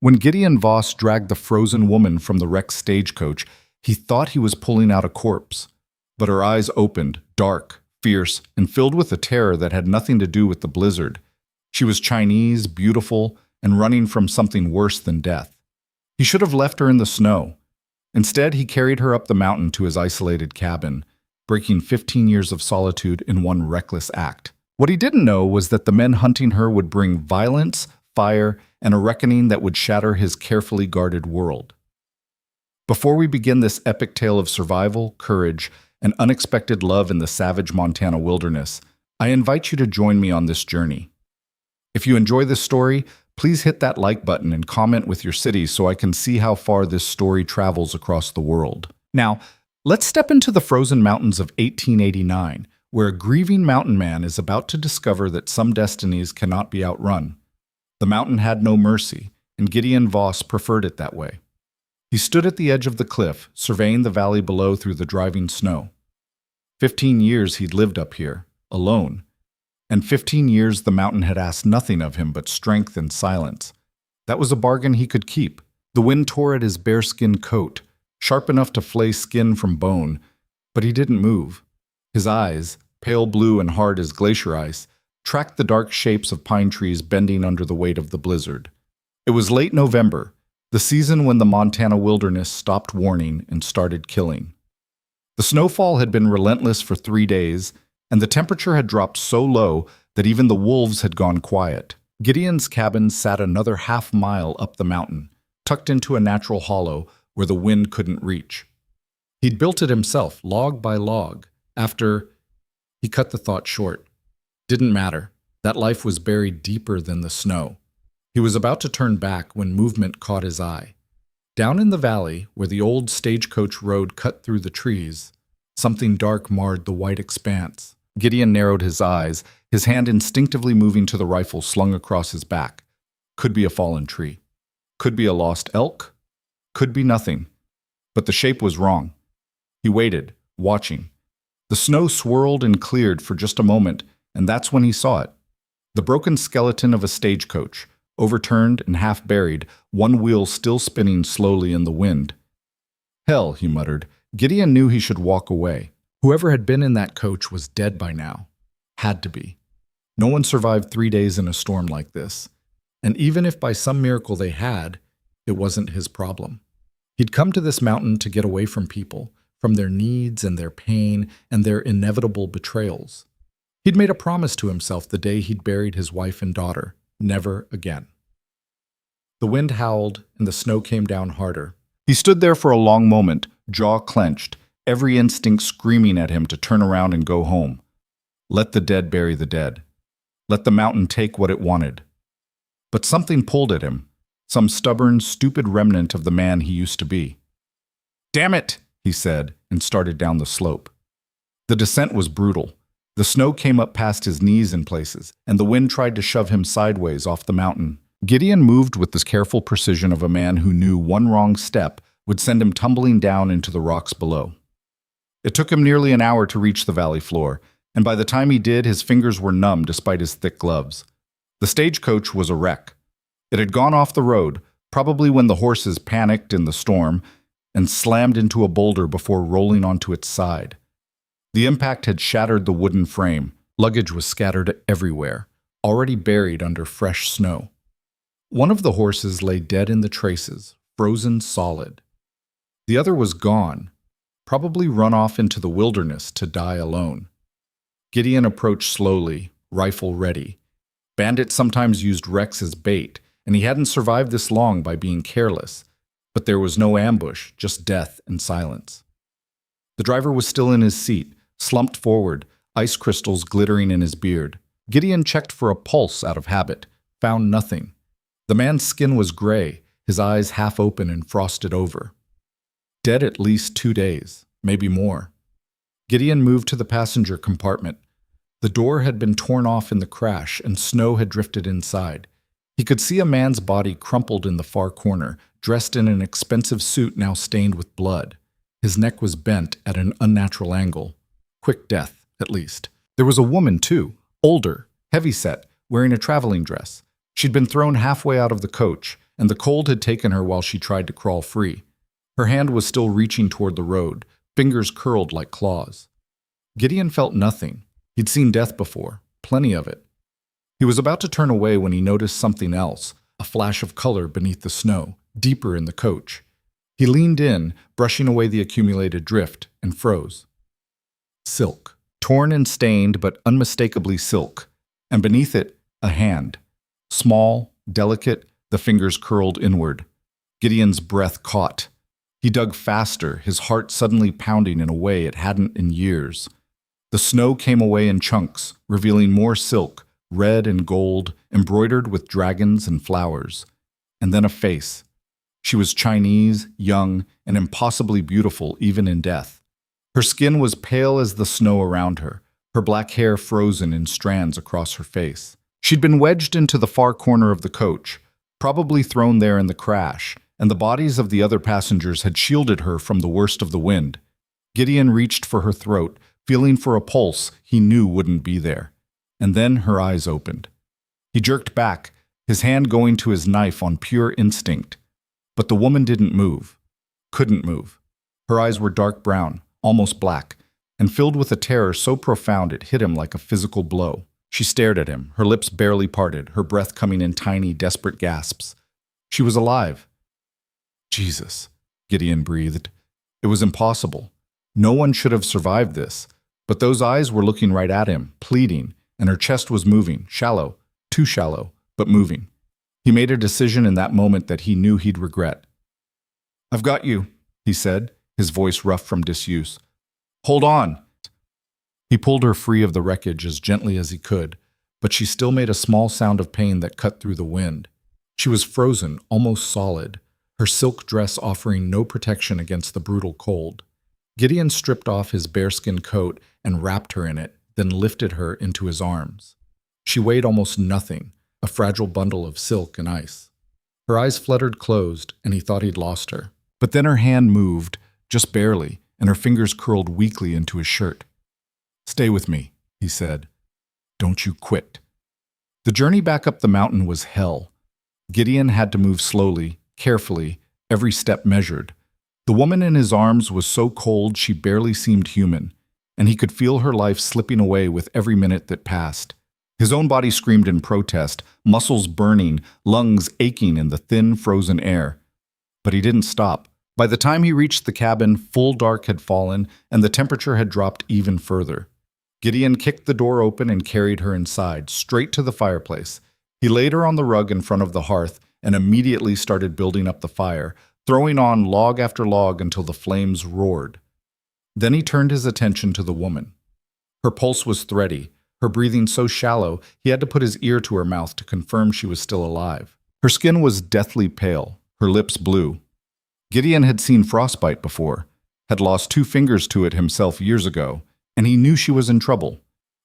When Gideon Voss dragged the frozen woman from the wrecked stagecoach, he thought he was pulling out a corpse. But her eyes opened, dark, fierce, and filled with a terror that had nothing to do with the blizzard. She was Chinese, beautiful, and running from something worse than death. He should have left her in the snow. Instead, he carried her up the mountain to his isolated cabin, breaking 15 years of solitude in one reckless act. What he didn't know was that the men hunting her would bring violence, fire, and a reckoning that would shatter his carefully guarded world. Before we begin this epic tale of survival, courage, and unexpected love in the savage Montana wilderness, I invite you to join me on this journey. If you enjoy this story, please hit that like button and comment with your city so I can see how far this story travels across the world. Now, let's step into the frozen mountains of 1889, where a grieving mountain man is about to discover that some destinies cannot be outrun. The mountain had no mercy, and Gideon Voss preferred it that way. He stood at the edge of the cliff, surveying the valley below through the driving snow. 15 years he'd lived up here, alone, and 15 years the mountain had asked nothing of him but strength and silence. That was a bargain he could keep. The wind tore at his bearskin coat, sharp enough to flay skin from bone, but he didn't move. His eyes, pale blue and hard as glacier ice, tracked the dark shapes of pine trees bending under the weight of the blizzard. It was late November, the season when the Montana wilderness stopped warning and started killing. The snowfall had been relentless for 3 days, and the temperature had dropped so low that even the wolves had gone quiet. Gideon's cabin sat another half-mile up the mountain, tucked into a natural hollow where the wind couldn't reach. He'd built it himself, log by log. He cut the thought short. Didn't matter. That life was buried deeper than the snow. He was about to turn back when movement caught his eye. Down in the valley, where the old stagecoach road cut through the trees, something dark marred the white expanse. Gideon narrowed his eyes, his hand instinctively moving to the rifle slung across his back. Could be a fallen tree. Could be a lost elk. Could be nothing. But the shape was wrong. He waited, watching. The snow swirled and cleared for just a moment, and that's when he saw it. The broken skeleton of a stagecoach, overturned and half buried, one wheel still spinning slowly in the wind. Hell, he muttered. Gideon knew he should walk away. Whoever had been in that coach was dead by now. Had to be. No one survived 3 days in a storm like this. And even if by some miracle they had, it wasn't his problem. He'd come to this mountain to get away from people, from their needs and their pain and their inevitable betrayals. He'd made a promise to himself the day he'd buried his wife and daughter. Never again. The wind howled and the snow came down harder. He stood there for a long moment, jaw clenched, every instinct screaming at him to turn around and go home. Let the dead bury the dead. Let the mountain take what it wanted. But something pulled at him, some stubborn, stupid remnant of the man he used to be. "Damn it!" he said, and started down the slope. The descent was brutal. The snow came up past his knees in places, and the wind tried to shove him sideways off the mountain. Gideon moved with the careful precision of a man who knew one wrong step would send him tumbling down into the rocks below. It took him nearly an hour to reach the valley floor, and by the time he did, his fingers were numb despite his thick gloves. The stagecoach was a wreck. It had gone off the road, probably when the horses panicked in the storm, and slammed into a boulder before rolling onto its side. The impact had shattered the wooden frame. Luggage was scattered everywhere, already buried under fresh snow. One of the horses lay dead in the traces, frozen solid. The other was gone, probably run off into the wilderness to die alone. Gideon approached slowly, rifle ready. Bandits sometimes used wrecks as bait, and he hadn't survived this long by being careless. But there was no ambush, just death and silence. The driver was still in his seat, slumped forward, ice crystals glittering in his beard. Gideon checked for a pulse out of habit, found nothing. The man's skin was gray, his eyes half open and frosted over. Dead at least 2 days, maybe more. Gideon moved to the passenger compartment. The door had been torn off in the crash, and snow had drifted inside. He could see a man's body crumpled in the far corner, dressed in an expensive suit now stained with blood. His neck was bent at an unnatural angle. Quick death, at least. There was a woman, too, older, heavyset, wearing a traveling dress. She'd been thrown halfway out of the coach, and the cold had taken her while she tried to crawl free. Her hand was still reaching toward the road, fingers curled like claws. Gideon felt nothing. He'd seen death before, plenty of it. He was about to turn away when he noticed something else, a flash of color beneath the snow, deeper in the coach. He leaned in, brushing away the accumulated drift, and froze. Silk. Torn and stained, but unmistakably silk. And beneath it, a hand. Small, delicate, the fingers curled inward. Gideon's breath caught. He dug faster, his heart suddenly pounding in a way it hadn't in years. The snow came away in chunks, revealing more silk, red and gold, embroidered with dragons and flowers. And then a face. She was Chinese, young, and impossibly beautiful even in death. Her skin was pale as the snow around her, her black hair frozen in strands across her face. She'd been wedged into the far corner of the coach, probably thrown there in the crash, and the bodies of the other passengers had shielded her from the worst of the wind. Gideon reached for her throat, feeling for a pulse he knew wouldn't be there. And then her eyes opened. He jerked back, his hand going to his knife on pure instinct. But the woman didn't move. Couldn't move. Her eyes were dark brown, almost black, and filled with a terror so profound it hit him like a physical blow. She stared at him, her lips barely parted, her breath coming in tiny, desperate gasps. She was alive. Jesus, Gideon breathed. It was impossible. No one should have survived this. But those eyes were looking right at him, pleading, and her chest was moving, shallow, too shallow, but moving. He made a decision in that moment that he knew he'd regret. "I've got you," he said, his voice rough from disuse. "Hold on." He pulled her free of the wreckage as gently as he could, but she still made a small sound of pain that cut through the wind. She was frozen, almost solid, her silk dress offering no protection against the brutal cold. Gideon stripped off his bearskin coat and wrapped her in it, then lifted her into his arms. She weighed almost nothing, a fragile bundle of silk and ice. Her eyes fluttered closed, and he thought he'd lost her. But then her hand moved, just barely, and her fingers curled weakly into his shirt. "Stay with me," he said. "Don't you quit." The journey back up the mountain was hell. Gideon had to move slowly, carefully, every step measured. The woman in his arms was so cold she barely seemed human, and he could feel her life slipping away with every minute that passed. His own body screamed in protest, muscles burning, lungs aching in the thin, frozen air. But he didn't stop. By the time he reached the cabin, full dark had fallen, and the temperature had dropped even further. Gideon kicked the door open and carried her inside, straight to the fireplace. He laid her on the rug in front of the hearth and immediately started building up the fire, throwing on log after log until the flames roared. Then he turned his attention to the woman. Her pulse was thready, her breathing so shallow he had to put his ear to her mouth to confirm she was still alive. Her skin was deathly pale, her lips blue. Gideon had seen frostbite before, had lost 2 fingers to it himself years ago, and he knew she was in trouble.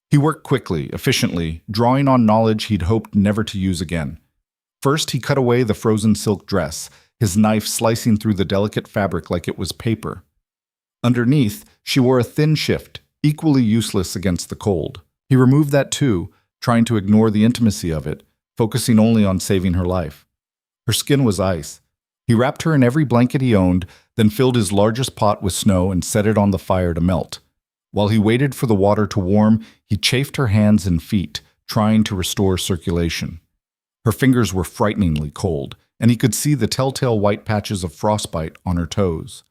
He worked quickly, efficiently, drawing on knowledge he'd hoped never to use again. First, he cut away the frozen silk dress, his knife slicing through the delicate fabric like it was paper. Underneath, she wore a thin shift, equally useless against the cold. He removed that too, trying to ignore the intimacy of it, focusing only on saving her life. Her skin was ice. He wrapped her in every blanket he owned, then filled his largest pot with snow and set it on the fire to melt. While he waited for the water to warm, he chafed her hands and feet, trying to restore circulation. Her fingers were frighteningly cold, and he could see the telltale white patches of frostbite on her toes.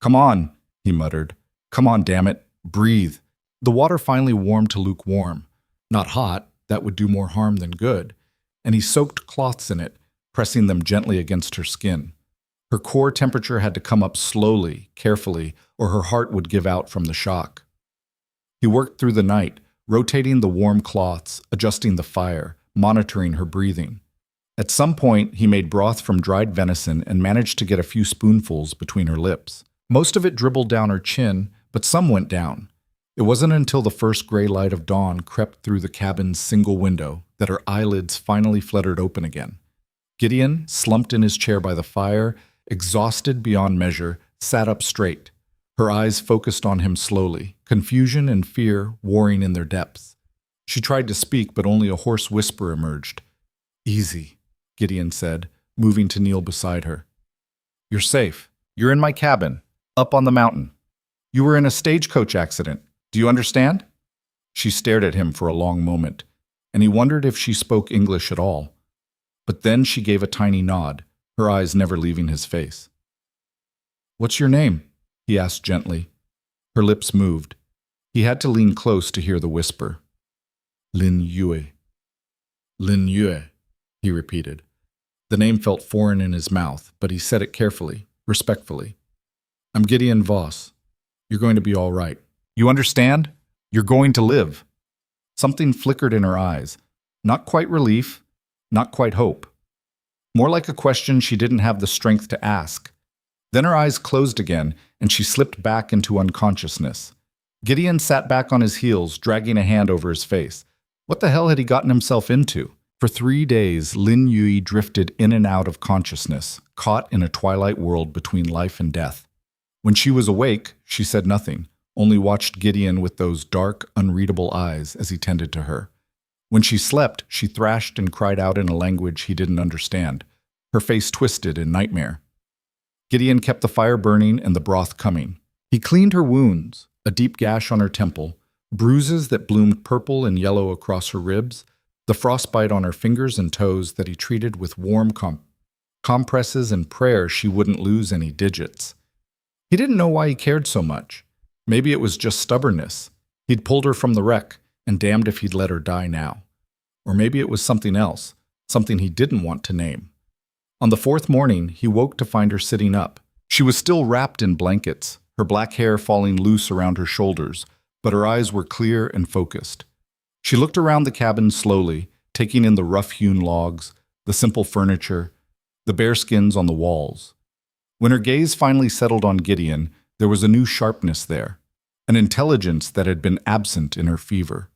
"Come on," he muttered. "Come on, damn it. Breathe." The water finally warmed to lukewarm. Not hot, that would do more harm than good, and he soaked cloths in it, pressing them gently against her skin. Her core temperature had to come up slowly, carefully, or her heart would give out from the shock. He worked through the night, rotating the warm cloths, adjusting the fire, monitoring her breathing. At some point, he made broth from dried venison and managed to get a few spoonfuls between her lips. Most of it dribbled down her chin, but some went down. It wasn't until the first gray light of dawn crept through the cabin's single window that her eyelids finally fluttered open again. Gideon, slumped in his chair by the fire, exhausted beyond measure, sat up straight. Her eyes focused on him slowly, confusion and fear warring in their depths. She tried to speak, but only a hoarse whisper emerged. "Easy," Gideon said, moving to kneel beside her. You're safe. You're in my cabin, up on the mountain. You were in a stagecoach accident. Do you understand? She stared at him for a long moment, and he wondered if she spoke English at all. But then she gave a tiny nod, her eyes never leaving his face. What's your name? He asked gently. Her lips moved. He had to lean close to hear the whisper. Lin Yue. Lin Yue, he repeated. The name felt foreign in his mouth, but he said it carefully, respectfully. I'm Gideon Voss. You're going to be all right. You understand? You're going to live. Something flickered in her eyes. Not quite relief, not quite hope. More like a question she didn't have the strength to ask. Then her eyes closed again, and she slipped back into unconsciousness. Gideon sat back on his heels, dragging a hand over his face. What the hell had he gotten himself into? For 3 days, Lin Yue drifted in and out of consciousness, caught in a twilight world between life and death. When she was awake, she said nothing, only watched Gideon with those dark, unreadable eyes as he tended to her. When she slept, she thrashed and cried out in a language he didn't understand, her face twisted in nightmare. Gideon kept the fire burning and the broth coming. He cleaned her wounds, a deep gash on her temple, bruises that bloomed purple and yellow across her ribs, the frostbite on her fingers and toes that he treated with warm compresses and prayer she wouldn't lose any digits. He didn't know why he cared so much. Maybe it was just stubbornness. He'd pulled her from the wreck, and damned if he'd let her die now. Or maybe it was something else, something he didn't want to name. On the 4th morning, he woke to find her sitting up. She was still wrapped in blankets, her black hair falling loose around her shoulders, but her eyes were clear and focused. She looked around the cabin slowly, taking in the rough-hewn logs, the simple furniture, the bearskins on the walls. When her gaze finally settled on Gideon, there was a new sharpness there, an intelligence that had been absent in her fever.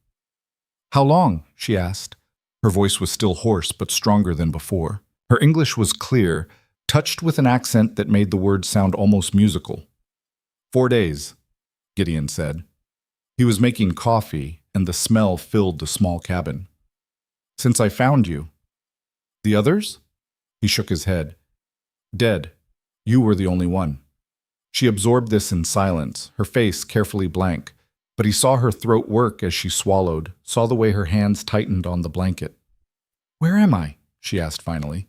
How long? She asked. Her voice was still hoarse but stronger than before. Her English was clear, touched with an accent that made the words sound almost musical. 4 days, Gideon said. He was making coffee, and the smell filled the small cabin. Since I found you. The others? He shook his head. Dead. You were the only one. She absorbed this in silence, her face carefully blank, but he saw her throat work as she swallowed, saw the way her hands tightened on the blanket. Where am I? She asked finally.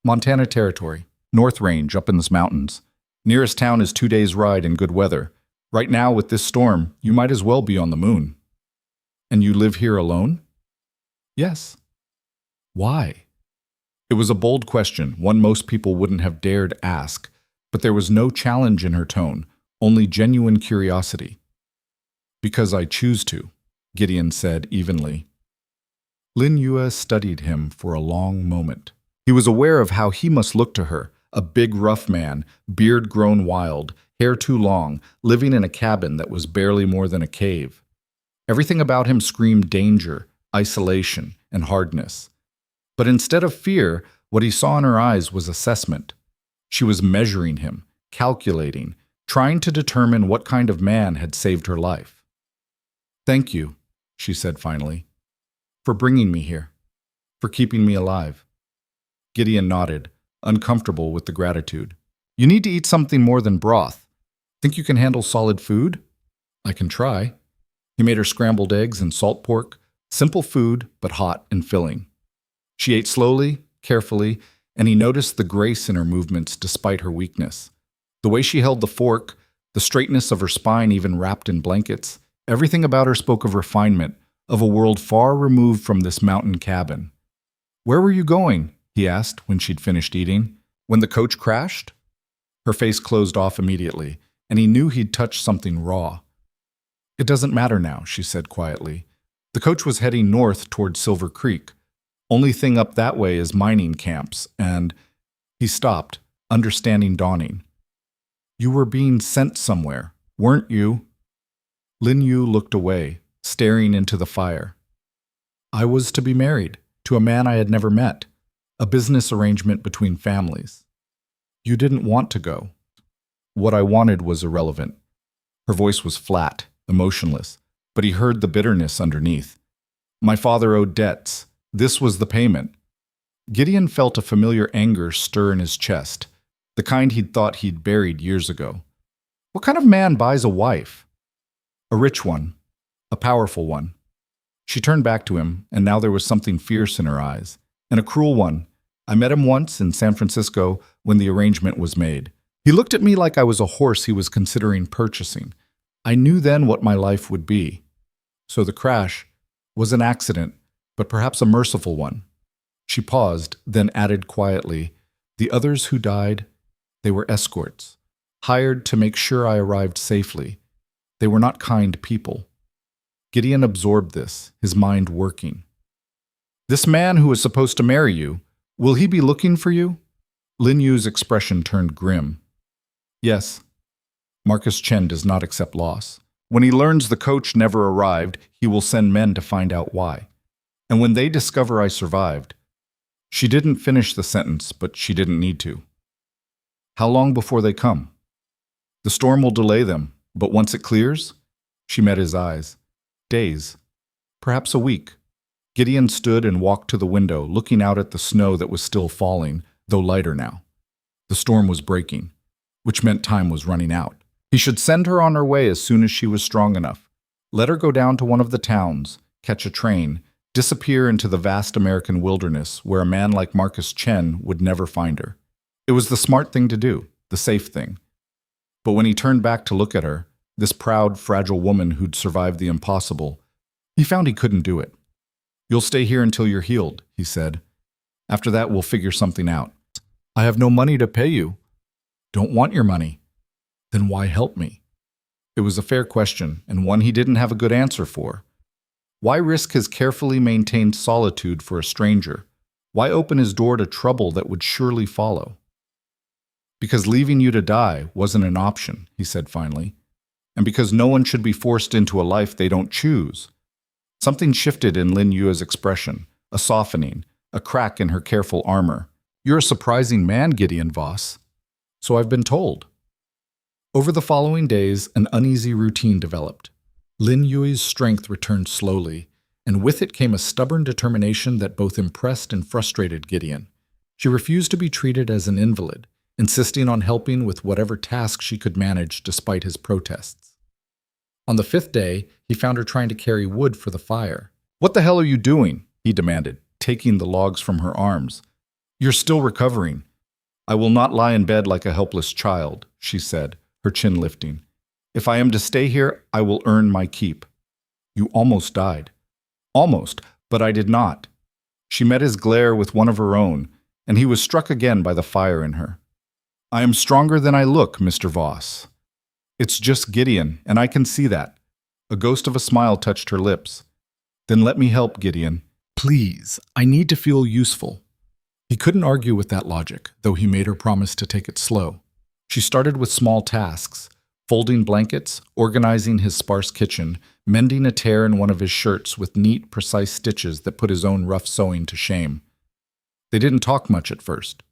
Montana Territory, North Range, up in the mountains. Nearest town is 2 days' ride in good weather. Right now, with this storm, you might as well be on the moon. And you live here alone? Yes. Why? It was a bold question, one most people wouldn't have dared ask, but there was no challenge in her tone, only genuine curiosity. Because I choose to, Gideon said evenly. Lin Yue studied him for a long moment. He was aware of how he must look to her, a big rough man, beard grown wild, hair too long, living in a cabin that was barely more than a cave. Everything about him screamed danger, isolation, and hardness. But instead of fear, what he saw in her eyes was assessment. She was measuring him, calculating, trying to determine what kind of man had saved her life. Thank you, she said finally, for bringing me here, for keeping me alive. Gideon nodded, uncomfortable with the gratitude. You need to eat something more than broth. Think you can handle solid food? I can try. He made her scrambled eggs and salt pork, simple food, but hot and filling. She ate slowly, carefully, and he noticed the grace in her movements despite her weakness. The way she held the fork, the straightness of her spine even wrapped in blankets, everything about her spoke of refinement, of a world far removed from this mountain cabin. Where were you going? He asked when she'd finished eating. When the coach crashed? Her face closed off immediately, and he knew he'd touched something raw. It doesn't matter now, she said quietly. The coach was heading north toward Silver Creek. Only thing up that way is mining camps, and… He stopped, understanding dawning. You were being sent somewhere, weren't you? Lin Yue looked away, staring into the fire. I was to be married, to a man I had never met, a business arrangement between families. You didn't want to go. What I wanted was irrelevant. Her voice was flat, emotionless, but he heard the bitterness underneath. My father owed debts. This was the payment. Gideon felt a familiar anger stir in his chest, the kind he'd thought he'd buried years ago. What kind of man buys a wife? A rich one, a powerful one. She turned back to him, and now there was something fierce in her eyes, and a cruel one. I met him once in San Francisco when the arrangement was made. He looked at me like I was a horse he was considering purchasing. I knew then what my life would be. So the crash was an accident, but perhaps a merciful one. She paused, then added quietly, "The others who died, they were escorts, hired to make sure I arrived safely. They were not kind people." Gideon absorbed this, his mind working. "This man who was supposed to marry you, will he be looking for you?" Lin Yu's expression turned grim. "Yes." Marcus Chen does not accept loss. When he learns the coach never arrived, he will send men to find out why. And when they discover I survived, she didn't finish the sentence, but she didn't need to. "How long before they come?" "The storm will delay them, but once it clears," she met his eyes. "Days, perhaps a week." Gideon stood and walked to the window, looking out at the snow that was still falling, though lighter now. The storm was breaking, which meant time was running out. He should send her on her way as soon as she was strong enough. Let her go down to one of the towns, catch a train, disappear into the vast American wilderness where a man like Marcus Chen would never find her. It was the smart thing to do, the safe thing. But when he turned back to look at her, this proud, fragile woman who'd survived the impossible, he found he couldn't do it. "You'll stay here until you're healed," he said. "After that, we'll figure something out." "I have no money to pay you." "Don't want your money." "Then why help me?" It was a fair question, and one he didn't have a good answer for. Why risk his carefully maintained solitude for a stranger? Why open his door to trouble that would surely follow? "Because leaving you to die wasn't an option," he said finally. "And because no one should be forced into a life they don't choose." Something shifted in Lin Yu's expression, a softening, a crack in her careful armor. "You're a surprising man, Gideon Voss." "So I've been told." Over the following days, an uneasy routine developed. Lin Yu's strength returned slowly, and with it came a stubborn determination that both impressed and frustrated Gideon. She refused to be treated as an invalid, insisting on helping with whatever task she could manage despite his protests. On the 5th day, he found her trying to carry wood for the fire. "What the hell are you doing?" he demanded, taking the logs from her arms. "You're still recovering." "I will not lie in bed like a helpless child," she said, her chin lifting. "If I am to stay here, I will earn my keep." "You almost died." "Almost, but I did not." She met his glare with one of her own, and he was struck again by the fire in her. "I am stronger than I look, Mr. Voss. It's just Gideon, and I can see that." A ghost of a smile touched her lips. "Then let me help, Gideon. Please, I need to feel useful." He couldn't argue with that logic, though he made her promise to take it slow. She started with small tasks, folding blankets, organizing his sparse kitchen, mending a tear in one of his shirts with neat, precise stitches that put his own rough sewing to shame. They didn't talk much at first.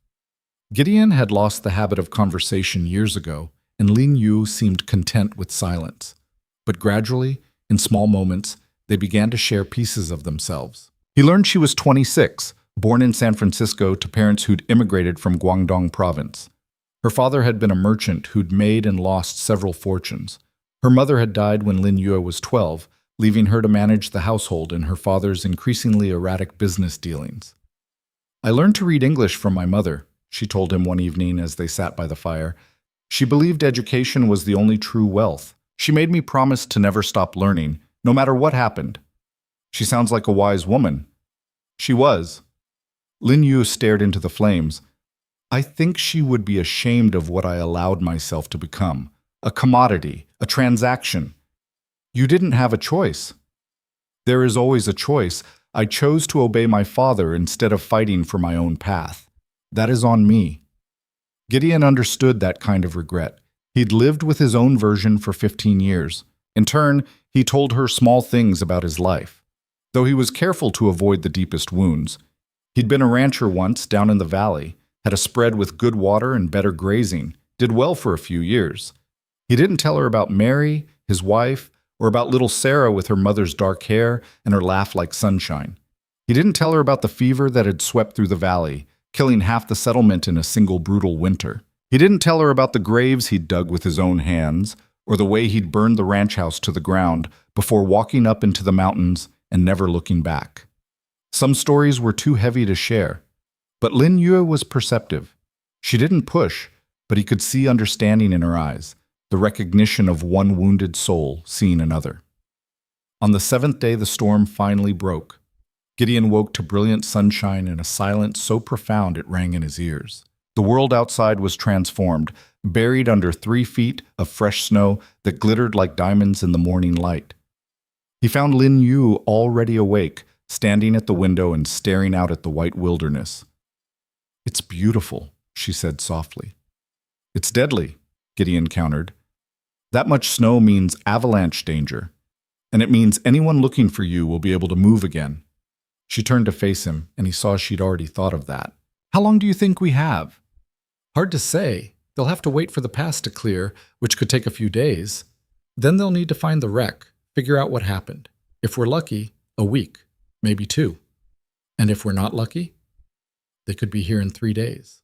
Gideon had lost the habit of conversation years ago, and Lin Yu seemed content with silence. But gradually, in small moments, they began to share pieces of themselves. He learned she was 26, born in San Francisco to parents who'd immigrated from Guangdong province. Her father had been a merchant who'd made and lost several fortunes. Her mother had died when Lin Yu was 12, leaving her to manage the household in her father's increasingly erratic business dealings. "I learned to read English from my mother," she told him one evening as they sat by the fire. "She believed education was the only true wealth. She made me promise to never stop learning, no matter what happened." "She sounds like a wise woman." She was. Lin Yu stared into the flames. "I think she would be ashamed of what I allowed myself to become. A commodity, a transaction." "You didn't have a choice." "There is always a choice. I chose to obey my father instead of fighting for my own path. That is on me." Gideon understood that kind of regret. He'd lived with his own version for 15 years. In turn, he told her small things about his life, though he was careful to avoid the deepest wounds. He'd been a rancher once down in the valley, had a spread with good water and better grazing, did well for a few years. He didn't tell her about Mary, his wife, or about little Sarah with her mother's dark hair and her laugh like sunshine. He didn't tell her about the fever that had swept through the valley, killing half the settlement in a single brutal winter. He didn't tell her about the graves he'd dug with his own hands, or the way he'd burned the ranch house to the ground before walking up into the mountains and never looking back. Some stories were too heavy to share, but Lin Yue was perceptive. She didn't push, but he could see understanding in her eyes, the recognition of one wounded soul seeing another. On the seventh day, the storm finally broke. Gideon woke to brilliant sunshine and a silence so profound it rang in his ears. The world outside was transformed, buried under 3 feet of fresh snow that glittered like diamonds in the morning light. He found Lin Yu already awake, standing at the window and staring out at the white wilderness. "It's beautiful," she said softly. "It's deadly," Gideon countered. "That much snow means avalanche danger, and it means anyone looking for you will be able to move again." She turned to face him, and he saw she'd already thought of that. "How long do you think we have?" "Hard to say. They'll have to wait for the pass to clear, which could take a few days. Then they'll need to find the wreck, figure out what happened. If we're lucky, a week, maybe 2. And if we're not lucky, they could be here in 3 days."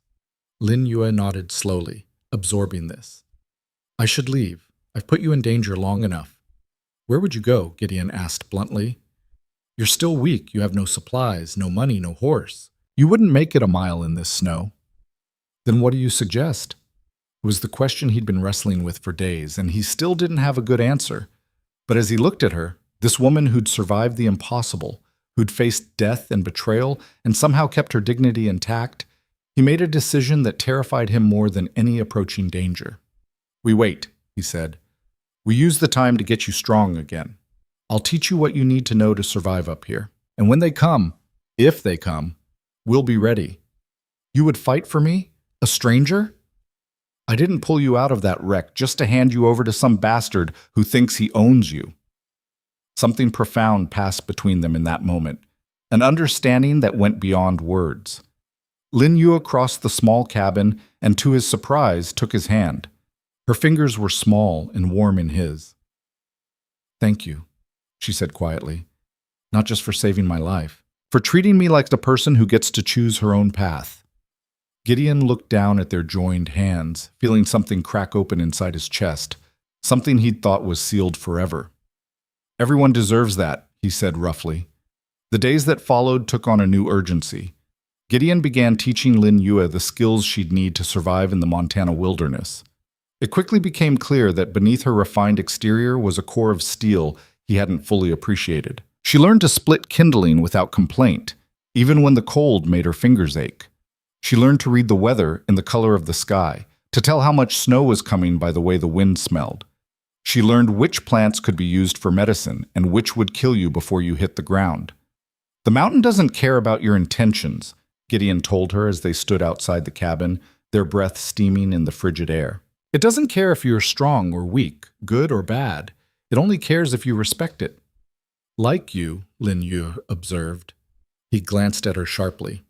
Lin Yue nodded slowly, absorbing this. "I should leave. I've put you in danger long enough." "Where would you go?" Gideon asked bluntly. "You're still weak. You have no supplies, no money, no horse. You wouldn't make it a mile in this snow." "Then what do you suggest?" It was the question he'd been wrestling with for days, and he still didn't have a good answer. But as he looked at her, this woman who'd survived the impossible, who'd faced death and betrayal and somehow kept her dignity intact, he made a decision that terrified him more than any approaching danger. "We wait," he said. "We use the time to get you strong again. I'll teach you what you need to know to survive up here. And when they come, if they come, we'll be ready. You would fight for me? A stranger? I didn't pull you out of that wreck just to hand you over to some bastard who thinks he owns you." Something profound passed between them in that moment, an understanding that went beyond words. Lin Yue crossed the small cabin and, to his surprise, took his hand. Her fingers were small and warm in his. "Thank you," she said quietly, "not just for saving my life, for treating me like the person who gets to choose her own path." Gideon looked down at their joined hands, feeling something crack open inside his chest, something he'd thought was sealed forever. "Everyone deserves that," he said roughly. The days that followed took on a new urgency. Gideon began teaching Lin Yue the skills she'd need to survive in the Montana wilderness. It quickly became clear that beneath her refined exterior was a core of steel he hadn't fully appreciated. She learned to split kindling without complaint, even when the cold made her fingers ache. She learned to read the weather and the color of the sky, to tell how much snow was coming by the way the wind smelled. She learned which plants could be used for medicine and which would kill you before you hit the ground. "The mountain doesn't care about your intentions," Gideon told her as they stood outside the cabin, their breath steaming in the frigid air. "It doesn't care if you're strong or weak, good or bad. It only cares if you respect it." "Like you," Lin Yu observed. He glanced at her sharply.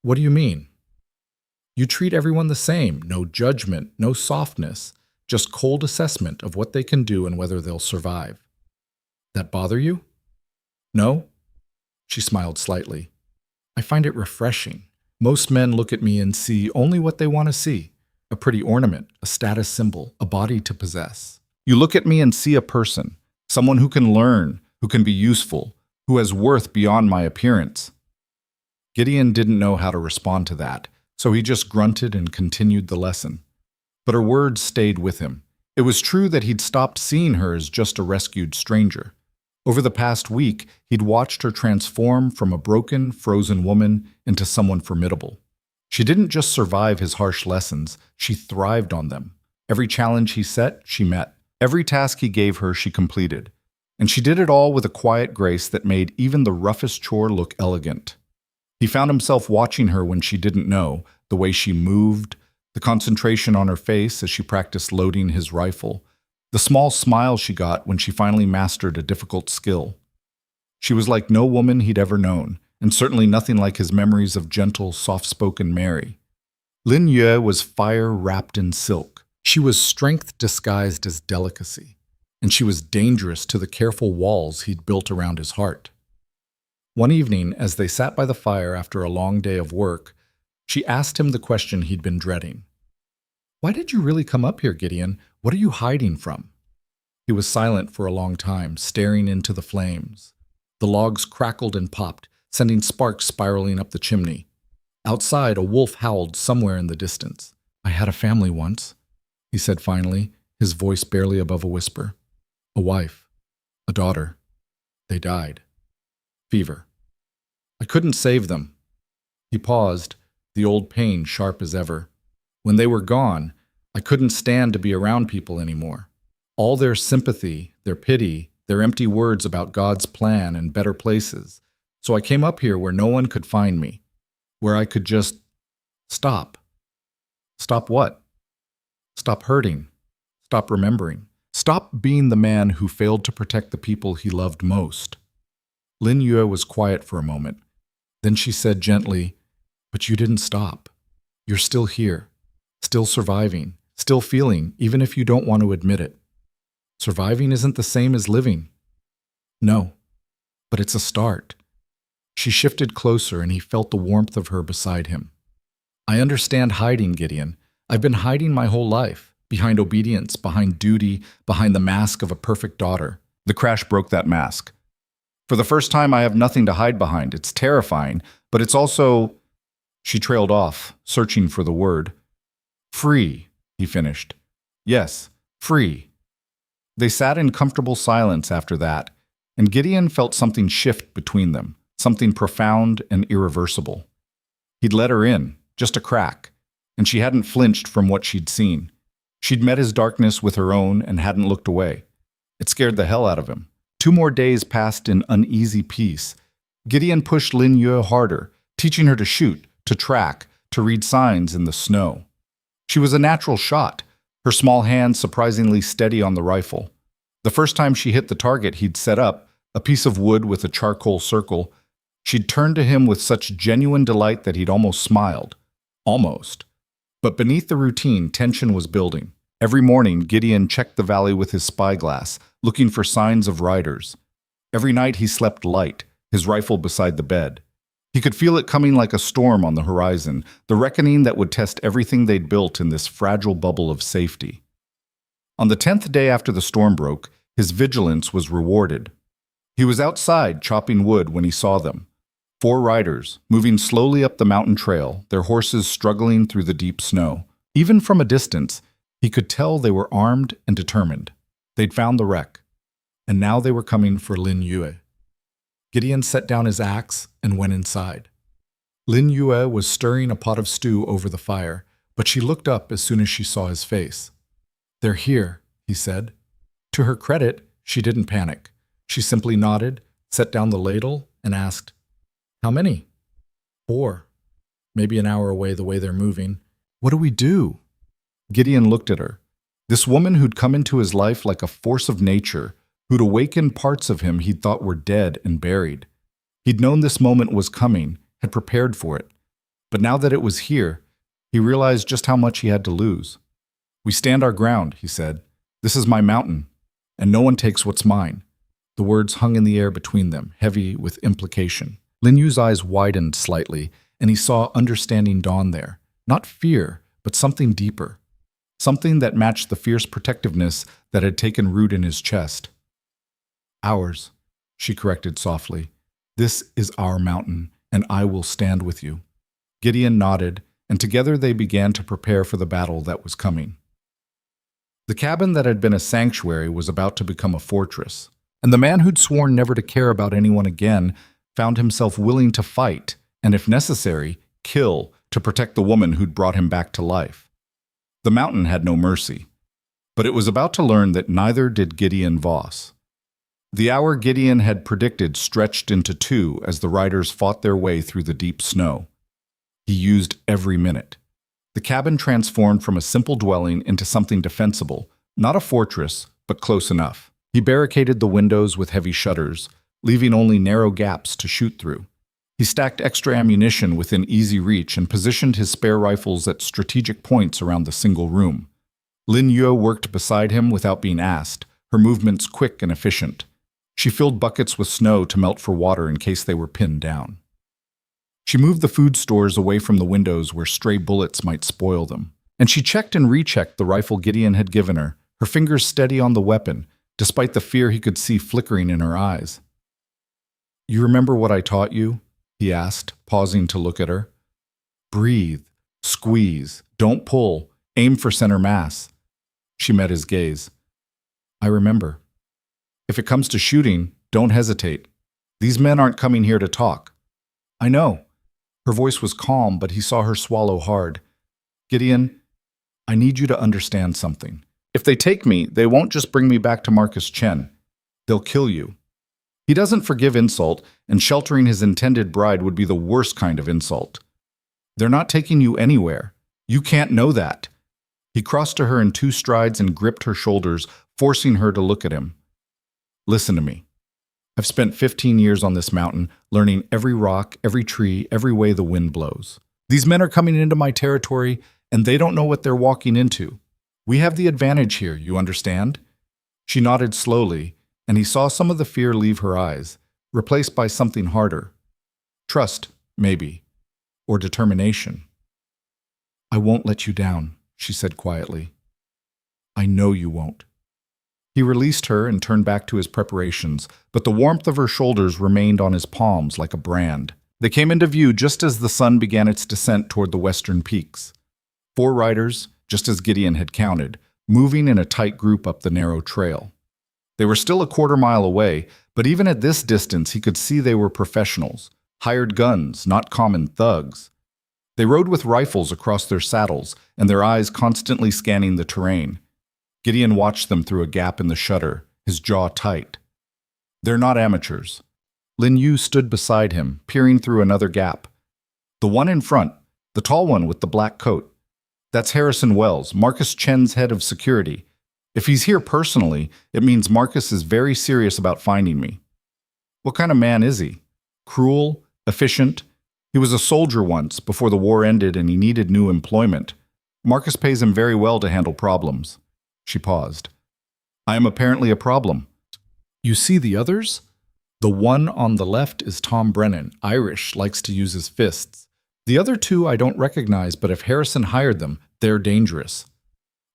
"What do you mean?" "You treat everyone the same, no judgment, no softness, just cold assessment of what they can do and whether they'll survive." "That bother you?" "No." She smiled slightly. "I find it refreshing. Most men look at me and see only what they want to see. A pretty ornament, a status symbol, a body to possess. You look at me and see a person, someone who can learn, who can be useful, who has worth beyond my appearance." Gideon didn't know how to respond to that, so he just grunted and continued the lesson. But her words stayed with him. It was true that he'd stopped seeing her as just a rescued stranger. Over the past week, he'd watched her transform from a broken, frozen woman into someone formidable. She didn't just survive his harsh lessons, she thrived on them. Every challenge he set, she met. Every task he gave her, she completed. And she did it all with a quiet grace that made even the roughest chore look elegant. He found himself watching her when she didn't know, the way she moved, the concentration on her face as she practiced loading his rifle, the small smile she got when she finally mastered a difficult skill. She was like no woman he'd ever known, and certainly nothing like his memories of gentle, soft-spoken Mary. Lin Yue was fire wrapped in silk. She was strength disguised as delicacy, and she was dangerous to the careful walls he'd built around his heart. One evening, as they sat by the fire after a long day of work, she asked him the question he'd been dreading. "Why did you really come up here, Gideon? What are you hiding from?" He was silent for a long time, staring into the flames. The logs crackled and popped, sending sparks spiraling up the chimney. Outside, a wolf howled somewhere in the distance. "I had a family once," he said finally, his voice barely above a whisper. "A wife, a daughter. They died. Fever. I couldn't save them." He paused, the old pain sharp as ever. "When they were gone, I couldn't stand to be around people anymore. All their sympathy, their pity, their empty words about God's plan and better places. So I came up here where no one could find me, where I could just stop." Stop what? Stop hurting. Stop remembering. Stop being the man who failed to protect the people he loved most. Lin Yue was quiet for a moment. Then she said gently, "But you didn't stop. You're still here, still surviving, still feeling, even if you don't want to admit it. Surviving isn't the same as living." "No, but it's a start." She shifted closer and he felt the warmth of her beside him. "I understand hiding, Gideon. I've been hiding my whole life, behind obedience, behind duty, behind the mask of a perfect daughter." The crash broke that mask. "For the first time, I have nothing to hide behind. It's terrifying, but it's also—" She trailed off, searching for the word. "Free," he finished. "Yes, free." They sat in comfortable silence after that, and Gideon felt something shift between them, something profound and irreversible. He'd let her in, just a crack, and she hadn't flinched from what she'd seen. She'd met his darkness with her own and hadn't looked away. It scared the hell out of him. 2 more days passed in uneasy peace. Gideon pushed Lin Yue harder, teaching her to shoot, to track, to read signs in the snow. She was a natural shot, her small hand surprisingly steady on the rifle. The first time she hit the target he'd set up, a piece of wood with a charcoal circle, she'd turned to him with such genuine delight that he'd almost smiled. Almost. But beneath the routine, tension was building. Every morning, Gideon checked the valley with his spyglass, looking for signs of riders. Every night he slept light, his rifle beside the bed. He could feel it coming like a storm on the horizon, the reckoning that would test everything they'd built in this fragile bubble of safety. On the 10th day after the storm broke, his vigilance was rewarded. He was outside chopping wood when he saw them. 4 riders, moving slowly up the mountain trail, their horses struggling through the deep snow. Even from a distance, he could tell they were armed and determined. They'd found the wreck, and now they were coming for Lin Yue. Gideon set down his axe and went inside. Lin Yue was stirring a pot of stew over the fire, but she looked up as soon as she saw his face. "They're here," he said. To her credit, she didn't panic. She simply nodded, set down the ladle, and asked, "How many?" 4. Maybe an hour away the way they're moving. "What do we do?" Gideon looked at her. This woman who'd come into his life like a force of nature, who'd awakened parts of him he'd thought were dead and buried. He'd known this moment was coming, had prepared for it. But now that it was here, he realized just how much he had to lose. "We stand our ground," he said. "This is my mountain, and no one takes what's mine." The words hung in the air between them, heavy with implication. Lin Yu's eyes widened slightly, and he saw understanding dawn there. Not fear, but something deeper. Something that matched the fierce protectiveness that had taken root in his chest. "Ours," she corrected softly. "This is our mountain, and I will stand with you." Gideon nodded, and together they began to prepare for the battle that was coming. The cabin that had been a sanctuary was about to become a fortress, and the man who'd sworn never to care about anyone again found himself willing to fight, and if necessary, kill, to protect the woman who'd brought him back to life. The mountain had no mercy, but it was about to learn that neither did Gideon Voss. The hour Gideon had predicted stretched into 2 as the riders fought their way through the deep snow. He used every minute. The cabin transformed from a simple dwelling into something defensible, not a fortress, but close enough. He barricaded the windows with heavy shutters, leaving only narrow gaps to shoot through. He stacked extra ammunition within easy reach and positioned his spare rifles at strategic points around the single room. Lin Yue worked beside him without being asked, her movements quick and efficient. She filled buckets with snow to melt for water in case they were pinned down. She moved the food stores away from the windows where stray bullets might spoil them. And she checked and rechecked the rifle Gideon had given her, her fingers steady on the weapon, despite the fear he could see flickering in her eyes. "You remember what I taught you?" he asked, pausing to look at her. "Breathe, squeeze, don't pull, aim for center mass." She met his gaze. "I remember. If it comes to shooting, don't hesitate. These men aren't coming here to talk." "I know." Her voice was calm, but he saw her swallow hard. "Gideon, I need you to understand something. If they take me, they won't just bring me back to Marcus Chen. They'll kill you. He doesn't forgive insult, and sheltering his intended bride would be the worst kind of insult. They're not taking you anywhere. You can't know that." He crossed to her in 2 strides and gripped her shoulders, forcing her to look at him. "Listen to me. I've spent 15 years on this mountain, learning every rock, every tree, every way the wind blows. These men are coming into my territory, and they don't know what they're walking into. We have the advantage here, you understand?" She nodded slowly, and he saw some of the fear leave her eyes, replaced by something harder. Trust, maybe, or determination. "I won't let you down," she said quietly. "I know you won't." He released her and turned back to his preparations, but the warmth of her shoulders remained on his palms like a brand. They came into view just as the sun began its descent toward the western peaks. 4 riders, just as Gideon had counted, moving in a tight group up the narrow trail. They were still a quarter-mile away, but even at this distance he could see they were professionals, hired guns, not common thugs. They rode with rifles across their saddles, and their eyes constantly scanning the terrain. Gideon watched them through a gap in the shutter, his jaw tight. "They're not amateurs." Lin Yu stood beside him, peering through another gap. "The one in front, the tall one with the black coat. That's Harrison Wells, Marcus Chen's head of security. If he's here personally, it means Marcus is very serious about finding me." "What kind of man is he? Cruel? Efficient? He was a soldier once, before the war ended and he needed new employment. Marcus pays him very well to handle problems." She paused. "I am apparently a problem." "You see the others? The one on the left is Tom Brennan, Irish, likes to use his fists. The other 2 I don't recognize, but if Harrison hired them, they're dangerous."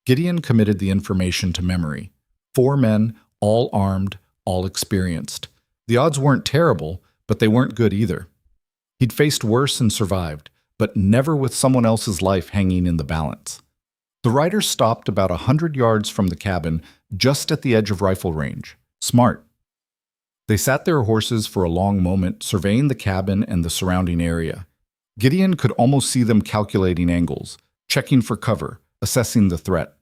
Gideon committed the information to memory. 4 men, all armed, all experienced. The odds weren't terrible, but they weren't good either. He'd faced worse and survived, but never with someone else's life hanging in the balance. The riders stopped about 100 yards from the cabin, just at the edge of rifle range. Smart. They sat their horses for a long moment, surveying the cabin and the surrounding area. Gideon could almost see them calculating angles, checking for cover, assessing the threat.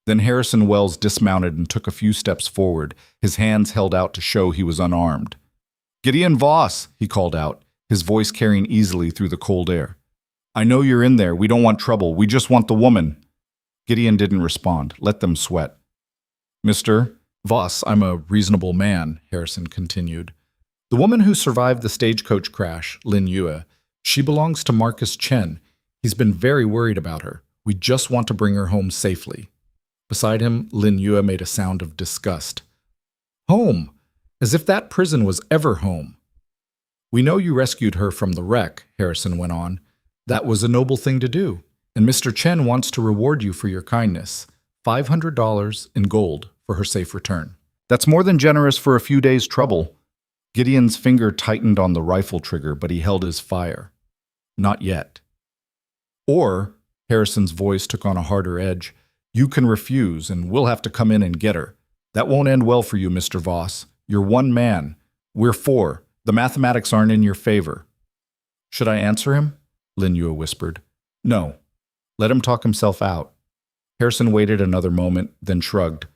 Then Harrison Wells dismounted and took a few steps forward, his hands held out to show he was unarmed. "Gideon Voss," he called out, his voice carrying easily through the cold air. "I know you're in there. We don't want trouble. We just want the woman." Gideon didn't respond. Let them sweat. "Mr. Voss, I'm a reasonable man," Harrison continued. "The woman who survived the stagecoach crash, Lin Yue, she belongs to Marcus Chen. He's been very worried about her. We just want to bring her home safely." Beside him, Lin Yue made a sound of disgust. "Home? As if that prison was ever home." "We know you rescued her from the wreck," Harrison went on. "That was a noble thing to do, and Mr. Chen wants to reward you for your kindness. $500 in gold for her safe return." "That's more than generous for a few days' trouble." Gideon's finger tightened on the rifle trigger, but he held his fire. "Not yet." "Or," Harrison's voice took on a harder edge, "you can refuse, and we'll have to come in and get her. That won't end well for you, Mr. Voss. You're 1 man. We're 4. The mathematics aren't in your favor." "Should I answer him?" Lin Yue whispered. "No. Let him talk himself out." Harrison waited another moment, then shrugged.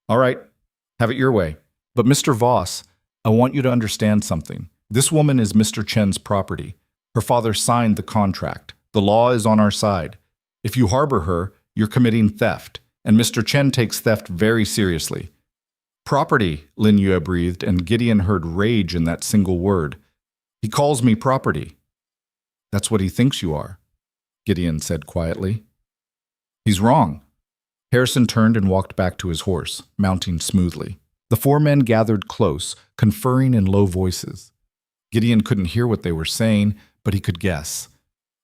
"All right. Have it your way. But Mr. Voss, I want you to understand something. This woman is Mr. Chen's property. Her father signed the contract. The law is on our side. If you harbor her, you're committing theft, and Mr. Chen takes theft very seriously." "Property," Lin Yue breathed, and Gideon heard rage in that single word. "He calls me property." "That's what he thinks you are," Gideon said quietly. "He's wrong." Harrison turned and walked back to his horse, mounting smoothly. The four men gathered close, conferring in low voices. Gideon couldn't hear what they were saying, but he could guess.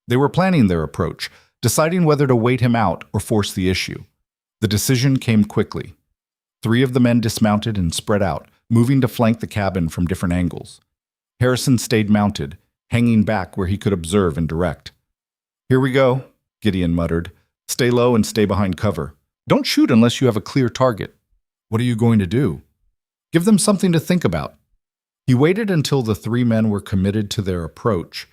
They were planning their approach, deciding whether to wait him out or force the issue. The decision came quickly. 3 of the men dismounted and spread out, moving to flank the cabin from different angles. Harrison stayed mounted, hanging back where he could observe and direct. "Here we go," Gideon muttered. "Stay low and stay behind cover. Don't shoot unless you have a clear target." "What are you going to do?" "Give them something to think about." He waited until the 3 men were committed to their approach,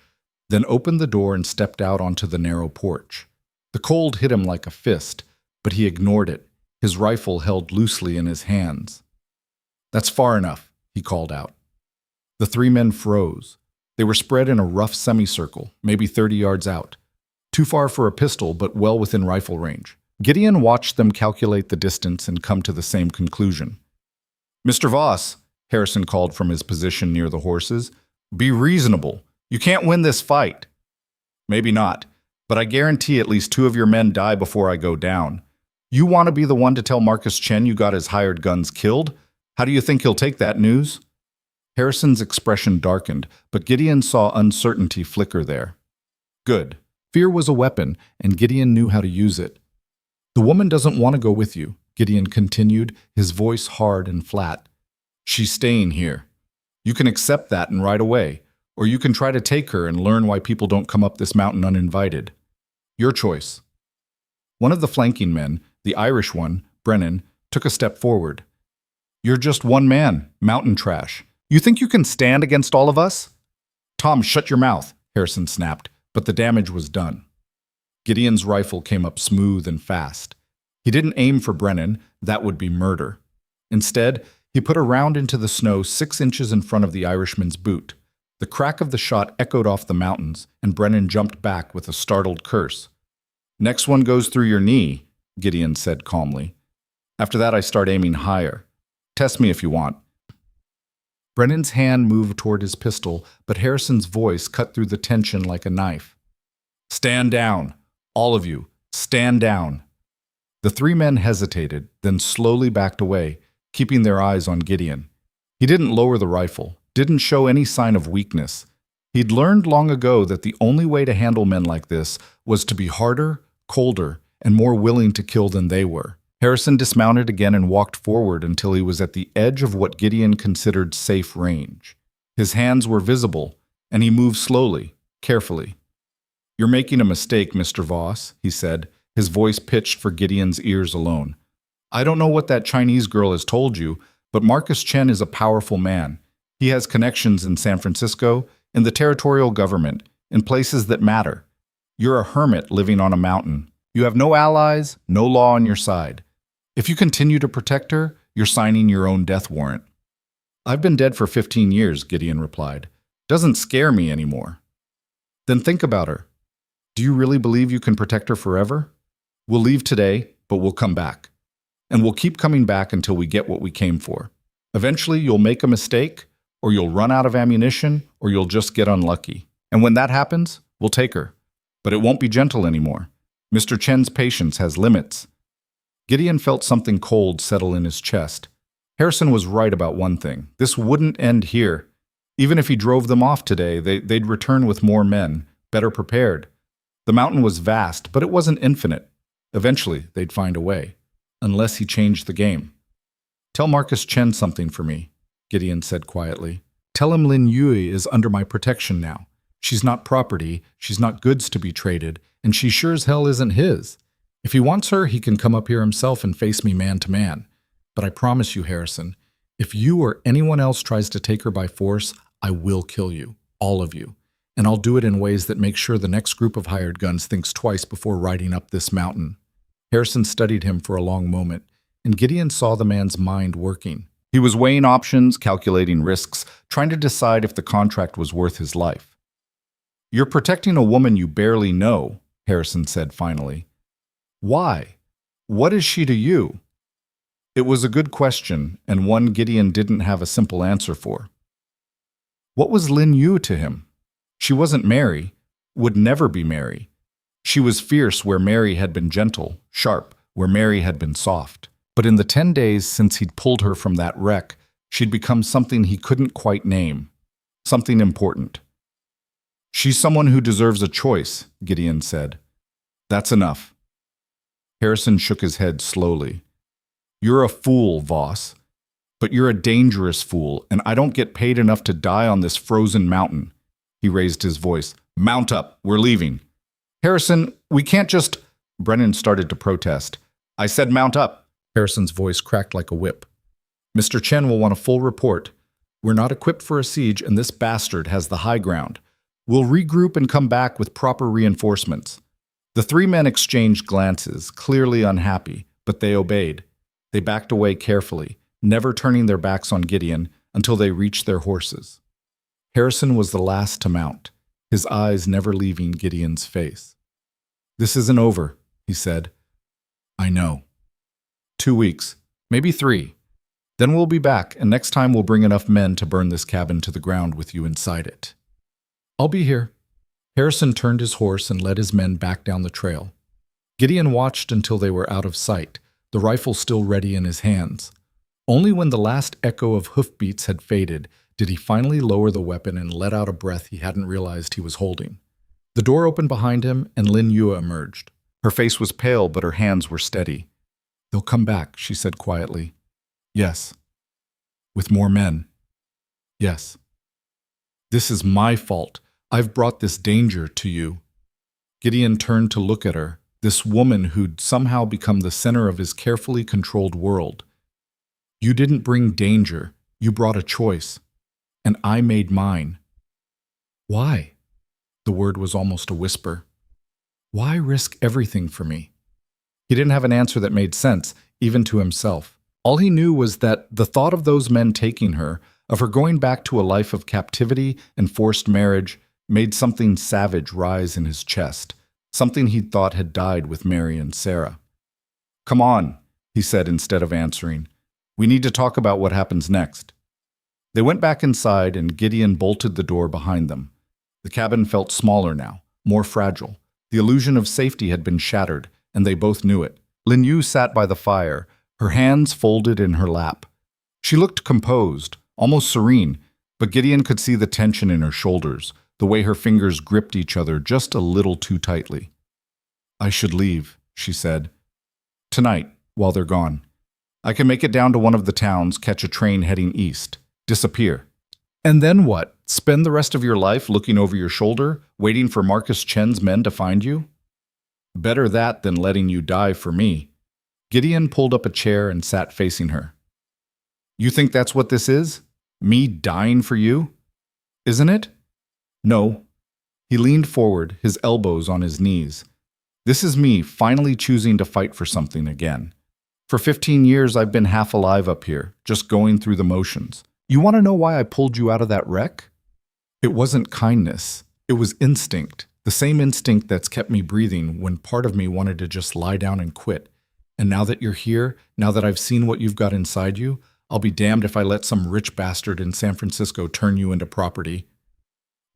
then opened the door and stepped out onto the narrow porch. The cold hit him like a fist, but he ignored it, his rifle held loosely in his hands. "That's far enough," he called out. The 3 men froze. They were spread in a rough semicircle, maybe 30 yards out. Too far for a pistol, but well within rifle range. Gideon watched them calculate the distance and come to the same conclusion. "Mr. Voss," Harrison called from his position near the horses, "be reasonable. You can't win this fight." "Maybe not, but I guarantee at least 2 of your men die before I go down. You want to be the one to tell Marcus Chen you got his hired guns killed? How do you think he'll take that news?" Harrison's expression darkened, but Gideon saw uncertainty flicker there. Good. Fear was a weapon, and Gideon knew how to use it. "The woman doesn't want to go with you," Gideon continued, his voice hard and flat. "She's staying here. You can accept that and ride away, or you can try to take her and learn why people don't come up this mountain uninvited. Your choice." One of the flanking men, the Irish one, Brennan, took a step forward. "You're just one man, mountain trash. You think you can stand against all of us?" "Tom, shut your mouth," Harrison snapped, but the damage was done. Gideon's rifle came up smooth and fast. He didn't aim for Brennan, that would be murder. Instead, he put a round into the snow 6 inches in front of the Irishman's boot. The crack of the shot echoed off the mountains, and Brennan jumped back with a startled curse. "Next one goes through your knee," Gideon said calmly. "After that I start aiming higher. Test me if you want." Brennan's hand moved toward his pistol, but Harrison's voice cut through the tension like a knife. "Stand down. All of you, stand down." The 3 men hesitated, then slowly backed away, keeping their eyes on Gideon. He didn't lower the rifle, didn't show any sign of weakness. He'd learned long ago that the only way to handle men like this was to be harder, colder, and more willing to kill than they were. Harrison dismounted again and walked forward until he was at the edge of what Gideon considered safe range. His hands were visible, and he moved slowly, carefully. "You're making a mistake, Mr. Voss," he said, his voice pitched for Gideon's ears alone. "I don't know what that Chinese girl has told you, but Marcus Chen is a powerful man. He has connections in San Francisco, in the territorial government, in places that matter. You're a hermit living on a mountain. You have no allies, no law on your side. If you continue to protect her, you're signing your own death warrant." "I've been dead for 15 years, Gideon replied. "Doesn't scare me anymore." "Then think about her. Do you really believe you can protect her forever? We'll leave today, but we'll come back. And we'll keep coming back until we get what we came for. Eventually, you'll make a mistake, or you'll run out of ammunition, or you'll just get unlucky. And when that happens, we'll take her. But it won't be gentle anymore. Mr. Chen's patience has limits." Gideon felt something cold settle in his chest. Harrison was right about one thing. This wouldn't end here. Even if he drove them off today, they'd return with more men, better prepared. The mountain was vast, but it wasn't infinite. Eventually, they'd find a way. Unless he changed the game. "Tell Marcus Chen something for me," Gideon said quietly. "Tell him Lin Yui is under my protection now. She's not property, she's not goods to be traded, and she sure as hell isn't his. If he wants her, he can come up here himself and face me man to man. But I promise you, Harrison, if you or anyone else tries to take her by force, I will kill you, all of you. And I'll do it in ways that make sure the next group of hired guns thinks twice before riding up this mountain." Harrison studied him for a long moment, and Gideon saw the man's mind working. He was weighing options, calculating risks, trying to decide if the contract was worth his life. "You're protecting a woman you barely know," Harrison said finally. "Why? What is she to you?" It was a good question, and one Gideon didn't have a simple answer for. What was Lin Yu to him? She wasn't Mary, would never be Mary. She was fierce where Mary had been gentle, sharp where Mary had been soft. But in the 10 days since he'd pulled her from that wreck, she'd become something he couldn't quite name, something important. "She's someone who deserves a choice," Gideon said. "That's enough." Harrison shook his head slowly. "You're a fool, Voss. But you're a dangerous fool, and I don't get paid enough to die on this frozen mountain." He raised his voice. "Mount up. We're leaving." "Harrison, we can't just—" Brennan started to protest. "I said mount up." Harrison's voice cracked like a whip. "Mr. Chen will want a full report. We're not equipped for a siege, and this bastard has the high ground. We'll regroup and come back with proper reinforcements." The three men exchanged glances, clearly unhappy, but they obeyed. They backed away carefully, never turning their backs on Gideon until they reached their horses. Harrison was the last to mount, his eyes never leaving Gideon's face. "This isn't over," he said. "I know. 2 weeks, maybe 3. Then we'll be back, and next time we'll bring enough men to burn this cabin to the ground with you inside it." "I'll be here." Harrison turned his horse and led his men back down the trail. Gideon watched until they were out of sight, the rifle still ready in his hands. Only when the last echo of hoofbeats had faded did he finally lower the weapon and let out a breath he hadn't realized he was holding. The door opened behind him, and Lin Yue emerged. Her face was pale, but her hands were steady. "They'll come back," she said quietly. "Yes." "With more men." "Yes." "This is my fault. I've brought this danger to you." Gideon turned to look at her, this woman who'd somehow become the center of his carefully controlled world. "You didn't bring danger. You brought a choice. And I made mine." "Why?" The word was almost a whisper. "Why risk everything for me?" He didn't have an answer that made sense, even to himself. All he knew was that the thought of those men taking her, of her going back to a life of captivity and forced marriage, made something savage rise in his chest, something he'd thought had died with Mary and Sarah. "Come on," he said instead of answering. "We need to talk about what happens next." They went back inside, and Gideon bolted the door behind them. The cabin felt smaller now, more fragile. The illusion of safety had been shattered, and they both knew it. Lin Yu sat by the fire, her hands folded in her lap. She looked composed, almost serene, but Gideon could see the tension in her shoulders, the way her fingers gripped each other just a little too tightly. "I should leave," she said. "Tonight, while they're gone. I can make it down to one of the towns, catch a train heading east, disappear." "And then what? Spend the rest of your life looking over your shoulder, waiting for Marcus Chen's men to find you?" "Better that than letting you die for me." Gideon pulled up a chair and sat facing her. "You think that's what this is? Me dying for you? Isn't it?" "No." He leaned forward, his elbows on his knees. "This is me finally choosing to fight for something again. For 15 years I've been half alive up here, just going through the motions. You want to know why I pulled you out of that wreck? It wasn't kindness. It was instinct. The same instinct that's kept me breathing when part of me wanted to just lie down and quit. And now that you're here, now that I've seen what you've got inside you, I'll be damned if I let some rich bastard in San Francisco turn you into property."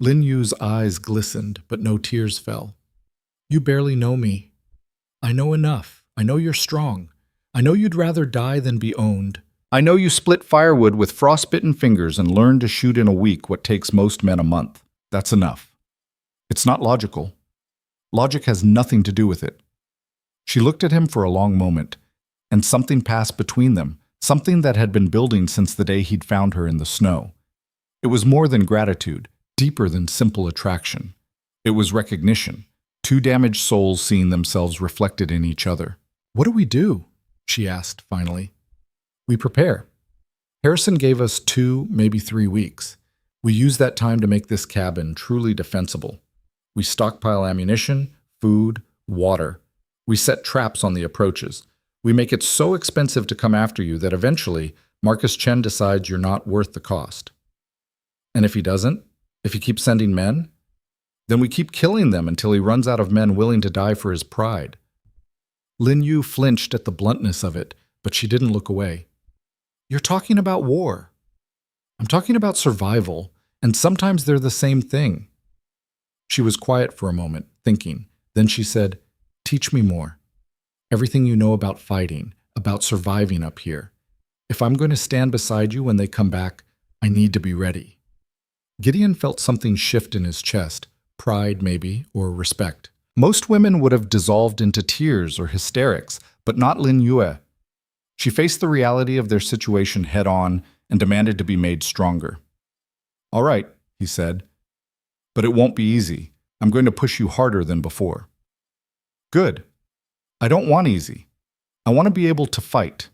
Lin Yu's eyes glistened, but no tears fell. "You barely know me. I know enough. I know you're strong. I know you'd rather die than be owned. I know you split firewood with frostbitten fingers and learned to shoot in a week what takes most men a month. That's enough. It's not logical. Logic has nothing to do with it." She looked at him for a long moment, and something passed between them, something that had been building since the day he'd found her in the snow. It was more than gratitude, deeper than simple attraction. It was recognition, two damaged souls seeing themselves reflected in each other. "What do we do?" she asked finally. "We prepare. Harrison gave us 2, maybe 3 weeks. We use that time to make this cabin truly defensible. We stockpile ammunition, food, water. We set traps on the approaches. We make it so expensive to come after you that eventually Marcus Chen decides you're not worth the cost. And if he doesn't, if he keeps sending men, then we keep killing them until he runs out of men willing to die for his pride." Lin Yu flinched at the bluntness of it, but she didn't look away. "You're talking about war. I'm talking about survival, and sometimes they're the same thing." She was quiet for a moment, thinking. Then she said, "Teach me more. Everything you know about fighting, about surviving up here. If I'm going to stand beside you when they come back, I need to be ready." Gideon felt something shift in his chest, pride maybe, or respect. Most women would have dissolved into tears or hysterics, but not Lin Yue. She faced the reality of their situation head-on and demanded to be made stronger. "All right," he said, "but it won't be easy. I'm going to push you harder than before." "Good. I don't want easy. I want to be able to fight."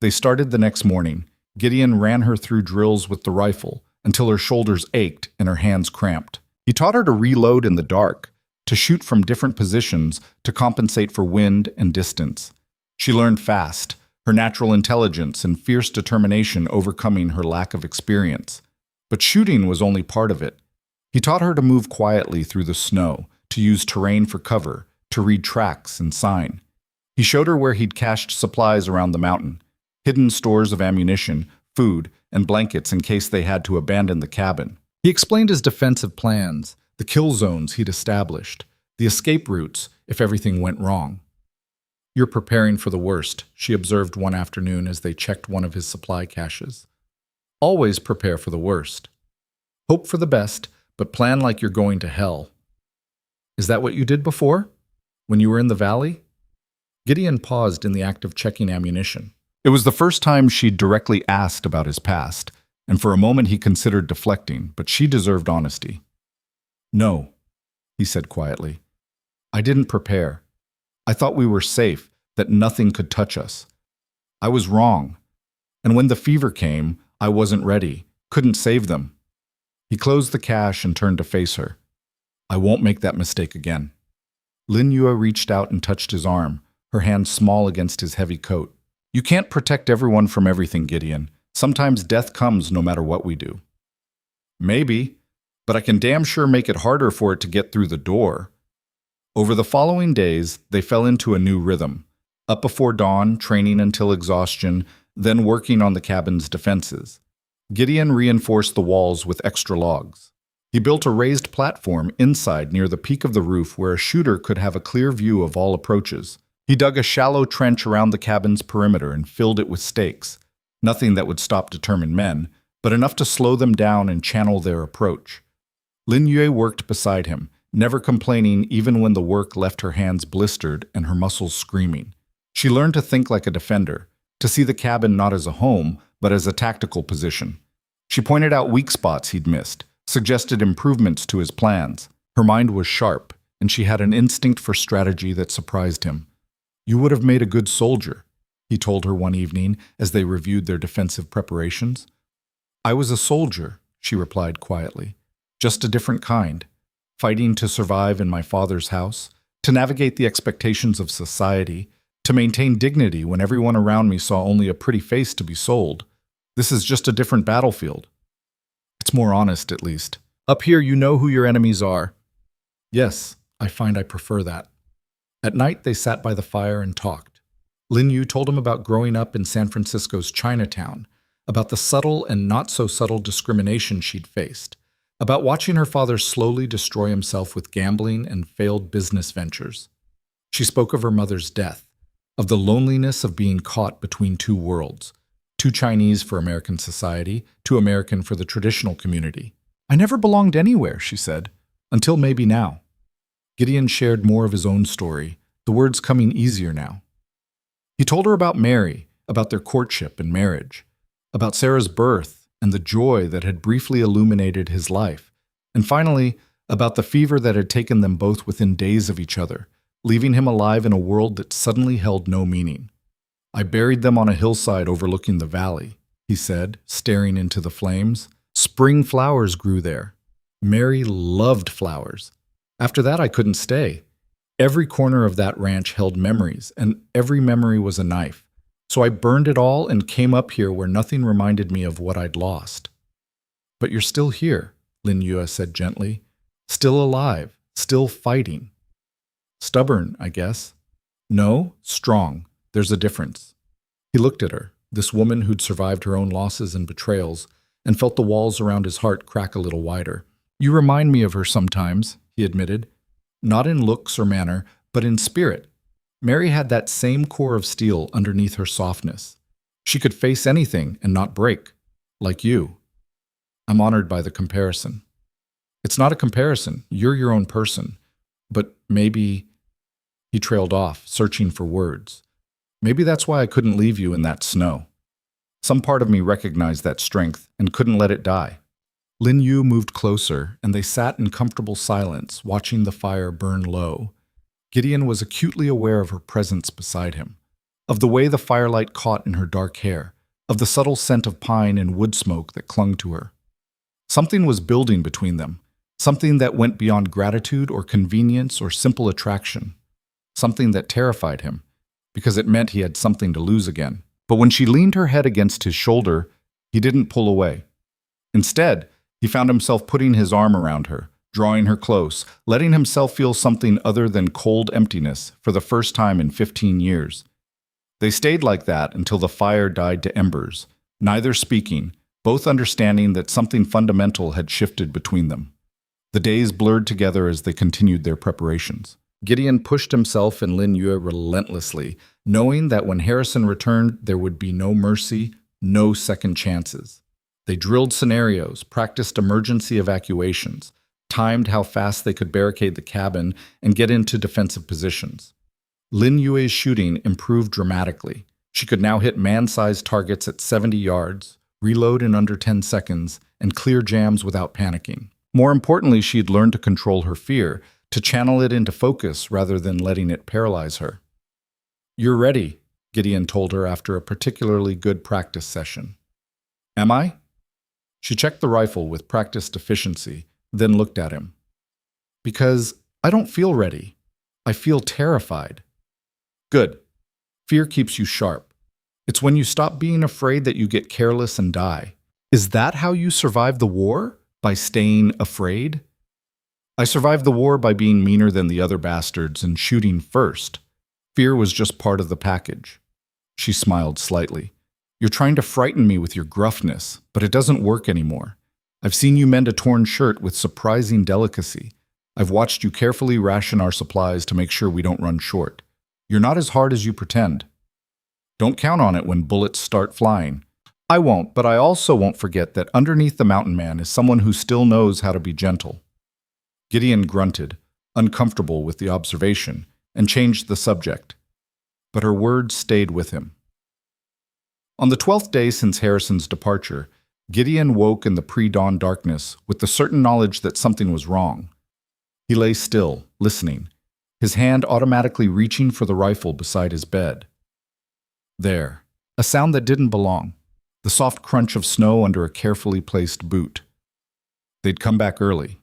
They started the next morning. Gideon ran her through drills with the rifle until her shoulders ached and her hands cramped. He taught her to reload in the dark, to shoot from different positions to compensate for wind and distance. She learned fast, her natural intelligence and fierce determination overcoming her lack of experience. But shooting was only part of it. He taught her to move quietly through the snow, to use terrain for cover, to read tracks and sign. He showed her where he'd cached supplies around the mountain, hidden stores of ammunition, food, and blankets in case they had to abandon the cabin. He explained his defensive plans, the kill zones he'd established, the escape routes if everything went wrong. "You're preparing for the worst," she observed one afternoon as they checked one of his supply caches. "Always prepare for the worst. Hope for the best, but plan like you're going to hell." "Is that what you did before? When you were in the valley?" Gideon paused in the act of checking ammunition. It was the first time she'd directly asked about his past, and for a moment he considered deflecting, but she deserved honesty. "No," he said quietly. "I didn't prepare. I thought we were safe, that nothing could touch us. I was wrong. And when the fever came, I wasn't ready, couldn't save them." He closed the cache and turned to face her. "I won't make that mistake again." Lin Yue reached out and touched his arm, her hand small against his heavy coat. "You can't protect everyone from everything, Gideon. Sometimes death comes no matter what we do." "Maybe, but I can damn sure make it harder for it to get through the door." Over the following days, they fell into a new rhythm. Up before dawn, training until exhaustion, then working on the cabin's defenses. Gideon reinforced the walls with extra logs. He built a raised platform inside near the peak of the roof where a shooter could have a clear view of all approaches. He dug a shallow trench around the cabin's perimeter and filled it with stakes. Nothing that would stop determined men, but enough to slow them down and channel their approach. Lin Yue worked beside him, never complaining even when the work left her hands blistered and her muscles screaming. She learned to think like a defender, to see the cabin not as a home, but as a tactical position. She pointed out weak spots he'd missed, suggested improvements to his plans. Her mind was sharp, and she had an instinct for strategy that surprised him. "You would have made a good soldier," he told her one evening as they reviewed their defensive preparations. "I was a soldier," she replied quietly, "just a different kind, fighting to survive in my father's house, to navigate the expectations of society, to maintain dignity when everyone around me saw only a pretty face to be sold. This is just a different battlefield. It's more honest, at least. Up here, you know who your enemies are." "Yes, I find I prefer that." At night, they sat by the fire and talked. Lin Yu told him about growing up in San Francisco's Chinatown, about the subtle and not-so-subtle discrimination she'd faced, about watching her father slowly destroy himself with gambling and failed business ventures. She spoke of her mother's death, of the loneliness of being caught between two worlds, too Chinese for American society, too American for the traditional community. "I never belonged anywhere," she said, "until maybe now." Gideon shared more of his own story, the words coming easier now. He told her about Mary, about their courtship and marriage, about Sarah's birth and the joy that had briefly illuminated his life, and finally, about the fever that had taken them both within days of each other, leaving him alive in a world that suddenly held no meaning. "I buried them on a hillside overlooking the valley," he said, staring into the flames. "Spring flowers grew there. Mary loved flowers. After that, I couldn't stay. Every corner of that ranch held memories, and every memory was a knife. So I burned it all and came up here where nothing reminded me of what I'd lost." "But you're still here," Lin Yue said gently. "Still alive, still fighting." "Stubborn, I guess." "No, strong. There's a difference." He looked at her, this woman who'd survived her own losses and betrayals, and felt the walls around his heart crack a little wider. "You remind me of her sometimes," he admitted. "Not in looks or manner, but in spirit. Mary had that same core of steel underneath her softness. She could face anything and not break, like you. I'm honored by the comparison. It's not a comparison. You're your own person. But maybe, he trailed off, searching for words. Maybe that's why I couldn't leave you in that snow. Some part of me recognized that strength and couldn't let it die. Lin Yu moved closer, and they sat in comfortable silence, watching the fire burn low. Gideon was acutely aware of her presence beside him, of the way the firelight caught in her dark hair, of the subtle scent of pine and wood smoke that clung to her. Something was building between them, something that went beyond gratitude or convenience or simple attraction, something that terrified him, because it meant he had something to lose again. But when she leaned her head against his shoulder, he didn't pull away. Instead, he found himself putting his arm around her, drawing her close, letting himself feel something other than cold emptiness for the first time in 15 years. They stayed like that until the fire died to embers, neither speaking, both understanding that something fundamental had shifted between them. The days blurred together as they continued their preparations. Gideon pushed himself and Lin Yue relentlessly, knowing that when Harrison returned, there would be no mercy, no second chances. They drilled scenarios, practiced emergency evacuations, timed how fast they could barricade the cabin and get into defensive positions. Lin Yue's shooting improved dramatically. She could now hit man-sized targets at 70 yards, reload in under 10 seconds, and clear jams without panicking. More importantly, she had learned to control her fear, to channel it into focus rather than letting it paralyze her. "You're ready," Gideon told her after a particularly good practice session. "Am I?" She checked the rifle with practiced efficiency, then looked at him. "Because I don't feel ready. I feel terrified." "Good. Fear keeps you sharp. It's when you stop being afraid that you get careless and die. Is that how you survive the war? By staying afraid?" "I survived the war by being meaner than the other bastards and shooting first. Fear was just part of the package." She smiled slightly. "You're trying to frighten me with your gruffness, but it doesn't work anymore. I've seen you mend a torn shirt with surprising delicacy. I've watched you carefully ration our supplies to make sure we don't run short. You're not as hard as you pretend. Don't count on it when bullets start flying." "I won't, but I also won't forget that underneath the mountain man is someone who still knows how to be gentle." Gideon grunted, uncomfortable with the observation, and changed the subject. But her words stayed with him. On the 12th day since Harrison's departure, Gideon woke in the pre-dawn darkness with the certain knowledge that something was wrong. He lay still, listening, his hand automatically reaching for the rifle beside his bed. There, a sound that didn't belong, the soft crunch of snow under a carefully placed boot. They'd come back early.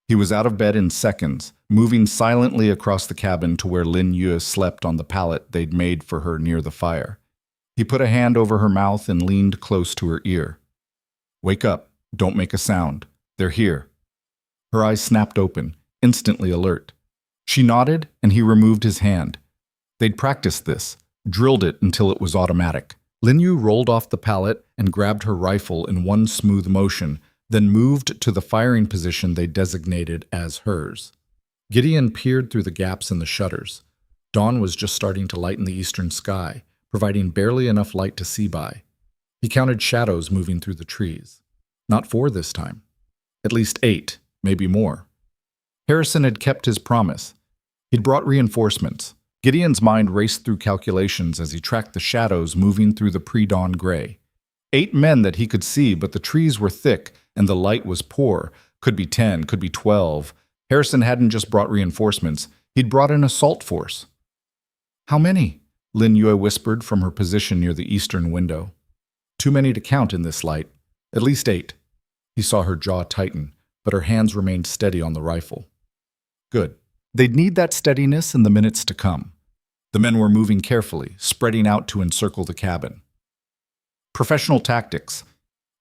He was out of bed in seconds, moving silently across the cabin to where Lin Yue slept on the pallet they'd made for her near the fire. He put a hand over her mouth and leaned close to her ear. "Wake up. Don't make a sound. They're here." Her eyes snapped open, instantly alert. She nodded, and he removed his hand. They'd practiced this, drilled it until it was automatic. Lin Yu rolled off the pallet and grabbed her rifle in one smooth motion, then moved to the firing position they designated as hers. Gideon peered through the gaps in the shutters. Dawn was just starting to lighten the eastern sky, providing barely enough light to see by. He counted shadows moving through the trees. Not 4 this time. At least 8, maybe more. Harrison had kept his promise. He'd brought reinforcements. Gideon's mind raced through calculations as he tracked the shadows moving through the pre-dawn gray. 8 men that he could see, but the trees were thick and the light was poor. Could be 10, could be 12. Harrison hadn't just brought reinforcements. He'd brought an assault force. "How many?" Lin Yue whispered from her position near the eastern window. "Too many to count in this light. At least 8. He saw her jaw tighten, but her hands remained steady on the rifle. Good. They'd need that steadiness in the minutes to come. The men were moving carefully, spreading out to encircle the cabin. Professional tactics.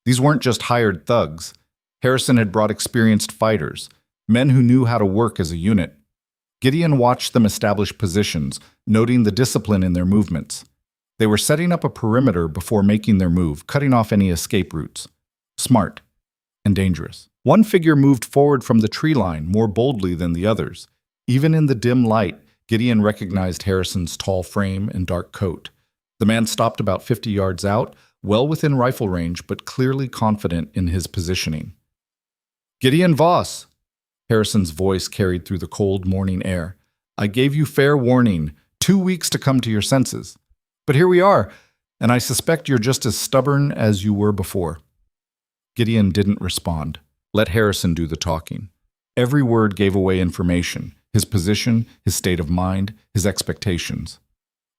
These weren't just hired thugs. Harrison had brought experienced fighters, men who knew how to work as a unit. Gideon watched them establish positions, noting the discipline in their movements. They were setting up a perimeter before making their move, cutting off any escape routes. Smart and dangerous. One figure moved forward from the tree line more boldly than the others. Even in the dim light, Gideon recognized Harrison's tall frame and dark coat. The man stopped about 50 yards out, well within rifle range, but clearly confident in his positioning. "Gideon Voss," Harrison's voice carried through the cold morning air. "I gave you fair warning, 2 weeks to come to your senses. But here we are, and I suspect you're just as stubborn as you were before." Gideon didn't respond. Let Harrison do the talking. Every word gave away information: his position, his state of mind, his expectations.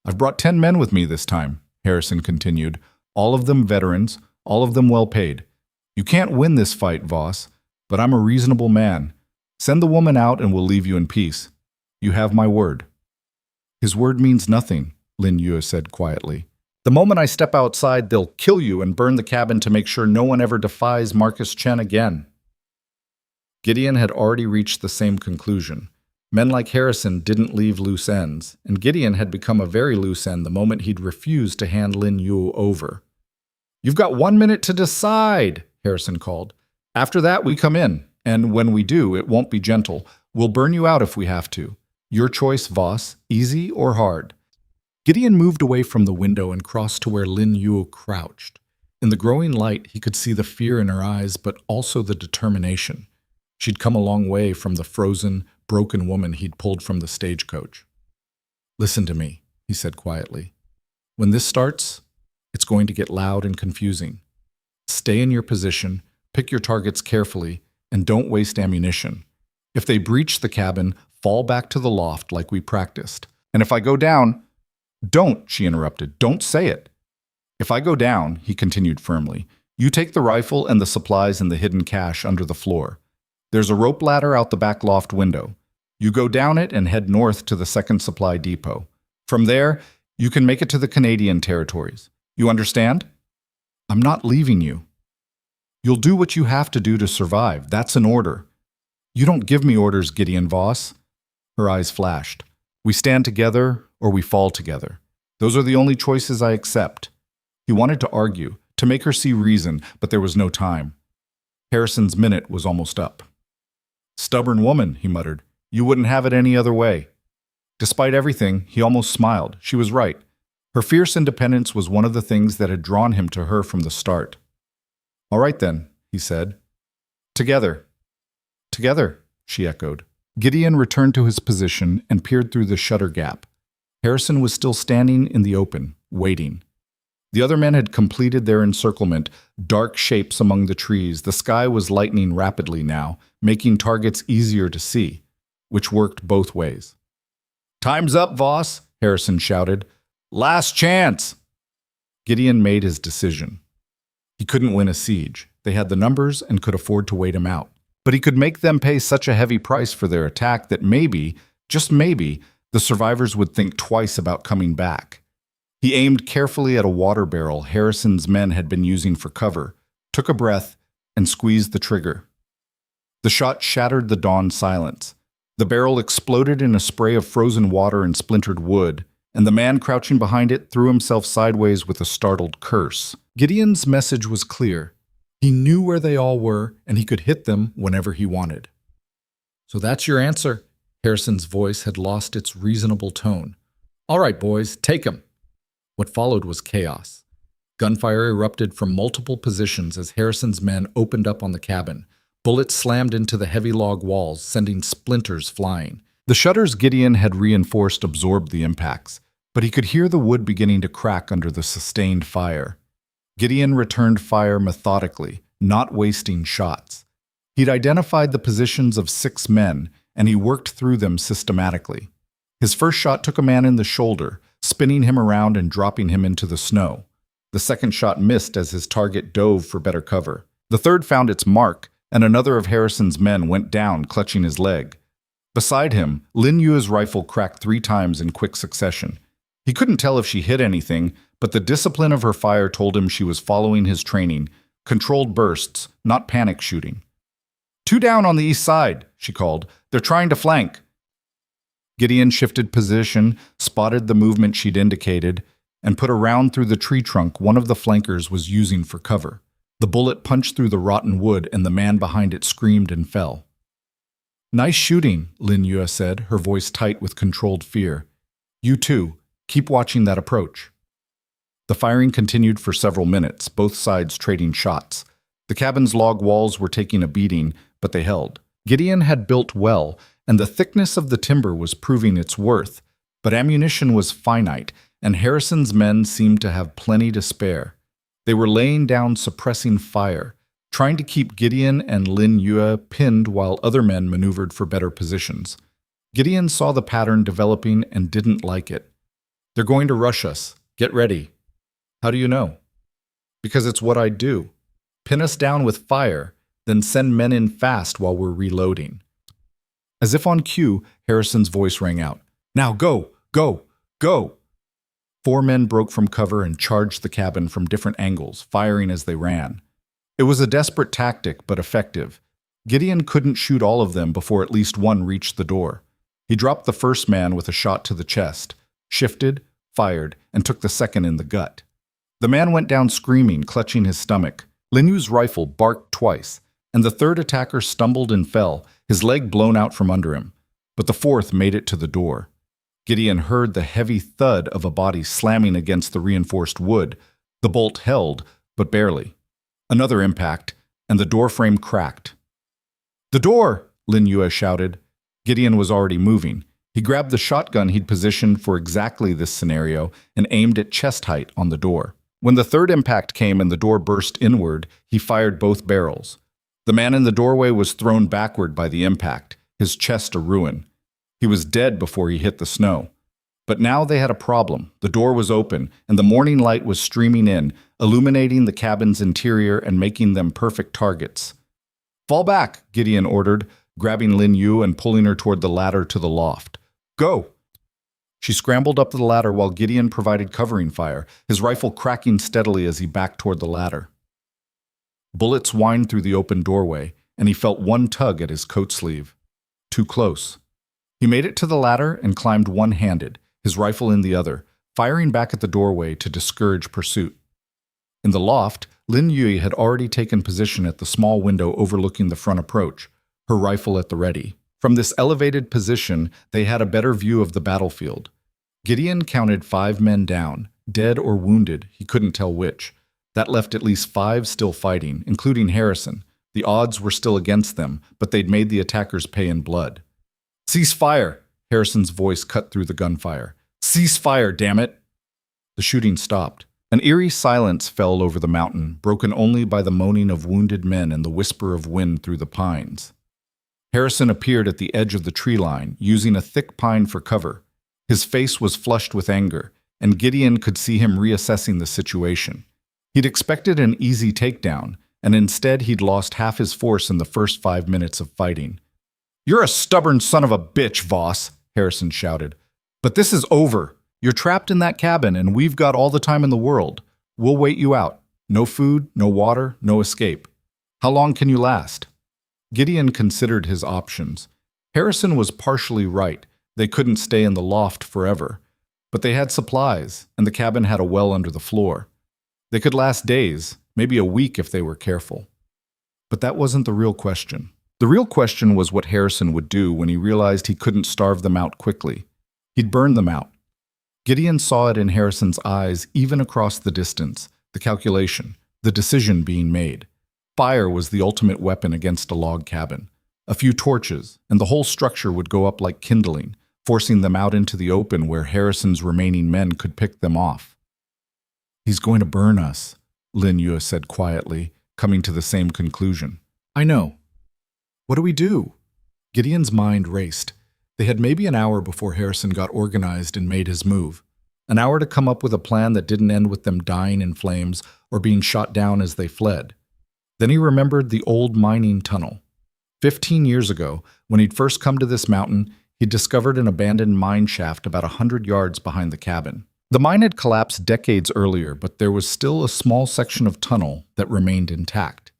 "I've brought 10 men with me this time," Harrison continued, "all of them veterans, all of them well paid. You can't win this fight, Voss, but I'm a reasonable man. Send the woman out and we'll leave you in peace. You have my word." "His word means nothing," Lin Yue said quietly. "The moment I step outside, they'll kill you and burn the cabin to make sure no one ever defies Marcus Chen again." Gideon had already reached the same conclusion. Men like Harrison didn't leave loose ends, and Gideon had become a very loose end the moment he'd refused to hand Lin Yue over. "You've got 1 minute to decide," Harrison called. "After that, we come in, and when we do, it won't be gentle. We'll burn you out if we have to. Your choice, Voss, easy or hard." Gideon moved away from the window and crossed to where Lin Yue crouched. In the growing light, he could see the fear in her eyes, but also the determination. She'd come a long way from the frozen, broken woman he'd pulled from the stagecoach. "Listen to me," he said quietly. "When this starts, it's going to get loud and confusing. Stay in your position, pick your targets carefully, and don't waste ammunition. If they breach the cabin, fall back to the loft like we practiced. And if I go down—" "Don't," she interrupted. "Don't say it." "If I go down," he continued firmly, "you take the rifle and the supplies and the hidden cache under the floor. There's a rope ladder out the back loft window. You go down it and head north to the second supply depot. From there, you can make it to the Canadian territories. You understand? I'm not leaving you. You'll do what you have to do to survive. That's an order. You don't give me orders, Gideon Voss." Her eyes flashed. "We stand together or we fall together. Those are the only choices I accept." He wanted to argue, to make her see reason, but there was no time. Harrison's minute was almost up. "Stubborn woman," he muttered. "You wouldn't have it any other way." Despite everything, he almost smiled. She was right. Her fierce independence was one of the things that had drawn him to her from the start. "All right then," he said. "Together." "Together," she echoed. Gideon returned to his position and peered through the shutter gap. Harrison was still standing in the open, waiting. The other men had completed their encirclement, dark shapes among the trees. The sky was lightening rapidly now, making targets easier to see, which worked both ways. "Time's up, Voss," Harrison shouted. "Last chance!" Gideon made his decision. He couldn't win a siege. They had the numbers and could afford to wait him out. But he could make them pay such a heavy price for their attack that maybe, just maybe, the survivors would think twice about coming back. He aimed carefully at a water barrel Harrison's men had been using for cover, took a breath, and squeezed the trigger. The shot shattered the dawn silence. The barrel exploded in a spray of frozen water and splintered wood, and the man crouching behind it threw himself sideways with a startled curse. Gideon's message was clear. He knew where they all were, and he could hit them whenever he wanted. "So that's your answer?" Harrison's voice had lost its reasonable tone. "All right, boys, take him." What followed was chaos. Gunfire erupted from multiple positions as Harrison's men opened up on the cabin. Bullets slammed into the heavy log walls, sending splinters flying. The shutters Gideon had reinforced absorbed the impacts, but he could hear the wood beginning to crack under the sustained fire. Gideon returned fire methodically, not wasting shots. He'd identified the positions of 6 men, and he worked through them systematically. His first shot took a man in the shoulder, spinning him around and dropping him into the snow. The second shot missed as his target dove for better cover. The third found its mark, and another of Harrison's men went down, clutching his leg. Beside him, Lin Yue's rifle cracked 3 times in quick succession. He couldn't tell if she hit anything, but the discipline of her fire told him she was following his training, controlled bursts, not panic shooting. "2 down on the east side," she called. "They're trying to flank." Gideon shifted position, spotted the movement she'd indicated, and put a round through the tree trunk one of the flankers was using for cover. The bullet punched through the rotten wood, and the man behind it screamed and fell. Nice shooting, Lin Yue said, her voice tight with controlled fear. You too. Keep watching that approach. The firing continued for several minutes, both sides trading shots. The cabin's log walls were taking a beating, but they held. Gideon had built well, and the thickness of the timber was proving its worth, but ammunition was finite, and Harrison's men seemed to have plenty to spare. They were laying down suppressing fire, trying to keep Gideon and Lin Yue pinned while other men maneuvered for better positions. Gideon saw the pattern developing and didn't like it. They're going to rush us. Get ready. How do you know? Because it's what I do. Pin us down with fire, then send men in fast while we're reloading. As if on cue, Harrison's voice rang out. Now go, go, go! 4 men broke from cover and charged the cabin from different angles, firing as they ran. It was a desperate tactic, but effective. Gideon couldn't shoot all of them before at least one reached the door. He dropped the first man with a shot to the chest, shifted, fired, and took the second in the gut. The man went down screaming, clutching his stomach. Lin Yu's rifle barked twice, and the third attacker stumbled and fell, his leg blown out from under him. But the fourth made it to the door. Gideon heard the heavy thud of a body slamming against the reinforced wood. The bolt held, but barely. Another impact, and the door frame cracked. "The door!" Lin Yue shouted. Gideon was already moving. He grabbed the shotgun he'd positioned for exactly this scenario and aimed at chest height on the door. When the third impact came and the door burst inward, he fired both barrels. The man in the doorway was thrown backward by the impact, his chest a ruin. He was dead before he hit the snow. But now they had a problem. The door was open, and the morning light was streaming in, illuminating the cabin's interior and making them perfect targets. "Fall back," Gideon ordered, grabbing Lin Yue and pulling her toward the ladder to the loft. "Go!" She scrambled up the ladder while Gideon provided covering fire, his rifle cracking steadily as he backed toward the ladder. Bullets whined through the open doorway, and he felt one tug at his coat sleeve. Too close. He made it to the ladder and climbed one-handed, his rifle in the other, firing back at the doorway to discourage pursuit. In the loft, Lin Yue had already taken position at the small window overlooking the front approach, her rifle at the ready. From this elevated position, they had a better view of the battlefield. Gideon counted 5 men down, dead or wounded, he couldn't tell which. That left at least 5 still fighting, including Harrison. The odds were still against them, but they'd made the attackers pay in blood. "Cease fire!" Harrison's voice cut through the gunfire. "Cease fire, damn it!" The shooting stopped. An eerie silence fell over the mountain, broken only by the moaning of wounded men and the whisper of wind through the pines. Harrison appeared at the edge of the tree line, using a thick pine for cover. His face was flushed with anger, and Gideon could see him reassessing the situation. He'd expected an easy takedown, and instead he'd lost half his force in the first 5 minutes of fighting. "You're a stubborn son of a bitch, Voss," Harrison shouted. "But this is over. You're trapped in that cabin, and we've got all the time in the world. We'll wait you out. No food, no water, no escape. How long can you last?" Gideon considered his options. Harrison was partially right. They couldn't stay in the loft forever. But they had supplies, and the cabin had a well under the floor. They could last days, maybe a week if they were careful. But that wasn't the real question. The real question was what Harrison would do when he realized he couldn't starve them out quickly. He'd burn them out. Gideon saw it in Harrison's eyes, even across the distance, the calculation, the decision being made. Fire was the ultimate weapon against a log cabin. A few torches, and the whole structure would go up like kindling, forcing them out into the open where Harrison's remaining men could pick them off. "He's going to burn us," Lin Yue said quietly, coming to the same conclusion. "I know. What do we do?" Gideon's mind raced. They had maybe an hour before Harrison got organized and made his move. An hour to come up with a plan that didn't end with them dying in flames or being shot down as they fled. Then he remembered the old mining tunnel. 15 years ago, when he'd first come to this mountain, he'd discovered an abandoned mine shaft about 100 yards behind the cabin. The mine had collapsed decades earlier, but there was still a small section of tunnel that remained intact.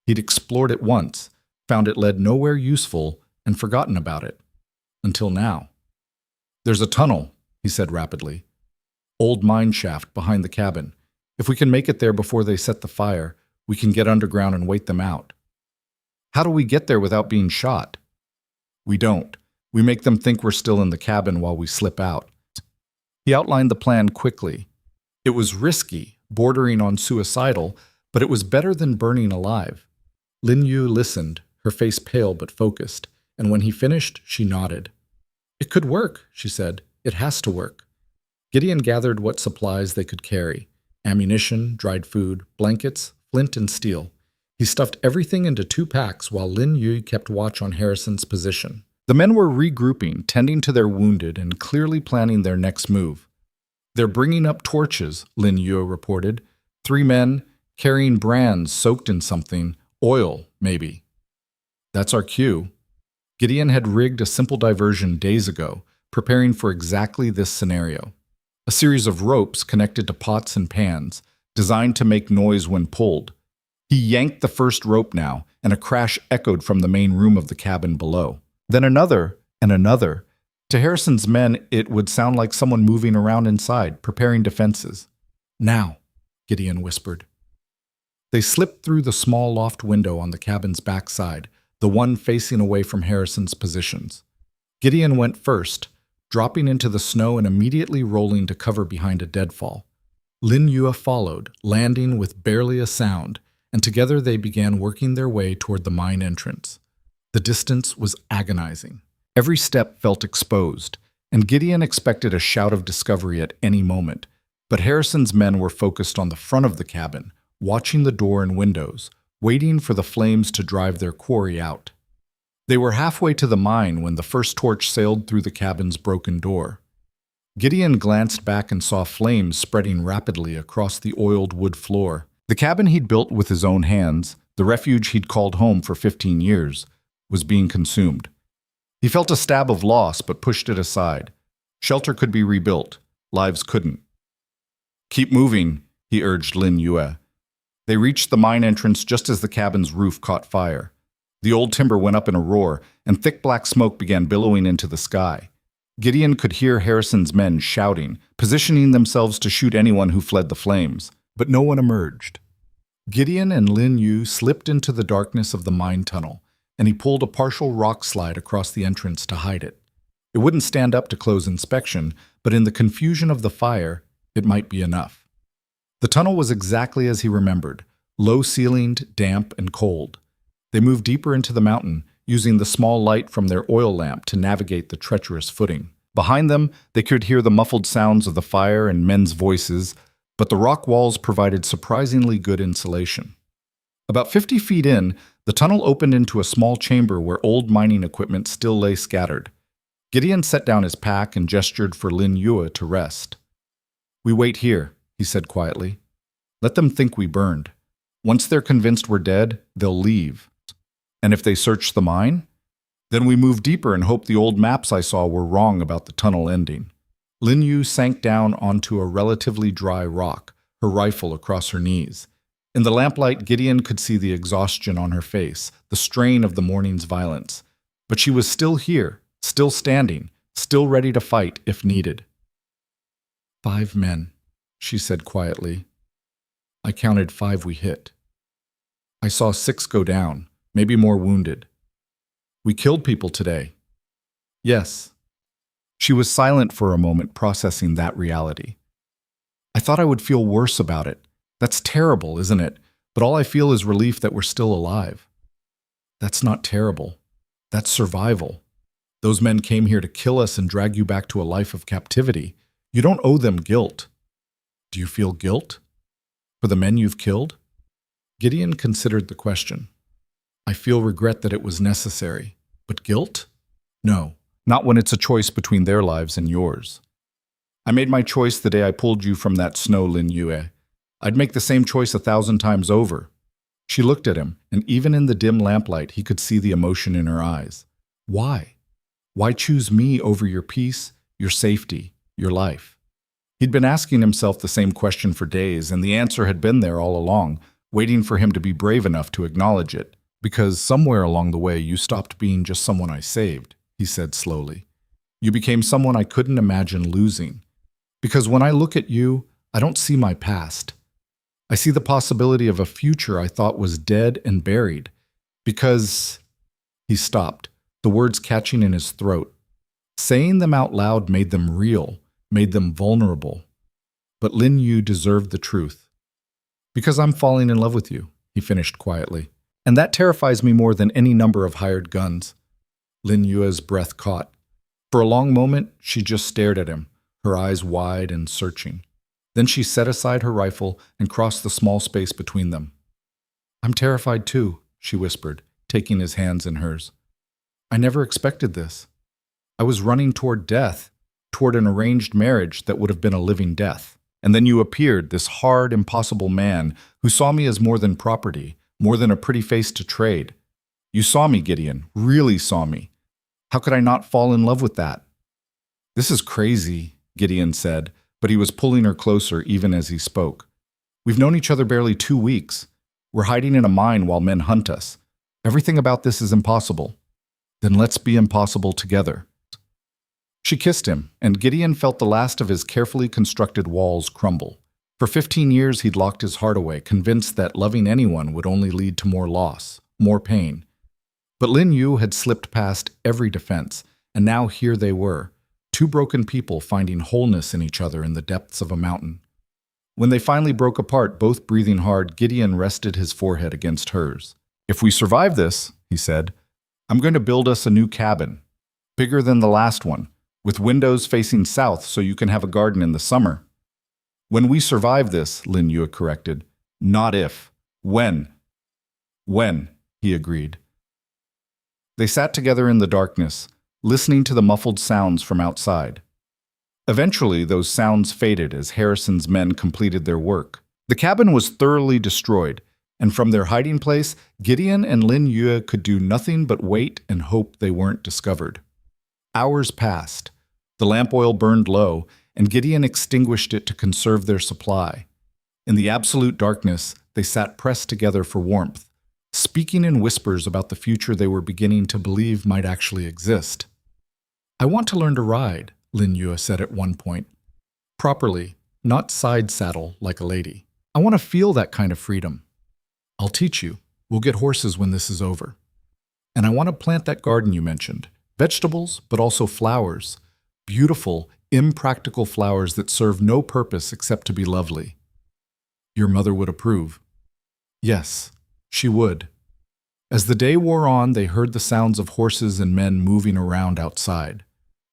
He'd explored it once, found it led nowhere useful, and forgotten about it. Until now. "There's a tunnel," he said rapidly. "Old mine shaft behind the cabin. If we can make it there before they set the fire, we can get underground and wait them out." "How do we get there without being shot?" We don't. We make them think we're still in the cabin while we slip out. He outlined the plan quickly. It was risky, bordering on suicidal, but it was better than burning alive. Lin Yu listened, her face pale but focused, and when he finished, she nodded. It could work, she said. It has to work. Gideon gathered what supplies they could carry: ammunition, dried food, blankets, flint and steel. He stuffed everything into 2 packs while Lin Yu kept watch on Harrison's position. The men were regrouping, tending to their wounded, and clearly planning their next move. They're bringing up torches, Lin Yu reported. 3 men, carrying brands soaked in something, oil, maybe. That's our cue. Gideon had rigged a simple diversion days ago, preparing for exactly this scenario. A series of ropes connected to pots and pans, designed to make noise when pulled. He yanked the first rope now, and a crash echoed from the main room of the cabin below. Then another, and another. To Harrison's men, it would sound like someone moving around inside, preparing defenses. Now, Gideon whispered. They slipped through the small loft window on the cabin's backside, the one facing away from Harrison's positions. Gideon went first, dropping into the snow and immediately rolling to cover behind a deadfall. Lin Yue followed, landing with barely a sound, and together they began working their way toward the mine entrance. The distance was agonizing. Every step felt exposed, and Gideon expected a shout of discovery at any moment. But Harrison's men were focused on the front of the cabin, watching the door and windows, waiting for the flames to drive their quarry out. They were halfway to the mine when the first torch sailed through the cabin's broken door. Gideon glanced back and saw flames spreading rapidly across the oiled wood floor. The cabin he'd built with his own hands, the refuge he'd called home for 15 years, was being consumed. He felt a stab of loss but pushed it aside. Shelter could be rebuilt. Lives couldn't. Keep moving, he urged Lin Yue. They reached the mine entrance just as the cabin's roof caught fire. The old timber went up in a roar, and thick black smoke began billowing into the sky. Gideon could hear Harrison's men shouting, positioning themselves to shoot anyone who fled the flames, but no one emerged. Gideon and Lin Yu slipped into the darkness of the mine tunnel, and he pulled a partial rock slide across the entrance to hide it. It wouldn't stand up to close inspection, but in the confusion of the fire, it might be enough. The tunnel was exactly as he remembered, low-ceilinged, damp, and cold. They moved deeper into the mountain, using the small light from their oil lamp to navigate the treacherous footing. Behind them, they could hear the muffled sounds of the fire and men's voices, but the rock walls provided surprisingly good insulation. About 50 feet in, the tunnel opened into a small chamber where old mining equipment still lay scattered. Gideon set down his pack and gestured for Lin Yue to rest. "We wait here," he said quietly. "Let them think we burned. Once they're convinced we're dead, they'll leave. And if they search the mine, then we move deeper and hope the old maps I saw were wrong about the tunnel ending." Lin Yu sank down onto a relatively dry rock, her rifle across her knees. In the lamplight, Gideon could see the exhaustion on her face, the strain of the morning's violence. But she was still here, still standing, still ready to fight if needed. 5 men, she said quietly. I counted 5 we hit. I saw 6 go down, maybe more wounded. We killed people today. Yes. She was silent for a moment, processing that reality. I thought I would feel worse about it. That's terrible, isn't it? But all I feel is relief that we're still alive. That's not terrible. That's survival. Those men came here to kill us and drag you back to a life of captivity. You don't owe them guilt. Do you feel guilt? For the men you've killed? Gideon considered the question. I feel regret that it was necessary. But guilt? No, not when it's a choice between their lives and yours. I made my choice the day I pulled you from that snow, Lin Yue. I'd make the same choice 1,000 times over. She looked at him, and even in the dim lamplight, he could see the emotion in her eyes. Why? Why choose me over your peace, your safety, your life? He'd been asking himself the same question for days, and the answer had been there all along, waiting for him to be brave enough to acknowledge it. Because somewhere along the way, you stopped being just someone I saved, he said slowly. You became someone I couldn't imagine losing. Because when I look at you, I don't see my past. I see the possibility of a future I thought was dead and buried. Because... He stopped, the words catching in his throat. Saying them out loud made them real, made them vulnerable. But Lin Yu deserved the truth. Because I'm falling in love with you, he finished quietly. And that terrifies me more than any number of hired guns. Lin Yu's breath caught. For a long moment, she just stared at him, her eyes wide and searching. Then she set aside her rifle and crossed the small space between them. I'm terrified too, she whispered, taking his hands in hers. I never expected this. I was running toward death, toward an arranged marriage that would have been a living death. And then you appeared, this hard, impossible man who saw me as more than property, more than a pretty face to trade. You saw me, Gideon, really saw me. How could I not fall in love with that? This is crazy, Gideon said, but he was pulling her closer even as he spoke. We've known each other barely 2 weeks. We're hiding in a mine while men hunt us. Everything about this is impossible. Then let's be impossible together. She kissed him, and Gideon felt the last of his carefully constructed walls crumble. For 15 years he'd locked his heart away, convinced that loving anyone would only lead to more loss, more pain. But Lin Yu had slipped past every defense, and now here they were, two broken people finding wholeness in each other in the depths of a mountain. When they finally broke apart, both breathing hard, Gideon rested his forehead against hers. If we survive this, he said, I'm going to build us a new cabin, bigger than the last one, with windows facing south so you can have a garden in the summer. When we survive this, Lin Yu corrected. Not if. When. When, he agreed. They sat together in the darkness, listening to the muffled sounds from outside. Eventually, those sounds faded as Harrison's men completed their work. The cabin was thoroughly destroyed, and from their hiding place, Gideon and Lin Yu could do nothing but wait and hope they weren't discovered. Hours passed. The lamp oil burned low, and Gideon extinguished it to conserve their supply. In the absolute darkness, they sat pressed together for warmth, speaking in whispers about the future they were beginning to believe might actually exist. I want to learn to ride, Lin Yu said at one point. Properly, not side saddle like a lady. I want to feel that kind of freedom. I'll teach you. We'll get horses when this is over. And I want to plant that garden you mentioned. Vegetables, but also flowers. Beautiful, impractical flowers that serve no purpose except to be lovely. Your mother would approve. Yes, she would. As the day wore on, they heard the sounds of horses and men moving around outside.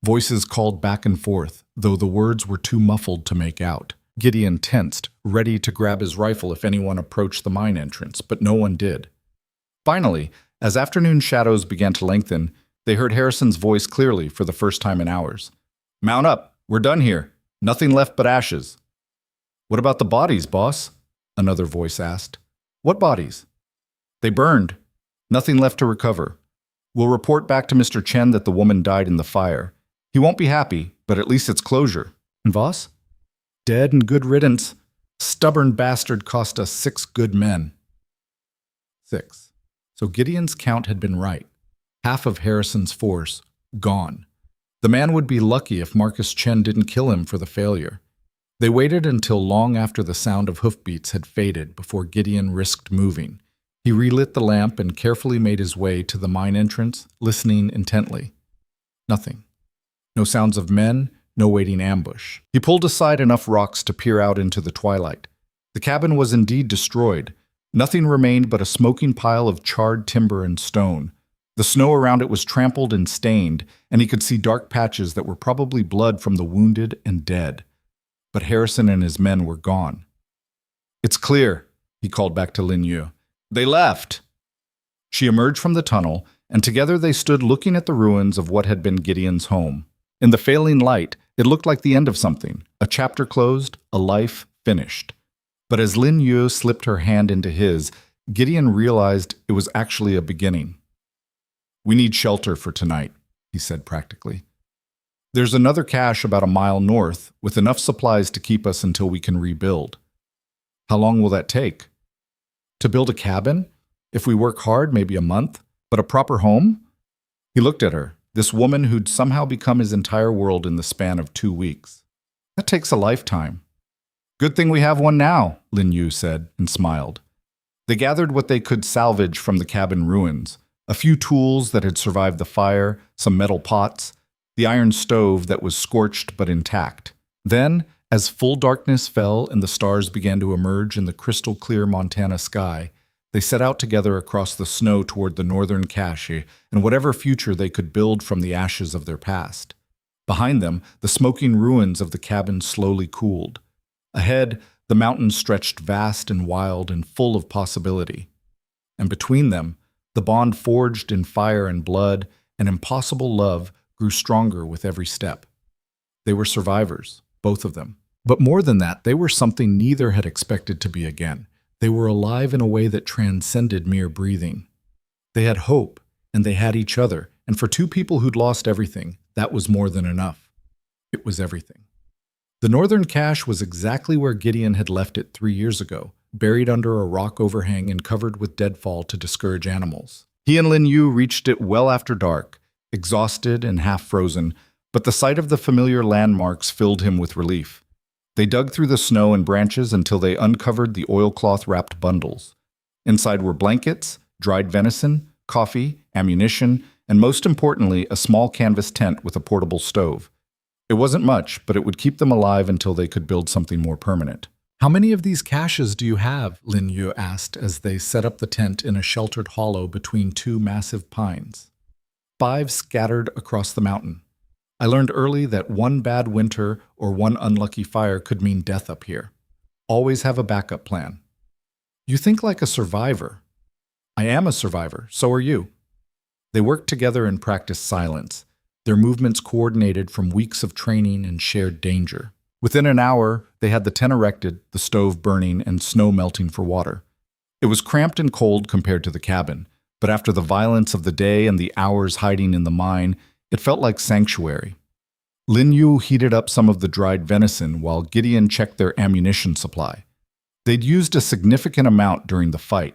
Voices called back and forth, though the words were too muffled to make out. Gideon tensed, ready to grab his rifle if anyone approached the mine entrance, but no one did. Finally, as afternoon shadows began to lengthen, they heard Harrison's voice clearly for the first time in hours. Mount up, we're done here. Nothing left but ashes. What about the bodies, boss? Another voice asked. What bodies? They burned. Nothing left to recover. We'll report back to Mr. Chen that the woman died in the fire. He won't be happy, but at least it's closure. And Voss? Dead and good riddance. Stubborn bastard cost us 6 good men. 6. So Gideon's count had been right. Half of Harrison's force, gone. The man would be lucky if Marcus Chen didn't kill him for the failure. They waited until long after the sound of hoofbeats had faded before Gideon risked moving. He relit the lamp and carefully made his way to the mine entrance, listening intently. Nothing. No sounds of men, no waiting ambush. He pulled aside enough rocks to peer out into the twilight. The cabin was indeed destroyed. Nothing remained but a smoking pile of charred timber and stone. The snow around it was trampled and stained, and he could see dark patches that were probably blood from the wounded and dead. But Harrison and his men were gone. It's clear, he called back to Lin Yu. They left. She emerged from the tunnel, and together they stood looking at the ruins of what had been Gideon's home. In the failing light, it looked like the end of something, a chapter closed, a life finished. But as Lin Yu slipped her hand into his, Gideon realized it was actually a beginning. We need shelter for tonight, he said practically. There's another cache about a mile north, with enough supplies to keep us until we can rebuild. How long will that take? To build a cabin? If we work hard, maybe a month. But a proper home? He looked at her, this woman who'd somehow become his entire world in the span of 2 weeks. That takes a lifetime. Good thing we have one now, Lin Yu said, and smiled. They gathered what they could salvage from the cabin ruins, A few tools that had survived the fire, some metal pots, the iron stove that was scorched but intact. Then, as full darkness fell and the stars began to emerge in the crystal-clear Montana sky, they set out together across the snow toward the northern cache and whatever future they could build from the ashes of their past. Behind them, the smoking ruins of the cabin slowly cooled. Ahead, the mountains stretched vast and wild and full of possibility. And between them, the bond forged in fire and blood, and impossible love grew stronger with every step. They were survivors, both of them. But more than that, they were something neither had expected to be again. They were alive in a way that transcended mere breathing. They had hope, and they had each other, and for two people who'd lost everything, that was more than enough. It was everything. The northern cache was exactly where Gideon had left it 3 years ago, buried under a rock overhang and covered with deadfall to discourage animals. He and Lin Yu reached it well after dark, exhausted and half frozen, but the sight of the familiar landmarks filled him with relief. They dug through the snow and branches until they uncovered the oilcloth-wrapped bundles. Inside were blankets, dried venison, coffee, ammunition, and most importantly, a small canvas tent with a portable stove. It wasn't much, but it would keep them alive until they could build something more permanent. "How many of these caches do you have?" Lin Yu asked as they set up the tent in a sheltered hollow between two massive pines. 5 scattered across the mountain. I learned early that one bad winter or one unlucky fire could mean death up here. Always have a backup plan. You think like a survivor. I am a survivor, so are you. They worked together and practiced silence, their movements coordinated from weeks of training and shared danger. Within an hour, they had the tent erected, the stove burning, and snow melting for water. It was cramped and cold compared to the cabin, but after the violence of the day and the hours hiding in the mine, it felt like sanctuary. Lin Yu heated up some of the dried venison while Gideon checked their ammunition supply. They'd used a significant amount during the fight,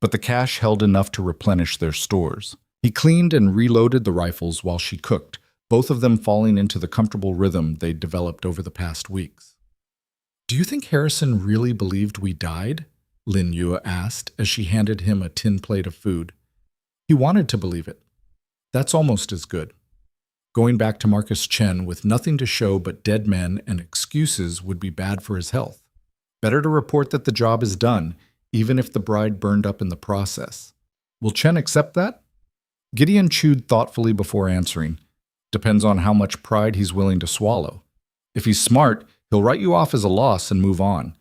but the cache held enough to replenish their stores. He cleaned and reloaded the rifles while she cooked, both of them falling into the comfortable rhythm they'd developed over the past weeks. "Do you think Harrison really believed we died?" Lin Yu asked as she handed him a tin plate of food. "He wanted to believe it. That's almost as good. Going back to Marcus Chen with nothing to show but dead men and excuses would be bad for his health. Better to report that the job is done, even if the bride burned up in the process. Will Chen accept that?" Gideon chewed thoughtfully before answering. "Depends on how much pride he's willing to swallow. If he's smart, he'll write you off as a loss and move on.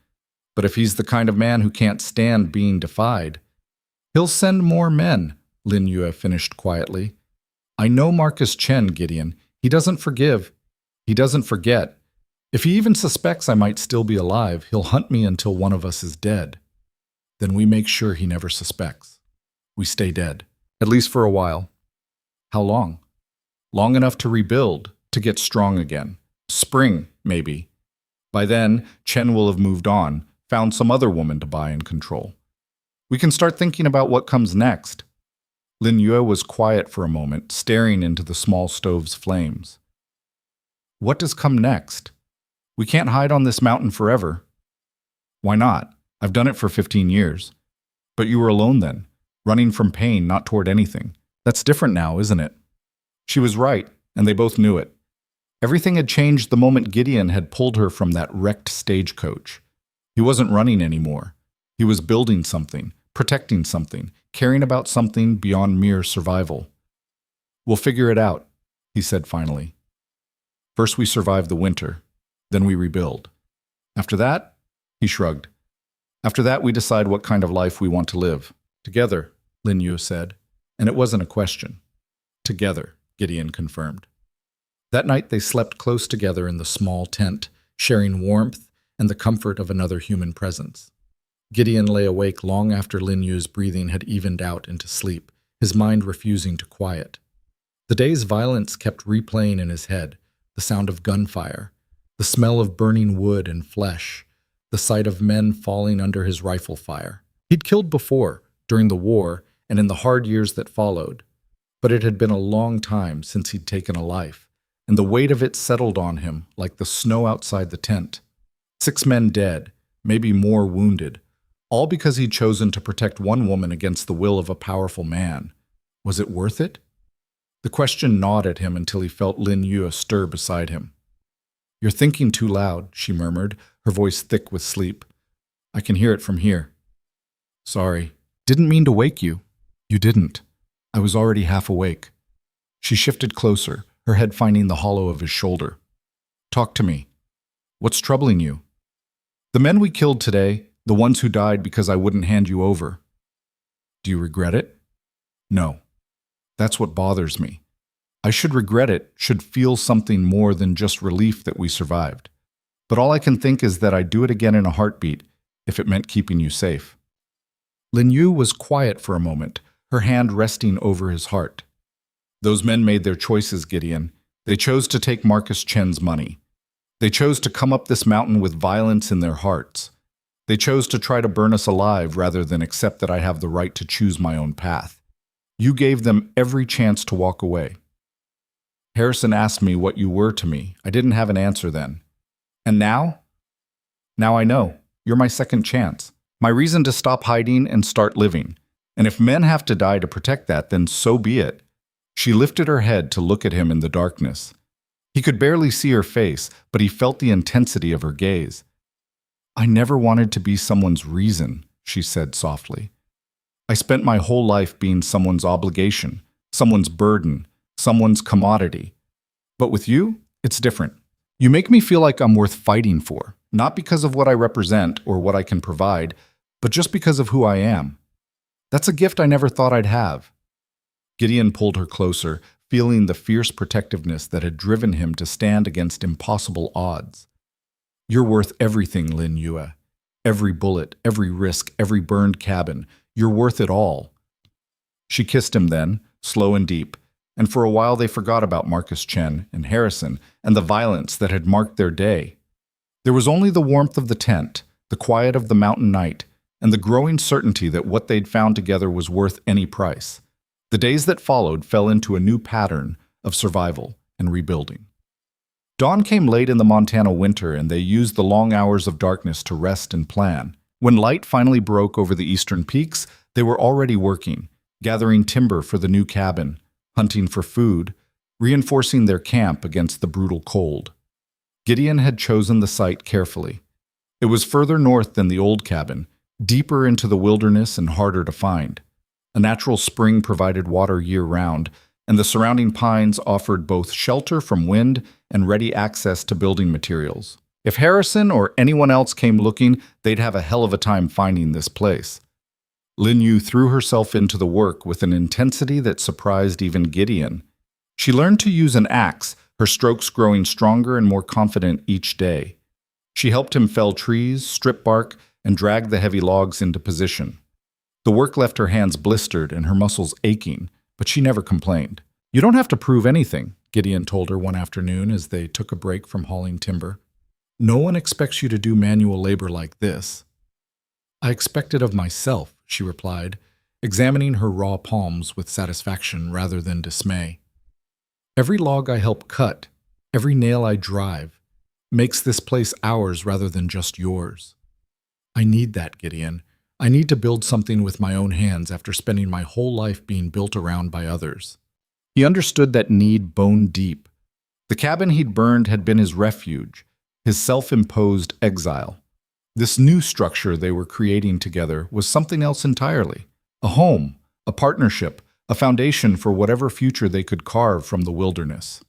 But if he's the kind of man who can't stand being defied, he'll send more men," Lin Yue finished quietly. "I know Marcus Chen, Gideon. He doesn't forgive. He doesn't forget. If he even suspects I might still be alive, he'll hunt me until one of us is dead. Then we make sure he never suspects. We stay dead. At least for a while." "How long?" "Long enough to rebuild, to get strong again. Spring, maybe. By then, Chen will have moved on, found some other woman to buy and control. We can start thinking about what comes next." Lin Yue was quiet for a moment, staring into the small stove's flames. "What does come next? We can't hide on this mountain forever." "Why not? I've done it for 15 years. But you were alone then, running from pain, not toward anything. That's different now, isn't it?" She was right, and they both knew it. Everything had changed the moment Gideon had pulled her from that wrecked stagecoach. He wasn't running anymore. He was building something, protecting something, caring about something beyond mere survival. "We'll figure it out," he said finally. "First we survive the winter, then we rebuild. After that," he shrugged, "after that we decide what kind of life we want to live. Together," Lin Yu said, and it wasn't a question. "Together," Gideon confirmed. That night they slept close together in the small tent, sharing warmth and the comfort of another human presence. Gideon lay awake long after Lin Yu's breathing had evened out into sleep, his mind refusing to quiet. The day's violence kept replaying in his head, the sound of gunfire, the smell of burning wood and flesh, the sight of men falling under his rifle fire. He'd killed before, during the war and in the hard years that followed, but it had been a long time since he'd taken a life, and the weight of it settled on him like the snow outside the tent. 6 men dead, maybe more wounded, all because he'd chosen to protect one woman against the will of a powerful man. Was it worth it? The question gnawed at him until he felt Lin Yue stir beside him. "You're thinking too loud," she murmured, her voice thick with sleep. "I can hear it from here." "Sorry. Didn't mean to wake you." "You didn't. I was already half awake." She shifted closer, her head finding the hollow of his shoulder. "Talk to me. What's troubling you?" "The men we killed today, the ones who died because I wouldn't hand you over." "Do you regret it?" "No. That's what bothers me. I should regret it, should feel something more than just relief that we survived. But all I can think is that I'd do it again in a heartbeat, if it meant keeping you safe." Lin Yu was quiet for a moment, her hand resting over his heart. "Those men made their choices, Gideon. They chose to take Marcus Chen's money. They chose to come up this mountain with violence in their hearts. They chose to try to burn us alive rather than accept that I have the right to choose my own path. You gave them every chance to walk away. Harrison asked me what you were to me. I didn't have an answer then. And now? Now I know. You're my second chance. My reason to stop hiding and start living. And if men have to die to protect that, then so be it." She lifted her head to look at him in the darkness. He could barely see her face, but he felt the intensity of her gaze. "I never wanted to be someone's reason," she said softly. "I spent my whole life being someone's obligation, someone's burden, someone's commodity. But with you, it's different. You make me feel like I'm worth fighting for, not because of what I represent or what I can provide, but just because of who I am. That's a gift I never thought I'd have." Gideon pulled her closer, feeling the fierce protectiveness that had driven him to stand against impossible odds. "You're worth everything, Lin Yue. Every bullet, every risk, every burned cabin. You're worth it all." She kissed him then, slow and deep, and for a while they forgot about Marcus Chen and Harrison and the violence that had marked their day. There was only the warmth of the tent, the quiet of the mountain night, and the growing certainty that what they'd found together was worth any price. The days that followed fell into a new pattern of survival and rebuilding. Dawn came late in the Montana winter, and they used the long hours of darkness to rest and plan. When light finally broke over the eastern peaks, they were already working, gathering timber for the new cabin, hunting for food, reinforcing their camp against the brutal cold. Gideon had chosen the site carefully. It was further north than the old cabin, deeper into the wilderness and harder to find. A natural spring provided water year-round, and the surrounding pines offered both shelter from wind and ready access to building materials. If Harrison or anyone else came looking, they'd have a hell of a time finding this place. Lin Yu threw herself into the work with an intensity that surprised even Gideon. She learned to use an axe, her strokes growing stronger and more confident each day. She helped him fell trees, strip bark, and drag the heavy logs into position. The work left her hands blistered and her muscles aching, but she never complained. "You don't have to prove anything," Gideon told her one afternoon as they took a break from hauling timber. "No one expects you to do manual labor like this." "I expect it of myself," she replied, examining her raw palms with satisfaction rather than dismay. "Every log I help cut, every nail I drive, makes this place ours rather than just yours. I need that, Gideon. I need to build something with my own hands after spending my whole life being built around by others." He understood that need bone deep. The cabin he'd burned had been his refuge, his self-imposed exile. This new structure they were creating together was something else entirely. A home, a partnership, a foundation for whatever future they could carve from the wilderness.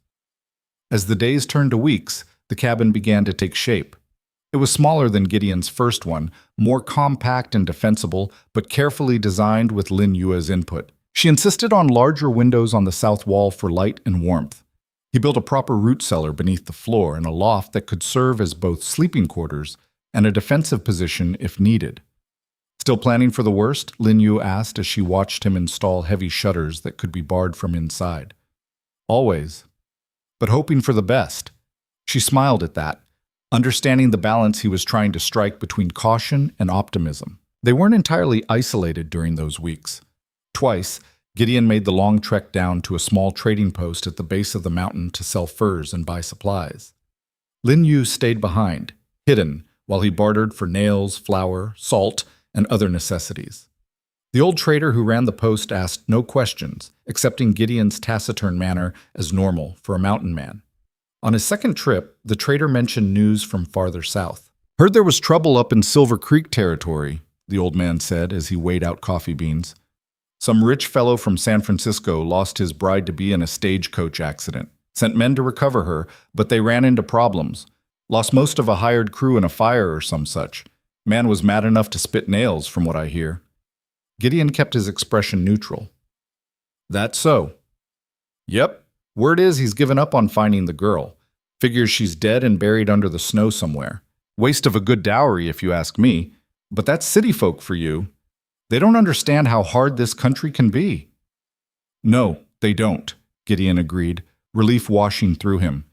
As the days turned to weeks, the cabin began to take shape. It was smaller than Gideon's first one, more compact and defensible, but carefully designed with Lin Yue's input. She insisted on larger windows on the south wall for light and warmth. He built a proper root cellar beneath the floor and a loft that could serve as both sleeping quarters and a defensive position if needed. "Still planning for the worst?" Lin Yu asked as she watched him install heavy shutters that could be barred from inside. "Always, but hoping for the best." She smiled at that, understanding the balance he was trying to strike between caution and optimism. They weren't entirely isolated during those weeks. Twice, Gideon made the long trek down to a small trading post at the base of the mountain to sell furs and buy supplies. Lin Yu stayed behind, hidden, while he bartered for nails, flour, salt, and other necessities. The old trader who ran the post asked no questions, accepting Gideon's taciturn manner as normal for a mountain man. On his second trip, the trader mentioned news from farther south. "Heard there was trouble up in Silver Creek territory," the old man said as he weighed out coffee beans. "Some rich fellow from San Francisco lost his bride-to-be in a stagecoach accident. Sent men to recover her, but they ran into problems. Lost most of a hired crew in a fire or some such. Man was mad enough to spit nails, from what I hear." Gideon kept his expression neutral. "That's so." "Yep. Word is he's given up on finding the girl. Figures she's dead and buried under the snow somewhere. Waste of a good dowry, if you ask me. But that's city folk for you. They don't understand how hard this country can be." "No, they don't," Gideon agreed, relief washing through him.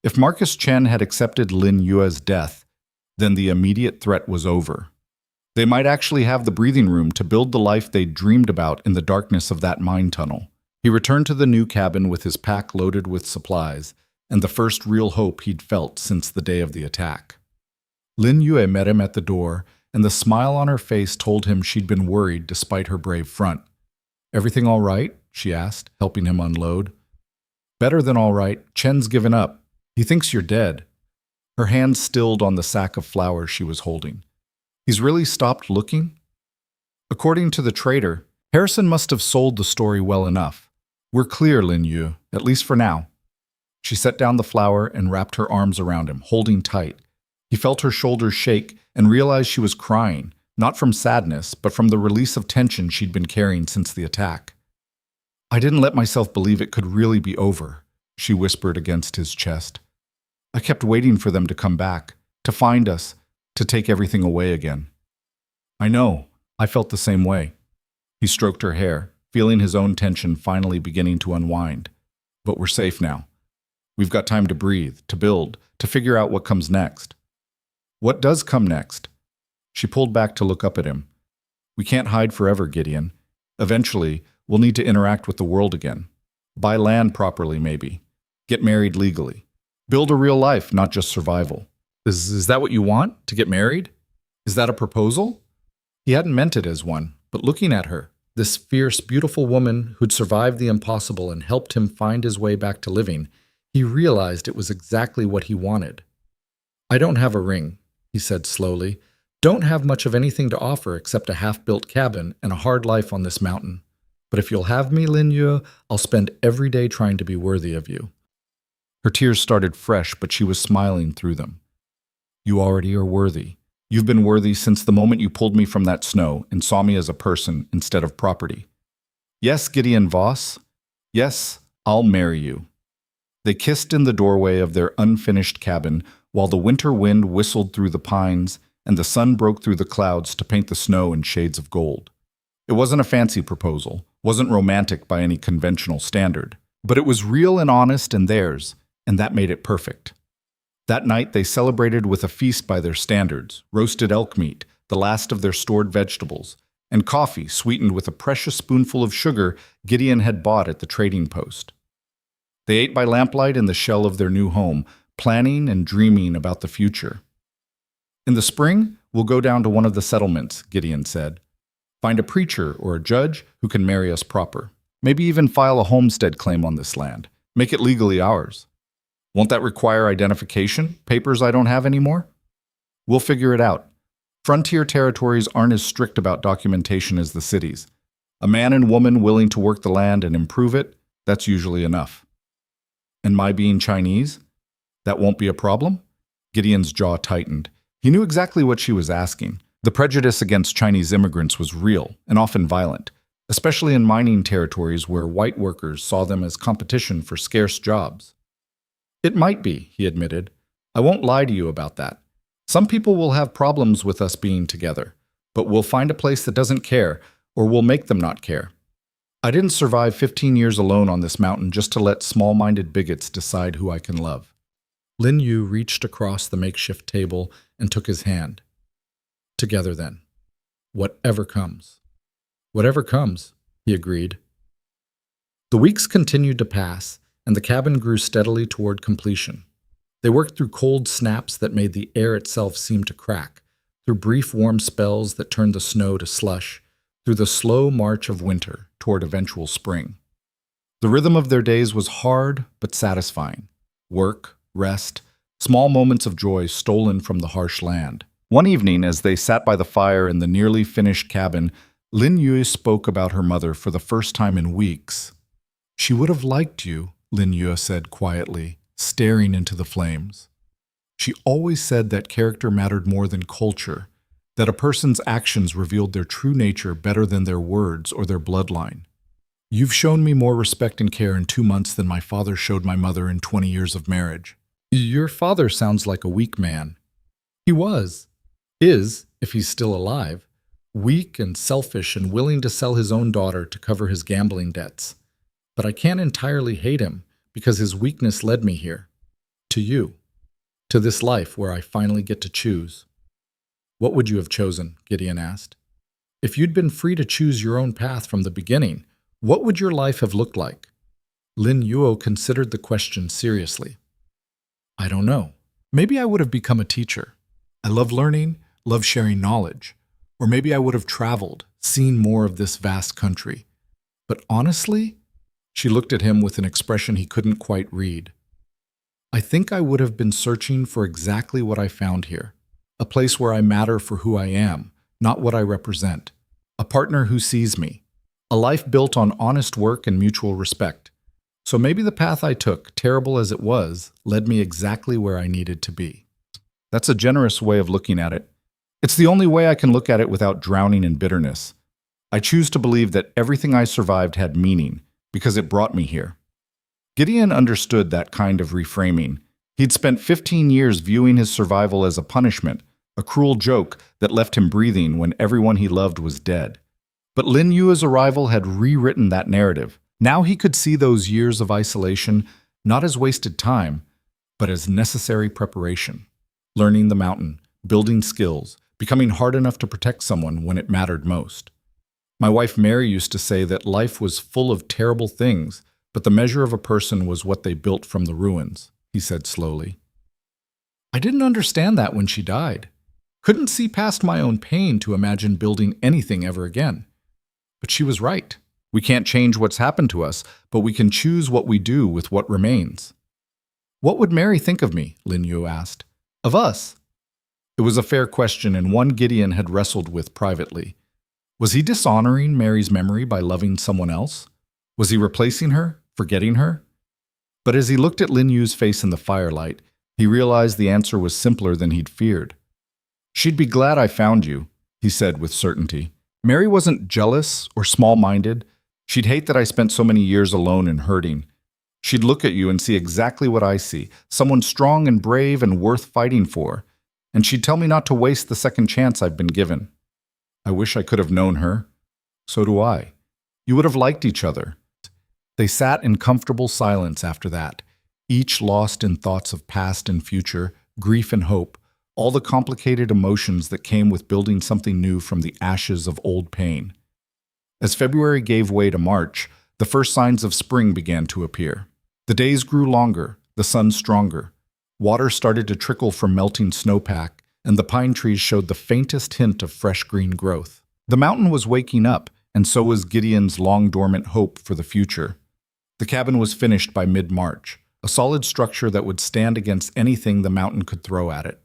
If Marcus Chen had accepted Lin Yue's death, then the immediate threat was over. They might actually have the breathing room to build the life they'd dreamed about in the darkness of that mine tunnel. He returned to the new cabin with his pack loaded with supplies, and the first real hope he'd felt since the day of the attack. Lin Yue met him at the door, and the smile on her face told him she'd been worried despite her brave front. "Everything all right?" she asked, helping him unload. "Better than all right. Chen's given up. He thinks you're dead." Her hand stilled on the sack of flowers she was holding. "He's really stopped looking?" According to the trader, Harrison must have sold the story well enough. "We're clear, Lin Yu, at least for now." She set down the flower and wrapped her arms around him, holding tight. He felt her shoulders shake and realized she was crying, not from sadness, but from the release of tension she'd been carrying since the attack. "I didn't let myself believe it could really be over," she whispered against his chest. "I kept waiting for them to come back, to find us, to take everything away again." "I know. I felt the same way." He stroked her hair, feeling his own tension finally beginning to unwind. "But we're safe now. We've got time to breathe, to build, to figure out what comes next." "What does come next?" She pulled back to look up at him. "We can't hide forever, Gideon. Eventually, we'll need to interact with the world again. Buy land properly, maybe. Get married legally. Build a real life, not just survival." Is that what you want? To get married? Is that a proposal?" He hadn't meant it as one, but looking at her, this fierce, beautiful woman who'd survived the impossible and helped him find his way back to living, he realized it was exactly what he wanted. "I don't have a ring," he said slowly. "Don't have much of anything to offer except a half-built cabin and a hard life on this mountain. But if you'll have me, Lin Yu, I'll spend every day trying to be worthy of you." Her tears started fresh, but she was smiling through them. "You already are worthy. You've been worthy since the moment you pulled me from that snow and saw me as a person instead of property. Yes, Gideon Voss. Yes, I'll marry you." They kissed in the doorway of their unfinished cabin while the winter wind whistled through the pines and the sun broke through the clouds to paint the snow in shades of gold. It wasn't a fancy proposal, wasn't romantic by any conventional standard, but it was real and honest and theirs, and that made it perfect. That night they celebrated with a feast by their standards, roasted elk meat, the last of their stored vegetables, and coffee sweetened with a precious spoonful of sugar Gideon had bought at the trading post. They ate by lamplight in the shell of their new home, planning and dreaming about the future. "In the spring, we'll go down to one of the settlements," Gideon said. "Find a preacher or a judge who can marry us proper. Maybe even file a homestead claim on this land. Make it legally ours. Won't that require identification? Papers I don't have anymore? We'll figure it out. Frontier territories aren't as strict about documentation as the cities. A man and woman willing to work the land and improve it, that's usually enough." "And my being Chinese? That won't be a problem?" Gideon's jaw tightened. He knew exactly what she was asking. The prejudice against Chinese immigrants was real and often violent, especially in mining territories where white workers saw them as competition for scarce jobs. "It might be," he admitted. "I won't lie to you about that. Some people will have problems with us being together, but we'll find a place that doesn't care, or we'll make them not care. I didn't survive 15 years alone on this mountain just to let small-minded bigots decide who I can love." Lin Yu reached across the makeshift table and took his hand. "Together then. Whatever comes." "Whatever comes," he agreed. The weeks continued to pass, and the cabin grew steadily toward completion. They worked through cold snaps that made the air itself seem to crack, through brief warm spells that turned the snow to slush, through the slow march of winter toward eventual spring. The rhythm of their days was hard but satisfying. Work, rest, small moments of joy stolen from the harsh land. One evening, as they sat by the fire in the nearly finished cabin, Lin Yue spoke about her mother for the first time in weeks. "She would have liked you," Lin Yue said quietly, staring into the flames. "She always said that character mattered more than culture, that a person's actions revealed their true nature better than their words or their bloodline. You've shown me more respect and care in 2 months than my father showed my mother in 20 years of marriage." "Your father sounds like a weak man." "He was. Is, if he's still alive. Weak and selfish and willing to sell his own daughter to cover his gambling debts. But I can't entirely hate him because his weakness led me here. To you. To this life where I finally get to choose." "What would you have chosen?" Gideon asked. "If you'd been free to choose your own path from the beginning, what would your life have looked like?" Lin Yuo considered the question seriously. "I don't know. Maybe I would have become a teacher. I love learning, love sharing knowledge. Or maybe I would have traveled, seen more of this vast country. But honestly," she looked at him with an expression he couldn't quite read, "I think I would have been searching for exactly what I found here. A place where I matter for who I am, not what I represent. A partner who sees me. A life built on honest work and mutual respect. So maybe the path I took, terrible as it was, led me exactly where I needed to be." That's a generous way of looking at it. It's the only way I can look at it without drowning in bitterness. I choose to believe that everything I survived had meaning, because it brought me here. Gideon understood that kind of reframing. He'd spent 15 years viewing his survival as a punishment, a cruel joke that left him breathing when everyone he loved was dead. But Lin Yue's arrival had rewritten that narrative. Now he could see those years of isolation not as wasted time, but as necessary preparation. Learning the mountain, building skills, becoming hard enough to protect someone when it mattered most. "My wife Mary used to say that life was full of terrible things, but the measure of a person was what they built from the ruins," he said slowly. "I didn't understand that when she died. Couldn't see past my own pain to imagine building anything ever again. But she was right. We can't change what's happened to us, but we can choose what we do with what remains." "What would Mary think of me?" Lin Yu asked. "Of us?" It was a fair question and one Gideon had wrestled with privately. Was he dishonoring Mary's memory by loving someone else? Was he replacing her, forgetting her? But as he looked at Lin Yu's face in the firelight, he realized the answer was simpler than he'd feared. "She'd be glad I found you," he said with certainty. "Mary wasn't jealous or small-minded. She'd hate that I spent so many years alone and hurting. She'd look at you and see exactly what I see, someone strong and brave and worth fighting for. And she'd tell me not to waste the second chance I've been given. I wish I could have known her. So do I. You would have liked each other." They sat in comfortable silence after that, each lost in thoughts of past and future, grief and hope, all the complicated emotions that came with building something new from the ashes of old pain. As February gave way to March, the first signs of spring began to appear. The days grew longer, the sun stronger. Water started to trickle from melting snowpack, and the pine trees showed the faintest hint of fresh green growth. The mountain was waking up, and so was Gideon's long-dormant hope for the future. The cabin was finished by mid-March, a solid structure that would stand against anything the mountain could throw at it.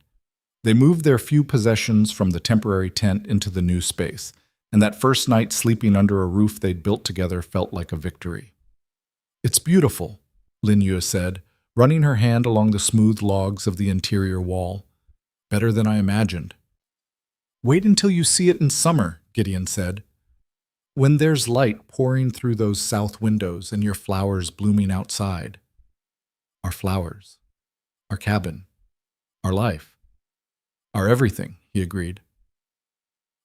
They moved their few possessions from the temporary tent into the new space, and that first night sleeping under a roof they'd built together felt like a victory. "It's beautiful," Lin Yu said, running her hand along the smooth logs of the interior wall. "Better than I imagined." "Wait until you see it in summer," Gideon said. "When there's light pouring through those south windows and your flowers blooming outside." "Our flowers. Our cabin. Our life. Our everything," he agreed.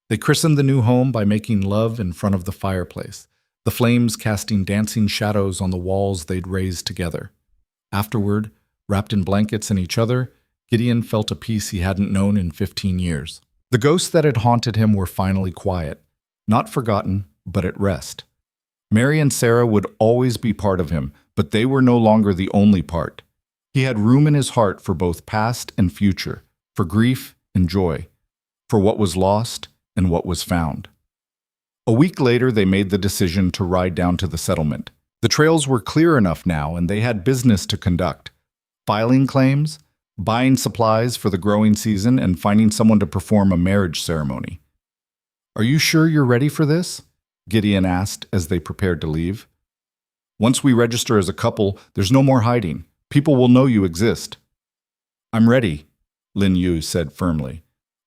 They christened the new home by making love in front of the fireplace, the flames casting dancing shadows on the walls they'd raised together. Afterward, wrapped in blankets and each other, Gideon felt a peace he hadn't known in 15 years. The ghosts that had haunted him were finally quiet, not forgotten, but at rest. Mary and Sarah would always be part of him, but they were no longer the only part. He had room in his heart for both past and future, for grief and joy, for what was lost and what was found. A week later, they made the decision to ride down to the settlement. The trails were clear enough now, and they had business to conduct. Filing claims, buying supplies for the growing season, and finding someone to perform a marriage ceremony. "Are you sure you're ready for this?" Gideon asked as they prepared to leave. "Once we register as a couple, there's no more hiding. People will know you exist." "I'm ready," Lin Yu said firmly.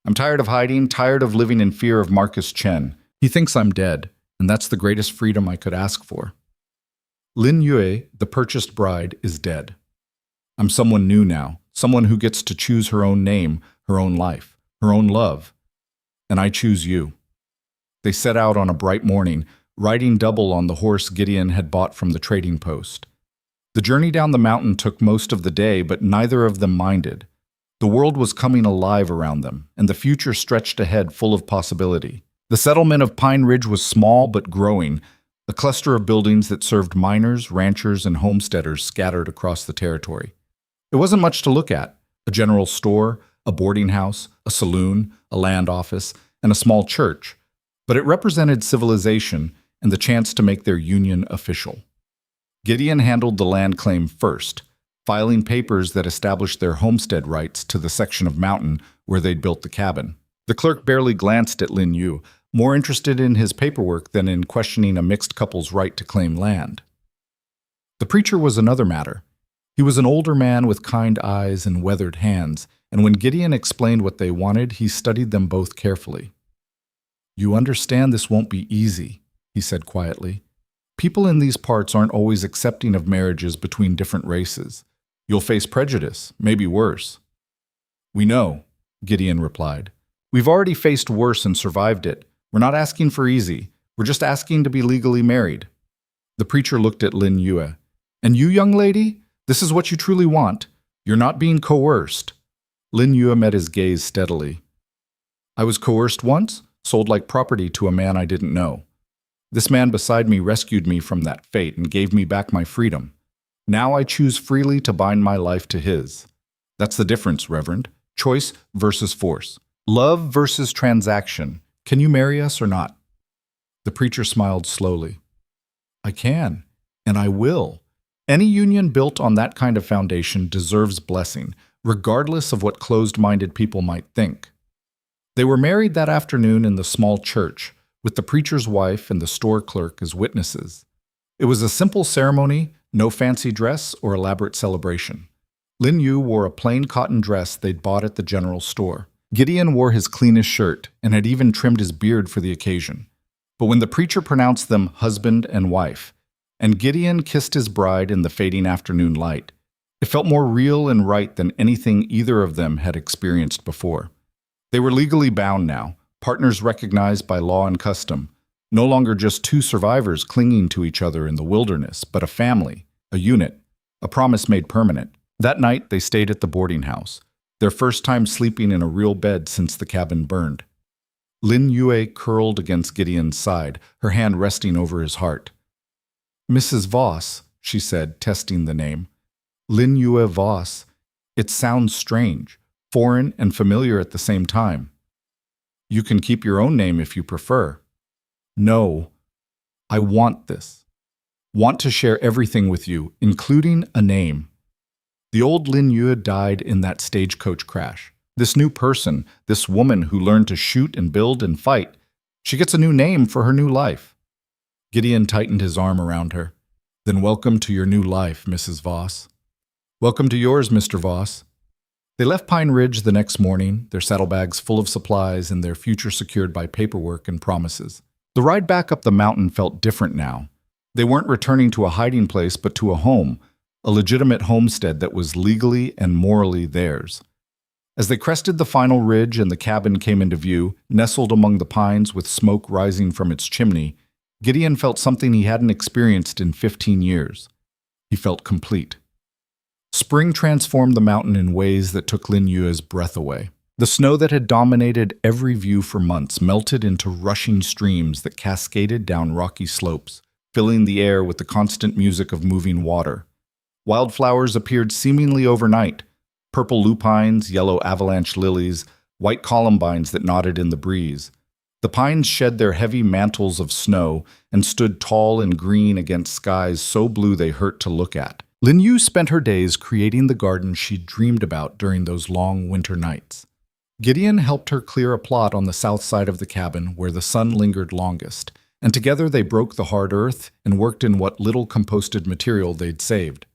"I'm tired of hiding, tired of living in fear of Marcus Chen. He thinks I'm dead, and that's the greatest freedom I could ask for. Lin Yue, the purchased bride, is dead. I'm someone new now, someone who gets to choose her own name, her own life, her own love. And I choose you." They set out on a bright morning, riding double on the horse Gideon had bought from the trading post. The journey down the mountain took most of the day, but neither of them minded. The world was coming alive around them, and the future stretched ahead full of possibility. The settlement of Pine Ridge was small but growing, a cluster of buildings that served miners, ranchers, and homesteaders scattered across the territory. It wasn't much to look at: a general store, a boarding house, a saloon, a land office, and a small church. But it represented civilization and the chance to make their union official. Gideon handled the land claim first, filing papers that established their homestead rights to the section of mountain where they'd built the cabin. The clerk barely glanced at Lin Yu, more interested in his paperwork than in questioning a mixed couple's right to claim land. The preacher was another matter. He was an older man with kind eyes and weathered hands, and when Gideon explained what they wanted, he studied them both carefully. "You understand this won't be easy," he said quietly. "People in these parts aren't always accepting of marriages between different races. You'll face prejudice, maybe worse." "We know," Gideon replied. "We've already faced worse and survived it. We're not asking for easy. We're just asking to be legally married." The preacher looked at Lin Yue. "And you, young lady? This is what you truly want. You're not being coerced." Lin Yue met his gaze steadily. "I was coerced once, sold like property to a man I didn't know. This man beside me rescued me from that fate and gave me back my freedom. Now I choose freely to bind my life to his. That's the difference, Reverend. Choice versus force. Love versus transaction. Can you marry us or not?" The preacher smiled slowly. "I can, and I will. Any union built on that kind of foundation deserves blessing, regardless of what closed-minded people might think." They were married that afternoon in the small church, with the preacher's wife and the store clerk as witnesses. It was a simple ceremony, no fancy dress or elaborate celebration. Lin Yu wore a plain cotton dress they'd bought at the general store. Gideon wore his cleanest shirt and had even trimmed his beard for the occasion. But when the preacher pronounced them husband and wife, and Gideon kissed his bride in the fading afternoon light, it felt more real and right than anything either of them had experienced before. They were legally bound now, partners recognized by law and custom, no longer just two survivors clinging to each other in the wilderness, but a family, a unit, a promise made permanent. That night, they stayed at the boarding house, their first time sleeping in a real bed since the cabin burned. Lin Yue curled against Gideon's side, her hand resting over his heart. "Mrs. Voss," she said, testing the name. "Lin Yue Voss. It sounds strange, foreign and familiar at the same time." "You can keep your own name if you prefer." "No, I want this. Want to share everything with you, including a name." The old Lin Yue died in that stagecoach crash. This new person, this woman who learned to shoot and build and fight, she gets a new name for her new life. Gideon tightened his arm around her. "Then welcome to your new life, Mrs. Voss." "Welcome to yours, Mr. Voss." They left Pine Ridge the next morning, their saddlebags full of supplies and their future secured by paperwork and promises. The ride back up the mountain felt different now. They weren't returning to a hiding place, but to a home, a legitimate homestead that was legally and morally theirs. As they crested the final ridge and the cabin came into view, nestled among the pines with smoke rising from its chimney, Gideon felt something he hadn't experienced in 15 years. He felt complete. Spring transformed the mountain in ways that took Lin Yue's breath away. The snow that had dominated every view for months melted into rushing streams that cascaded down rocky slopes, filling the air with the constant music of moving water. Wildflowers appeared seemingly overnight: purple lupines, yellow avalanche lilies, white columbines that nodded in the breeze. The pines shed their heavy mantles of snow and stood tall and green against skies so blue they hurt to look at. Lin Yu spent her days creating the garden she'd dreamed about during those long winter nights. Gideon helped her clear a plot on the south side of the cabin where the sun lingered longest, and together they broke the hard earth and worked in what little composted material they'd saved.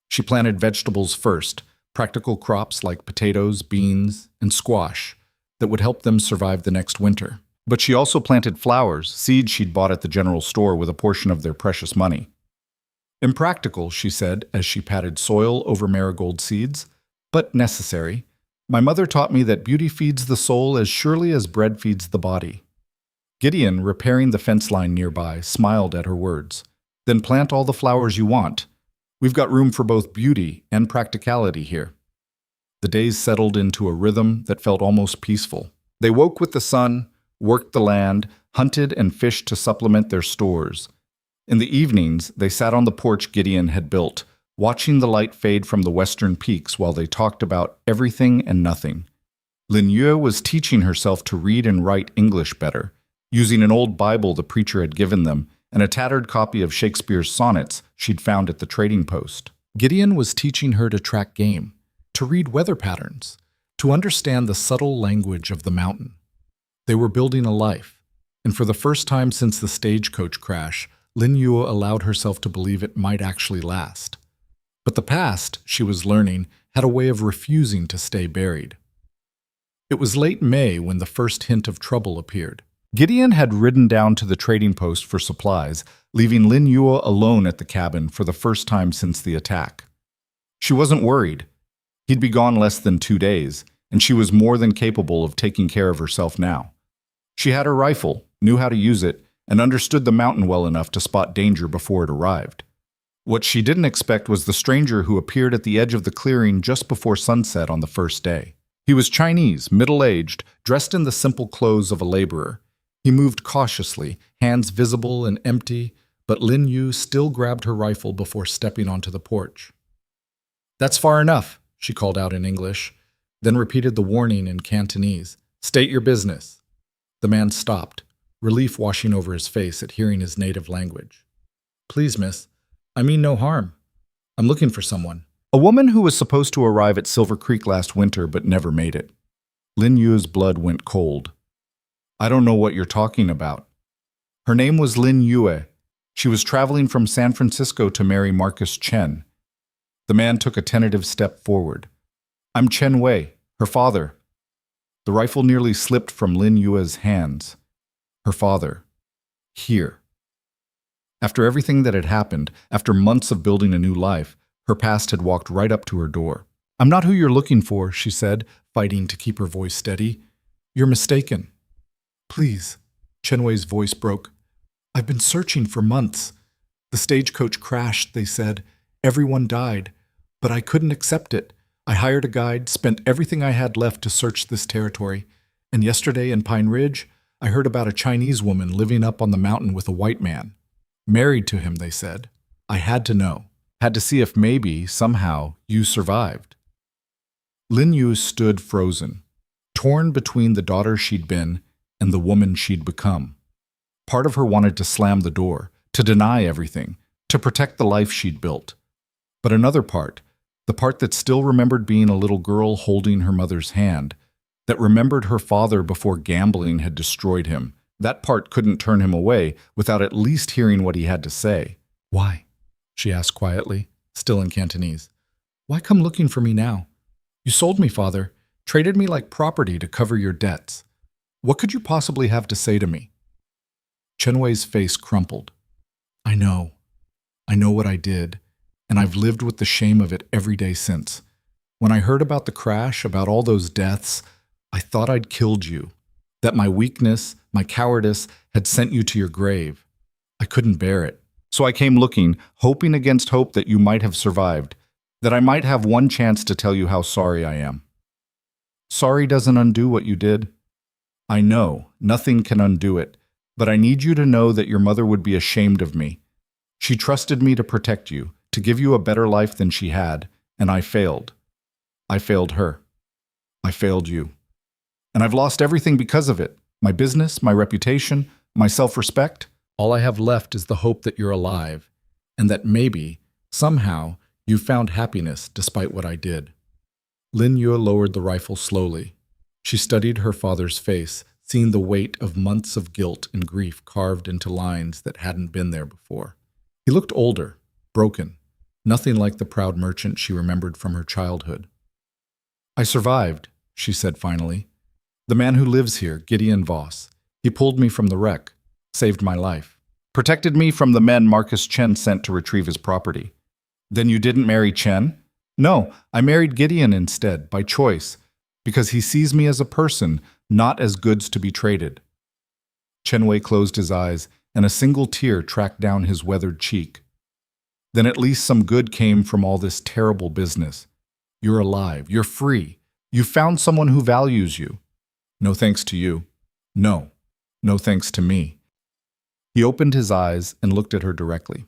She planted vegetables first, practical crops like potatoes, beans, and squash that would help them survive the next winter. But she also planted flowers, seeds she'd bought at the general store with a portion of their precious money. Impractical, she said, as she patted soil over marigold seeds, but necessary. My mother taught me that beauty feeds the soul as surely as bread feeds the body. Gideon, repairing the fence line nearby, smiled at her words. Then plant all the flowers you want. We've got room for both beauty and practicality here. The days settled into a rhythm that felt almost peaceful. They woke with the sun, worked the land, hunted and fished to supplement their stores. In the evenings, they sat on the porch Gideon had built, watching the light fade from the western peaks while they talked about everything and nothing. Lin Yue was teaching herself to read and write English better, using an old Bible the preacher had given them and a tattered copy of Shakespeare's sonnets she'd found at the trading post. Gideon was teaching her to track game, to read weather patterns, to understand the subtle language of the mountain. They were building a life, and for the first time since the stagecoach crash, Lin Yue allowed herself to believe it might actually last. But the past, she was learning, had a way of refusing to stay buried. It was late May when the first hint of trouble appeared. Gideon had ridden down to the trading post for supplies, leaving Lin Yue alone at the cabin for the first time since the attack. She wasn't worried. He'd be gone less than 2 days, and she was more than capable of taking care of herself now. She had her rifle, knew how to use it, and understood the mountain well enough to spot danger before it arrived. What she didn't expect was the stranger who appeared at the edge of the clearing just before sunset on the first day. He was Chinese, middle-aged, dressed in the simple clothes of a laborer. He moved cautiously, hands visible and empty, but Lin Yu still grabbed her rifle before stepping onto the porch. "That's far enough," she called out in English, then repeated the warning in Cantonese. "State your business." The man stopped, relief washing over his face at hearing his native language. "Please, miss, I mean no harm. I'm looking for someone." A woman who was supposed to arrive at Silver Creek last winter but never made it. Lin Yu's blood went cold. "I don't know what you're talking about." Her name was Lin Yue. She was traveling from San Francisco to marry Marcus Chen. The man took a tentative step forward. "I'm Chen Wei, her father." The rifle nearly slipped from Lin Yue's hands. Her father. Here. After everything that had happened, after months of building a new life, her past had walked right up to her door. "I'm not who you're looking for," she said, fighting to keep her voice steady. "You're mistaken." "Please." Chen Wei's voice broke. "I've been searching for months. The stagecoach crashed, they said. Everyone died. But I couldn't accept it. I hired a guide, spent everything I had left to search this territory. And yesterday in Pine Ridge, I heard about a Chinese woman living up on the mountain with a white man. Married to him, they said. I had to know. Had to see if maybe, somehow, you survived." Lin Yu stood frozen, torn between the daughter she'd been and the woman she'd become. Part of her wanted to slam the door, to deny everything, to protect the life she'd built. But another part, the part that still remembered being a little girl holding her mother's hand, that remembered her father before gambling had destroyed him, that part couldn't turn him away without at least hearing what he had to say. "Why?" she asked quietly, still in Cantonese. "Why come looking for me now? You sold me, father, traded me like property to cover your debts. What could you possibly have to say to me?" Chen Wei's face crumpled. I know what I did, and I've lived with the shame of it every day since. When I heard about the crash, about all those deaths, I thought I'd killed you, that my weakness, my cowardice had sent you to your grave. I couldn't bear it. So I came looking, hoping against hope that you might have survived, that I might have one chance to tell you how sorry I am. Sorry doesn't undo what you did. I know, nothing can undo it, but I need you to know that your mother would be ashamed of me. She trusted me to protect you, to give you a better life than she had, and I failed. I failed her. I failed you. And I've lost everything because of it. My business, my reputation, my self-respect. All I have left is the hope that you're alive, and that maybe, somehow, you found happiness despite what I did." Lin Yue lowered the rifle slowly. She studied her father's face, seeing the weight of months of guilt and grief carved into lines that hadn't been there before. He looked older, broken, nothing like the proud merchant she remembered from her childhood. "I survived," she said finally. "The man who lives here, Gideon Voss, he pulled me from the wreck, saved my life, protected me from the men Marcus Chen sent to retrieve his property." "Then you didn't marry Chen?" "No, I married Gideon instead, by choice, because he sees me as a person, not as goods to be traded." Chen Wei closed his eyes, and a single tear tracked down his weathered cheek. "Then at least some good came from all this terrible business. You're alive, you're free, you found someone who values you. No thanks to you. No, no thanks to me." He opened his eyes and looked at her directly.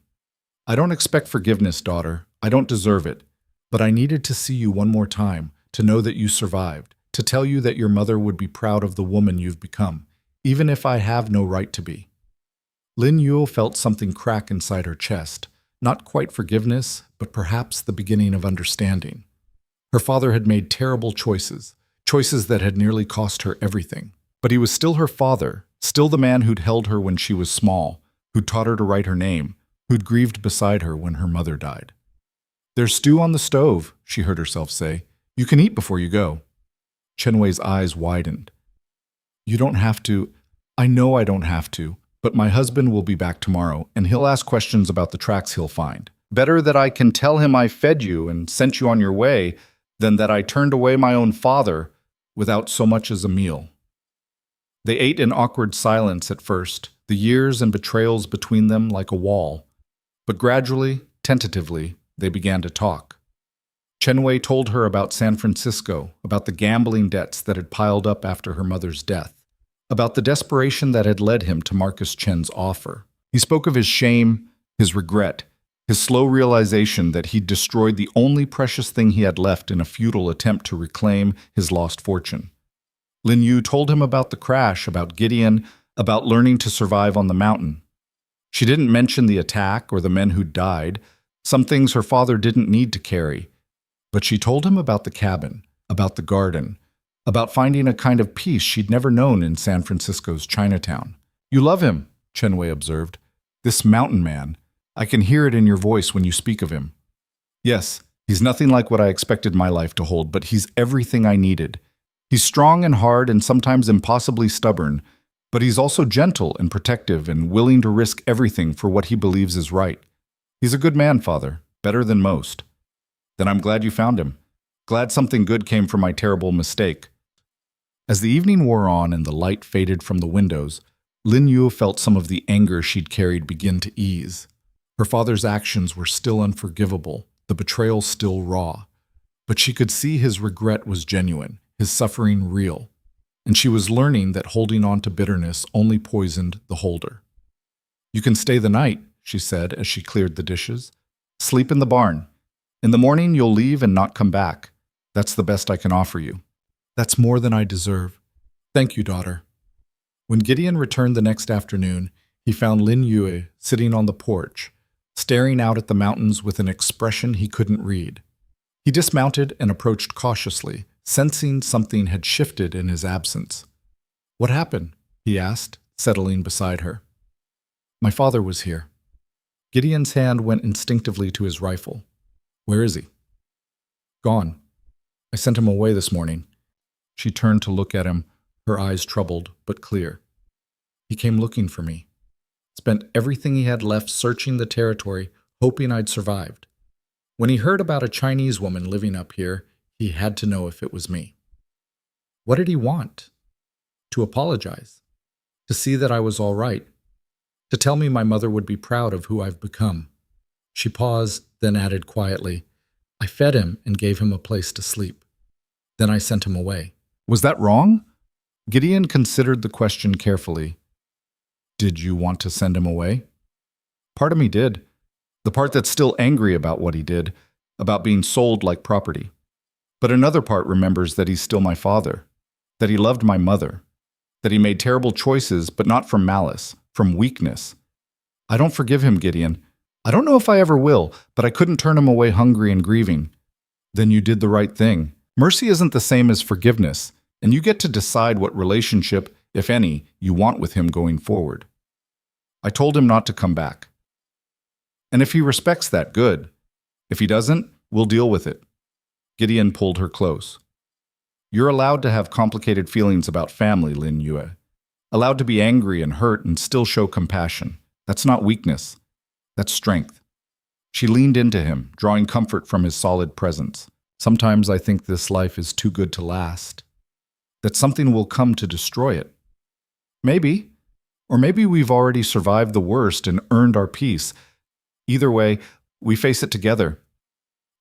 "I don't expect forgiveness, daughter. I don't deserve it. But I needed to see you one more time, to know that you survived, to tell you that your mother would be proud of the woman you've become, even if I have no right to be." Lin Yue felt something crack inside her chest, not quite forgiveness, but perhaps the beginning of understanding. Her father had made terrible choices, choices that had nearly cost her everything. But he was still her father, still the man who'd held her when she was small, who'd taught her to write her name, who'd grieved beside her when her mother died. "There's stew on the stove," she heard herself say. "You can eat before you go." Chen Wei's eyes widened. "You don't have to. I know I don't have to, but my husband will be back tomorrow, and he'll ask questions about the tracks he'll find. Better that I can tell him I fed you and sent you on your way than that I turned away my own father without so much as a meal." They ate in awkward silence at first, the years and betrayals between them like a wall. But gradually, tentatively, they began to talk. Chen Wei told her about San Francisco, about the gambling debts that had piled up after her mother's death, about the desperation that had led him to Marcus Chen's offer. He spoke of his shame, his regret, his slow realization that he'd destroyed the only precious thing he had left in a futile attempt to reclaim his lost fortune. Lin Yue told him about the crash, about Gideon, about learning to survive on the mountain. She didn't mention the attack or the men who'd died, some things her father didn't need to carry. But she told him about the cabin, about the garden, about finding a kind of peace she'd never known in San Francisco's Chinatown. "You love him," Chen Wei observed. "This mountain man. I can hear it in your voice when you speak of him." "Yes, he's nothing like what I expected my life to hold, but he's everything I needed. He's strong and hard and sometimes impossibly stubborn, but he's also gentle and protective and willing to risk everything for what he believes is right. He's a good man, Father, better than most." "Then I'm glad you found him. Glad something good came from my terrible mistake." As the evening wore on and the light faded from the windows, Lin Yue felt some of the anger she'd carried begin to ease. Her father's actions were still unforgivable, the betrayal still raw. But she could see his regret was genuine, his suffering real. And she was learning that holding on to bitterness only poisoned the holder. "You can stay the night," she said as she cleared the dishes. "Sleep in the barn. In the morning you'll leave and not come back. That's the best I can offer you." "That's more than I deserve. Thank you, daughter." When Gideon returned the next afternoon, he found Lin Yue sitting on the porch, staring out at the mountains with an expression he couldn't read. He dismounted and approached cautiously, sensing something had shifted in his absence. "What happened?" he asked, settling beside her. "My father was here." Gideon's hand went instinctively to his rifle. "Where is he?" "Gone. I sent him away this morning." She turned to look at him, her eyes troubled but clear. "He came looking for me. Spent everything he had left searching the territory, hoping I'd survived. When he heard about a Chinese woman living up here, he had to know if it was me." "What did he want?" "To apologize. To see that I was all right. To tell me my mother would be proud of who I've become." She paused, then added quietly, "I fed him and gave him a place to sleep. Then I sent him away." "Was that wrong?" Gideon considered the question carefully. "Did you want to send him away?" "Part of me did. The part that's still angry about what he did, about being sold like property. But another part remembers that he's still my father, that he loved my mother. that he made terrible choices, but not from malice, from weakness. I don't forgive him, Gideon. I don't know if I ever will, but I couldn't turn him away hungry and grieving. Then you did the right thing. Mercy isn't the same as forgiveness, and you get to decide what relationship, if any, you want with him going forward. I told him not to come back. And if he respects that, good. If he doesn't, we'll deal with it. Gideon pulled her close. You're allowed to have complicated feelings about family, Lin Yue. Allowed to be angry and hurt and still show compassion. That's not weakness. That's strength. She leaned into him, drawing comfort from his solid presence. Sometimes I think this life is too good to last. That something will come to destroy it. Maybe. Or maybe we've already survived the worst and earned our peace. Either way, we face it together.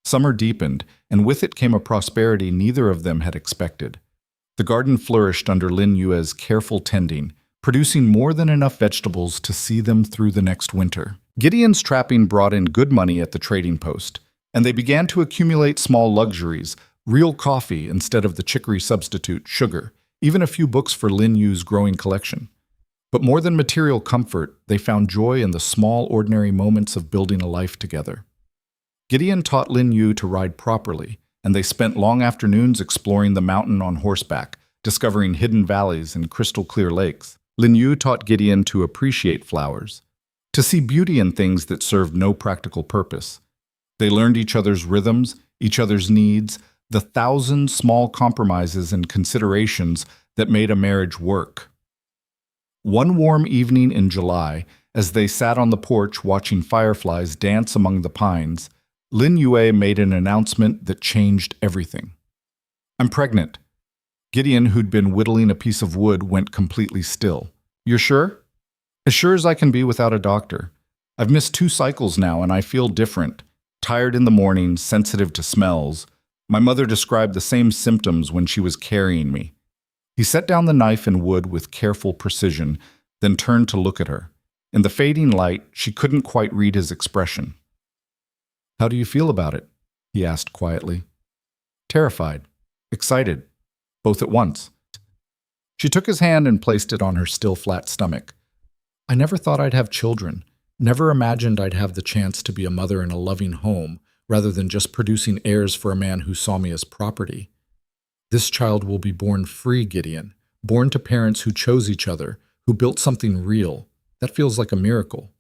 Summer deepened, and with it came a prosperity neither of them had expected. The garden flourished under Lin Yue's careful tending, producing more than enough vegetables to see them through the next winter. Gideon's trapping brought in good money at the trading post, and they began to accumulate small luxuries, real coffee instead of the chicory substitute, sugar, even a few books for Lin Yu's growing collection. But more than material comfort, they found joy in the small, ordinary moments of building a life together. Gideon taught Lin Yu to ride properly, and they spent long afternoons exploring the mountain on horseback, discovering hidden valleys and crystal-clear lakes. Lin Yu taught Gideon to appreciate flowers, to see beauty in things that served no practical purpose. They learned each other's rhythms, each other's needs, the 1,000 small compromises and considerations that made a marriage work. One warm evening in July, as they sat on the porch watching fireflies dance among the pines, Lin Yue made an announcement that changed everything. I'm pregnant. Gideon, who'd been whittling a piece of wood, went completely still. You're sure? As sure as I can be without a doctor. I've missed 2 cycles now and I feel different. Tired in the morning, sensitive to smells. My mother described the same symptoms when she was carrying me. He set down the knife and wood with careful precision, then turned to look at her. In the fading light, she couldn't quite read his expression. How do you feel about it? He asked quietly. Terrified, excited, both at once. She took his hand and placed it on her still flat stomach. I never thought I'd have children, never imagined I'd have the chance to be a mother in a loving home, rather than just producing heirs for a man who saw me as property. This child will be born free, Gideon, born to parents who chose each other, who built something real. That feels like a miracle.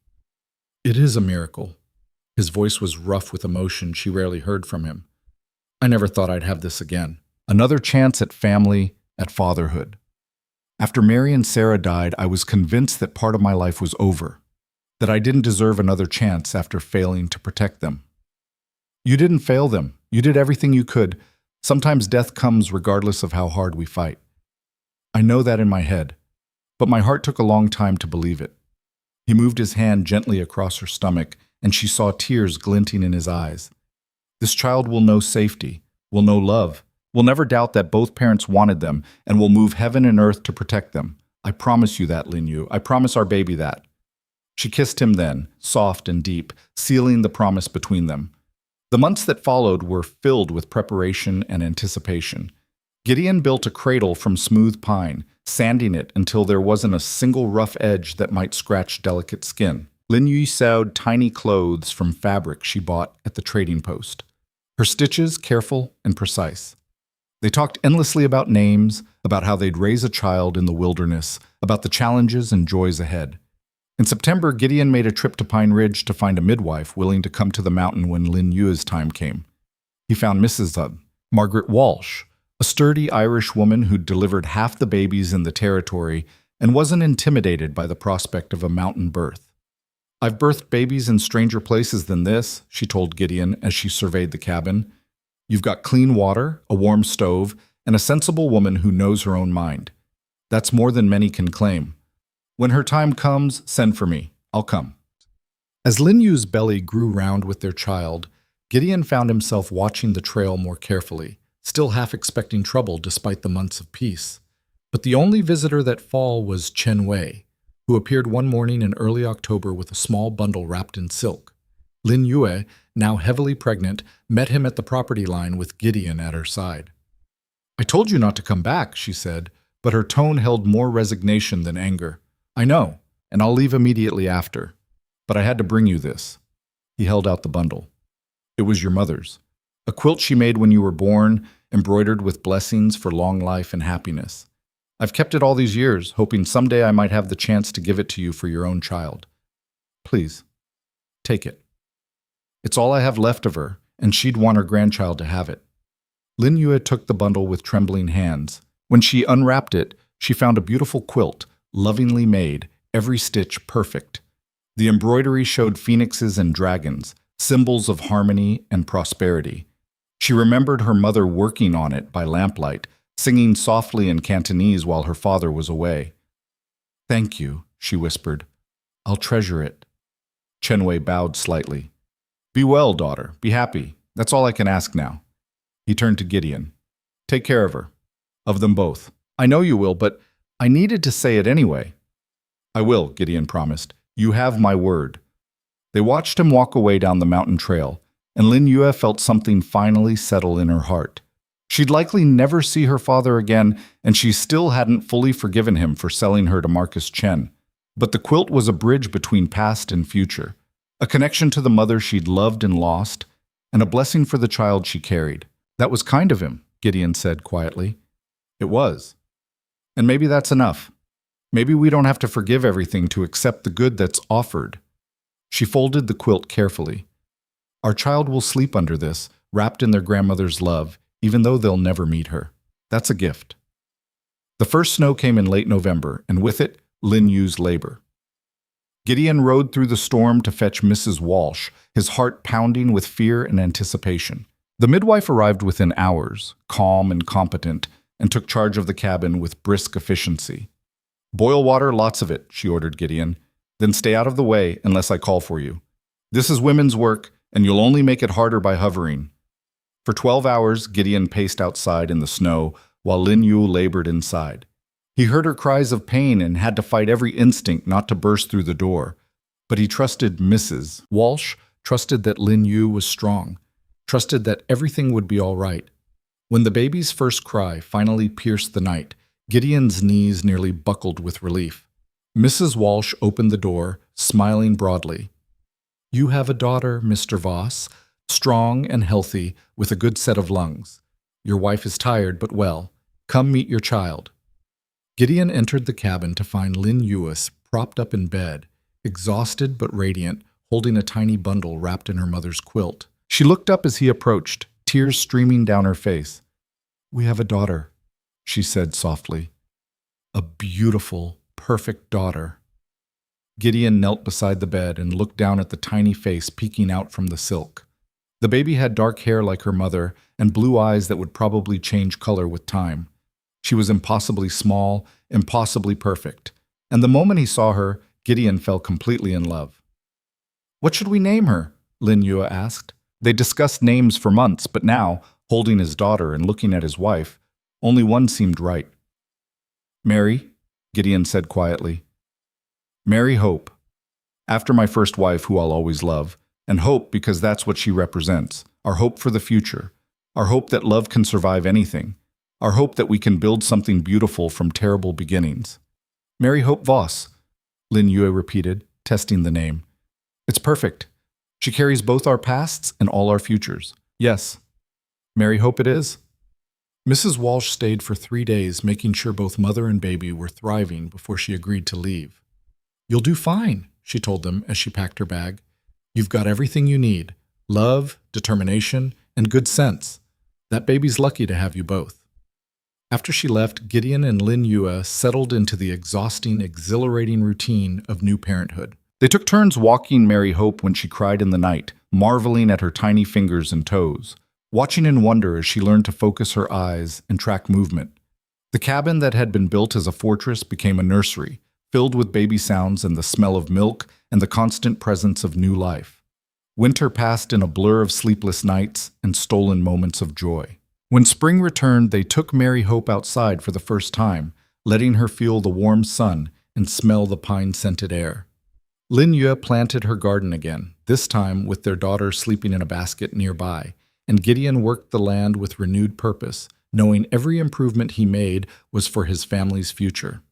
It is a miracle. His voice was rough with emotion she rarely heard from him. I never thought I'd have this again. Another chance at family, at fatherhood. After Mary and Sarah died, I was convinced that part of my life was over, that I didn't deserve another chance after failing to protect them. You didn't fail them. You did everything you could. Sometimes death comes regardless of how hard we fight. I know that in my head, but my heart took a long time to believe it. He moved his hand gently across her stomach, and she saw tears glinting in his eyes. This child will know safety, will know love, will never doubt that both parents wanted them, and will move heaven and earth to protect them. I promise you that, Lin Yu. I promise our baby that. She kissed him then, soft and deep, sealing the promise between them. The months that followed were filled with preparation and anticipation. Gideon built a cradle from smooth pine, sanding it until there wasn't a single rough edge that might scratch delicate skin. Lin Yu sewed tiny clothes from fabric she bought at the trading post. Her stitches careful and precise. They talked endlessly about names, about how they'd raise a child in the wilderness, about the challenges and joys ahead. In September, Gideon made a trip to Pine Ridge to find a midwife willing to come to the mountain when Lin Yu's time came. He found Mrs. Margaret Walsh, a sturdy Irish woman who'd delivered half the babies in the territory and wasn't intimidated by the prospect of a mountain birth. I've birthed babies in stranger places than this, she told Gideon as she surveyed the cabin. You've got clean water, a warm stove, and a sensible woman who knows her own mind. That's more than many can claim. When her time comes, send for me. I'll come. As Lin Yu's belly grew round with their child, Gideon found himself watching the trail more carefully, still half expecting trouble despite the months of peace. But the only visitor that fall was Chen Wei, who appeared one morning in early October with a small bundle wrapped in silk. Lin Yue, now heavily pregnant, met him at the property line with Gideon at her side. I told you not to come back, she said, but her tone held more resignation than anger. I know, and I'll leave immediately after. But I had to bring you this. He held out the bundle. It was your mother's. A quilt she made when you were born, embroidered with blessings for long life and happiness. I've kept it all these years, hoping someday I might have the chance to give it to you for your own child. Please, take it. It's all I have left of her, and she'd want her grandchild to have it. Lin Yue took the bundle with trembling hands. When she unwrapped it, she found a beautiful quilt, lovingly made, every stitch perfect. The embroidery showed phoenixes and dragons, symbols of harmony and prosperity. She remembered her mother working on it by lamplight, singing softly in Cantonese while her father was away. Thank you, she whispered. I'll treasure it. Chen Wei bowed slightly. Be well, daughter. Be happy. That's all I can ask now. He turned to Gideon. Take care of her. Of them both. I know you will, but I needed to say it anyway. I will, Gideon promised. You have my word. They watched him walk away down the mountain trail, and Lin Yue felt something finally settle in her heart. She'd likely never see her father again, and she still hadn't fully forgiven him for selling her to Marcus Chen. But the quilt was a bridge between past and future, a connection to the mother she'd loved and lost, and a blessing for the child she carried. That was kind of him, Gideon said quietly. It was. And maybe that's enough. Maybe we don't have to forgive everything to accept the good that's offered. She folded the quilt carefully. Our child will sleep under this, wrapped in their grandmother's love, even though they'll never meet her. That's a gift. The first snow came in late November, and with it, Lin Yu's labor. Gideon rode through the storm to fetch Mrs. Walsh, his heart pounding with fear and anticipation. The midwife arrived within hours, calm and competent, and took charge of the cabin with brisk efficiency. Boil water, lots of it, she ordered Gideon. Then stay out of the way unless I call for you. This is women's work, and you'll only make it harder by hovering. For 12 hours, Gideon paced outside in the snow while Lin Yu labored inside. He heard her cries of pain and had to fight every instinct not to burst through the door. But he trusted Mrs. Walsh, trusted that Lin Yu was strong, trusted that everything would be all right. When the baby's first cry finally pierced the night, Gideon's knees nearly buckled with relief. Mrs. Walsh opened the door, smiling broadly. You have a daughter, Mr. Voss, strong and healthy, with a good set of lungs. Your wife is tired but well. Come meet your child. Gideon entered the cabin to find Lin Yuis propped up in bed, exhausted but radiant, holding a tiny bundle wrapped in her mother's quilt. She looked up as he approached, tears streaming down her face. We have a daughter, she said softly. A beautiful, perfect daughter. Gideon knelt beside the bed and looked down at the tiny face peeking out from the silk. The baby had dark hair like her mother and blue eyes that would probably change color with time. She was impossibly small, impossibly perfect, and the moment he saw her, Gideon fell completely in love. What should we name her? Lin Yue asked. They discussed names for months, but now, holding his daughter and looking at his wife, only one seemed right. Mary, Gideon said quietly. Mary Hope. After my first wife, who I'll always love, and hope because that's what she represents, our hope for the future, our hope that love can survive anything, our hope that we can build something beautiful from terrible beginnings. Mary Hope Voss, Lin Yue repeated, testing the name. It's perfect. She carries both our pasts and all our futures. Yes. Mary Hope it is. Mrs. Walsh stayed for 3 days, making sure both mother and baby were thriving before she agreed to leave. You'll do fine, she told them as she packed her bag. You've got everything you need. Love, determination, and good sense. That baby's lucky to have you both. After she left, Gideon and Lin Yue settled into the exhausting, exhilarating routine of new parenthood. They took turns walking Mary Hope when she cried in the night, marveling at her tiny fingers and toes, watching in wonder as she learned to focus her eyes and track movement. The cabin that had been built as a fortress became a nursery, filled with baby sounds and the smell of milk and the constant presence of new life. Winter passed in a blur of sleepless nights and stolen moments of joy. When spring returned, they took Mary Hope outside for the first time, letting her feel the warm sun and smell the pine-scented air. Lin Yue planted her garden again, this time with their daughter sleeping in a basket nearby, and Gideon worked the land with renewed purpose, knowing every improvement he made was for his family's future.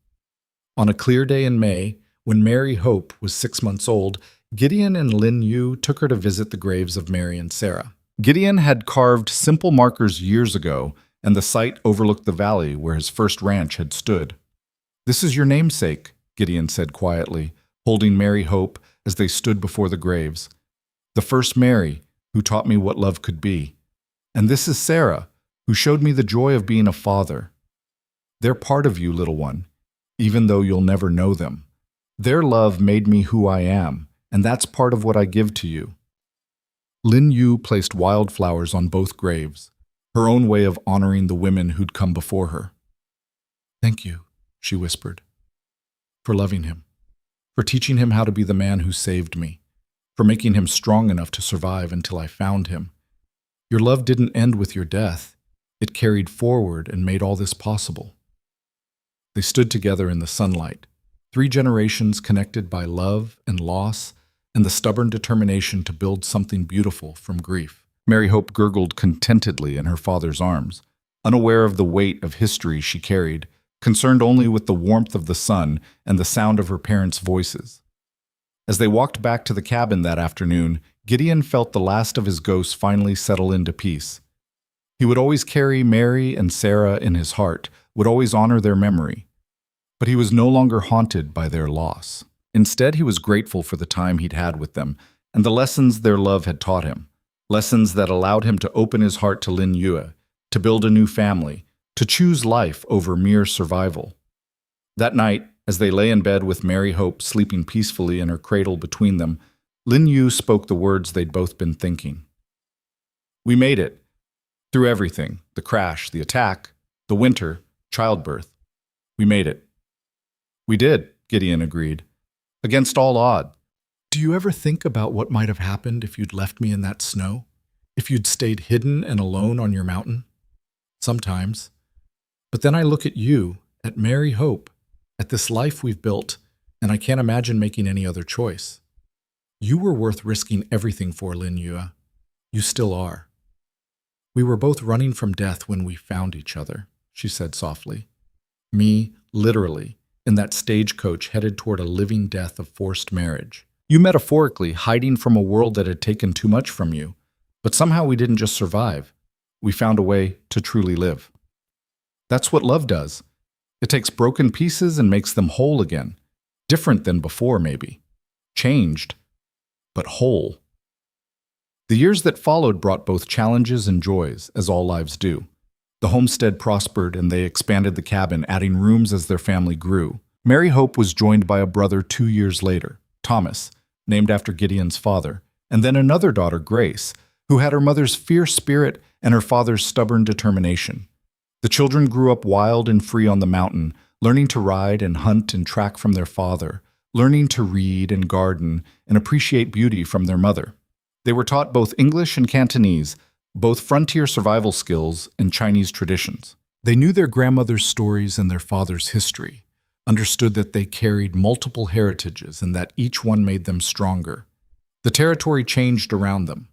On a clear day in May, when Mary Hope was 6 months old, Gideon and Lin Yu took her to visit the graves of Mary and Sarah. Gideon had carved simple markers years ago, and the site overlooked the valley where his first ranch had stood. "This is your namesake," Gideon said quietly, holding Mary Hope as they stood before the graves. "The first Mary, who taught me what love could be. And this is Sarah, who showed me the joy of being a father. They're part of you, little one, even though you'll never know them. Their love made me who I am, and that's part of what I give to you." Lin Yu placed wildflowers on both graves, her own way of honoring the women who'd come before her. "Thank you," she whispered, "for loving him, for teaching him how to be the man who saved me, for making him strong enough to survive until I found him. Your love didn't end with your death. It carried forward and made all this possible." They stood together in the sunlight, 3 generations connected by love and loss and the stubborn determination to build something beautiful from grief. Mary Hope gurgled contentedly in her father's arms, unaware of the weight of history she carried, concerned only with the warmth of the sun and the sound of her parents' voices. As they walked back to the cabin that afternoon, Gideon felt the last of his ghosts finally settle into peace. He would always carry Mary and Sarah in his heart, would always honor their memory. But he was no longer haunted by their loss. Instead, he was grateful for the time he'd had with them and the lessons their love had taught him, lessons that allowed him to open his heart to Lin Yue, to build a new family, to choose life over mere survival. That night, as they lay in bed with Mary Hope sleeping peacefully in her cradle between them, Lin Yu spoke the words they'd both been thinking. "We made it. Through everything, the crash, the attack, the winter, childbirth. We made it." "We did," Gideon agreed. "Against all odds." "Do you ever think about what might have happened if you'd left me in that snow? If you'd stayed hidden and alone on your mountain?" "Sometimes. But then I look at you, at Mary Hope, at this life we've built, and I can't imagine making any other choice. You were worth risking everything for, Lin Yue. You still are." "We were both running from death when we found each other," she said softly. "Me, literally, in that stagecoach headed toward a living death of forced marriage. You metaphorically hiding from a world that had taken too much from you. But somehow we didn't just survive. We found a way to truly live. That's what love does. It takes broken pieces and makes them whole again. Different than before, maybe. Changed, but whole." The years that followed brought both challenges and joys, as all lives do. The homestead prospered and they expanded the cabin, adding rooms as their family grew. Mary Hope was joined by a brother 2 years later, Thomas, named after Gideon's father, and then another daughter, Grace, who had her mother's fierce spirit and her father's stubborn determination. The children grew up wild and free on the mountain, learning to ride and hunt and track from their father, learning to read and garden and appreciate beauty from their mother. They were taught both English and Cantonese, both frontier survival skills and Chinese traditions. They knew their grandmother's stories and their father's history, understood that they carried multiple heritages and that each one made them stronger. The territory changed around them.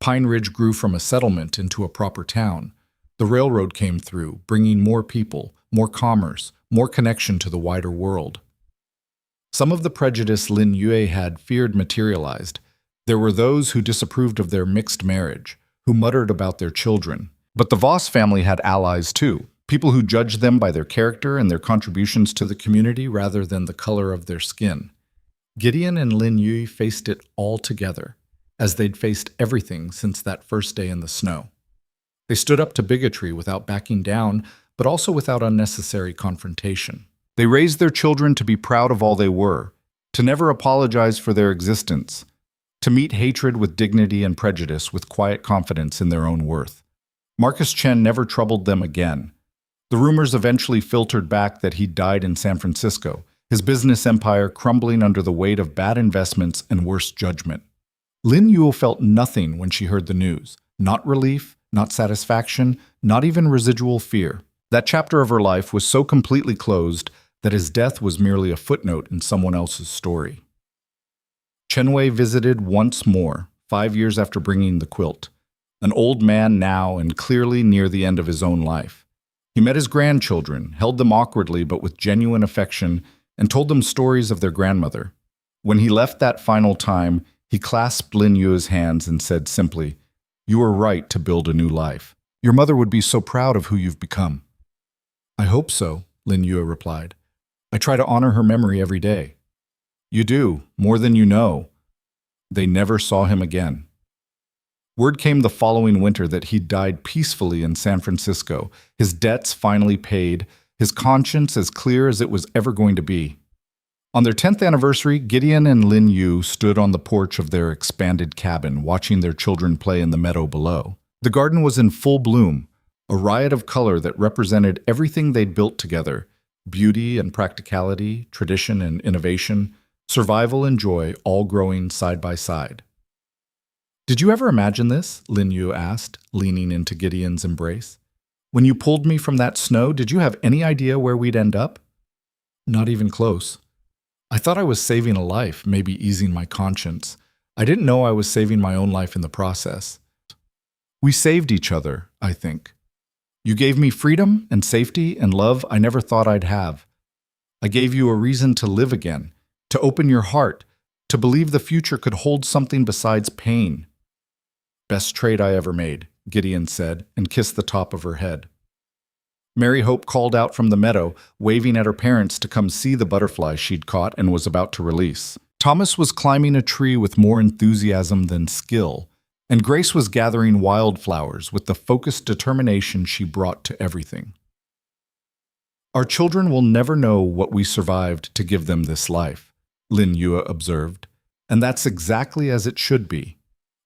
Pine Ridge grew from a settlement into a proper town. The railroad came through, bringing more people, more commerce, more connection to the wider world. Some of the prejudice Lin Yue had feared materialized. There were those who disapproved of their mixed marriage, who muttered about their children. But the Voss family had allies too, people who judged them by their character and their contributions to the community rather than the color of their skin. Gideon and Lin Yue faced it all together, as they'd faced everything since that first day in the snow. They stood up to bigotry without backing down, but also without unnecessary confrontation. They raised their children to be proud of all they were, to never apologize for their existence, to meet hatred with dignity and prejudice with quiet confidence in their own worth. Marcus Chen never troubled them again. The rumors eventually filtered back that he'd died in San Francisco, his business empire crumbling under the weight of bad investments and worse judgment. Lin Yue felt nothing when she heard the news. Not relief, not satisfaction, not even residual fear. That chapter of her life was so completely closed that his death was merely a footnote in someone else's story. Chen Wei visited once more, 5 years after bringing the quilt. An old man now and clearly near the end of his own life. He met his grandchildren, held them awkwardly but with genuine affection, and told them stories of their grandmother. When he left that final time, he clasped Lin Yue's hands and said simply, "You are right to build a new life. Your mother would be so proud of who you've become." "I hope so," Lin Yue replied. "I try to honor her memory every day." "You do, more than you know." They never saw him again. Word came the following winter that he'd died peacefully in San Francisco, his debts finally paid, his conscience as clear as it was ever going to be. On their 10th anniversary, Gideon and Lin Yu stood on the porch of their expanded cabin, watching their children play in the meadow below. The garden was in full bloom, a riot of color that represented everything they'd built together: beauty and practicality, tradition and innovation, survival and joy, all growing side by side. "Did you ever imagine this?" Lin Yu asked, leaning into Gideon's embrace. "When you pulled me from that snow, did you have any idea where we'd end up?" "Not even close. I thought I was saving a life, maybe easing my conscience. I didn't know I was saving my own life in the process. We saved each other, I think. You gave me freedom and safety and love I never thought I'd have. I gave you a reason to live again, to open your heart, to believe the future could hold something besides pain." "Best trade I ever made," Gideon said, and kissed the top of her head. Mary Hope called out from the meadow, waving at her parents to come see the butterfly she'd caught and was about to release. Thomas was climbing a tree with more enthusiasm than skill, and Grace was gathering wildflowers with the focused determination she brought to everything. "Our children will never know what we survived to give them this life," Lin Yue observed, "and that's exactly as it should be.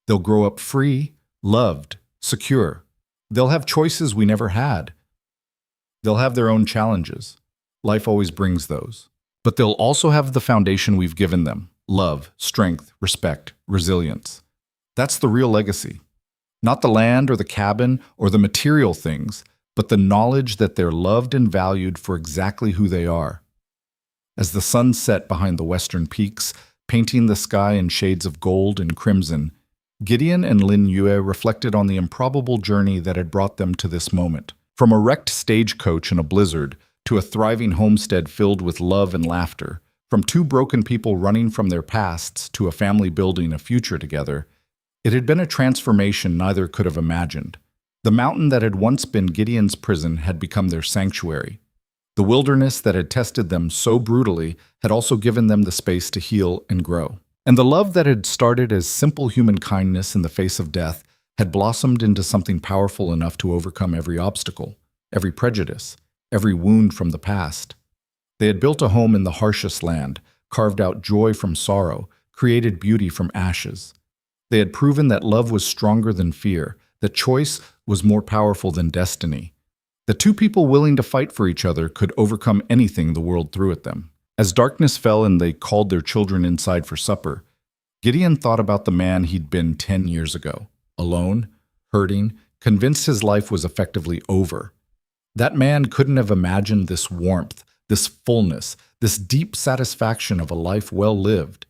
They'll grow up free, loved, secure. They'll have choices we never had. They'll have their own challenges. Life always brings those. But they'll also have the foundation we've given them: love, strength, respect, resilience. That's the real legacy. Not the land or the cabin or the material things, but the knowledge that they're loved and valued for exactly who they are." As the sun set behind the western peaks, painting the sky in shades of gold and crimson, Gideon and Lin Yue reflected on the improbable journey that had brought them to this moment. From a wrecked stagecoach in a blizzard to a thriving homestead filled with love and laughter, from two broken people running from their pasts to a family building a future together, it had been a transformation neither could have imagined. The mountain that had once been Gideon's prison had become their sanctuary. The wilderness that had tested them so brutally had also given them the space to heal and grow. And the love that had started as simple human kindness in the face of death had blossomed into something powerful enough to overcome every obstacle, every prejudice, every wound from the past. They had built a home in the harshest land, carved out joy from sorrow, created beauty from ashes. They had proven that love was stronger than fear, that choice was more powerful than destiny, that two people willing to fight for each other could overcome anything the world threw at them. As darkness fell and they called their children inside for supper, Gideon thought about the man he'd been 10 years ago, alone, hurting, convinced his life was effectively over. That man couldn't have imagined this warmth, this fullness, this deep satisfaction of a life well lived.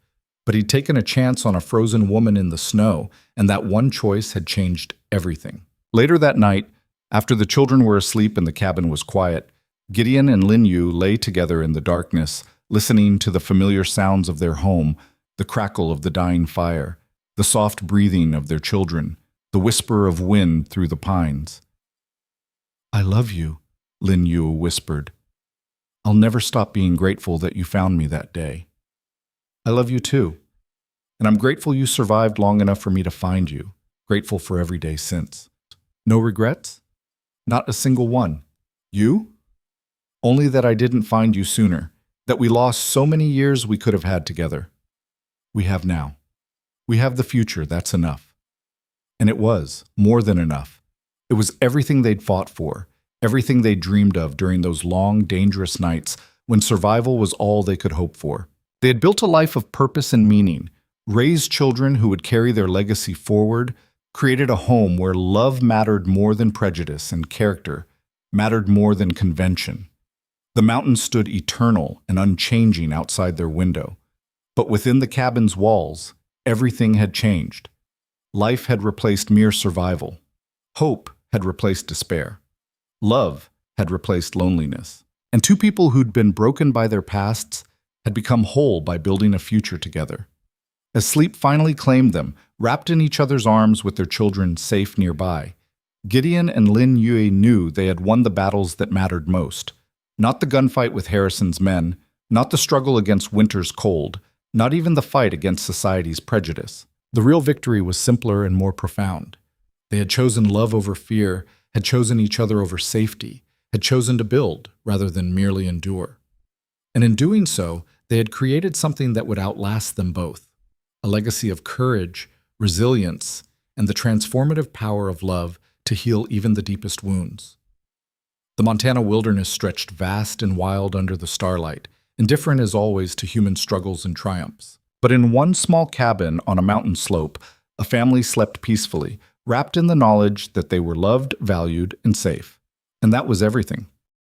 But he'd taken a chance on a frozen woman in the snow, and that one choice had changed everything. Later that night, after the children were asleep and the cabin was quiet, Gideon and Lin Yu lay together in the darkness, listening to the familiar sounds of their home, the crackle of the dying fire, the soft breathing of their children, the whisper of wind through the pines. "I love you," Lin Yu whispered. "I'll never stop being grateful that you found me that day." "I love you too, and I'm grateful you survived long enough for me to find you, grateful for every day since." "No regrets?" "Not a single one." "You?" "Only that I didn't find you sooner, that we lost so many years we could have had together. We have now. We have the future, that's enough." And it was, more than enough. It was everything they'd fought for, everything they dreamed of during those long, dangerous nights when survival was all they could hope for. They had built a life of purpose and meaning, raised children who would carry their legacy forward, created a home where love mattered more than prejudice and character mattered more than convention. The mountain stood eternal and unchanging outside their window. But within the cabin's walls, everything had changed. Life had replaced mere survival. Hope had replaced despair. Love had replaced loneliness. And two people who'd been broken by their pasts had become whole by building a future together. As sleep finally claimed them, wrapped in each other's arms with their children safe nearby, Gideon and Lin Yue knew they had won the battles that mattered most. Not the gunfight with Harrison's men, not the struggle against winter's cold, not even the fight against society's prejudice. The real victory was simpler and more profound. They had chosen love over fear, had chosen each other over safety, had chosen to build rather than merely endure. And in doing so, they had created something that would outlast them both, a legacy of courage, resilience, and the transformative power of love to heal even the deepest wounds. The Montana wilderness stretched vast and wild under the starlight, indifferent as always to human struggles and triumphs. But in one small cabin on a mountain slope, a family slept peacefully, wrapped in the knowledge that they were loved, valued, and safe. And that was everything.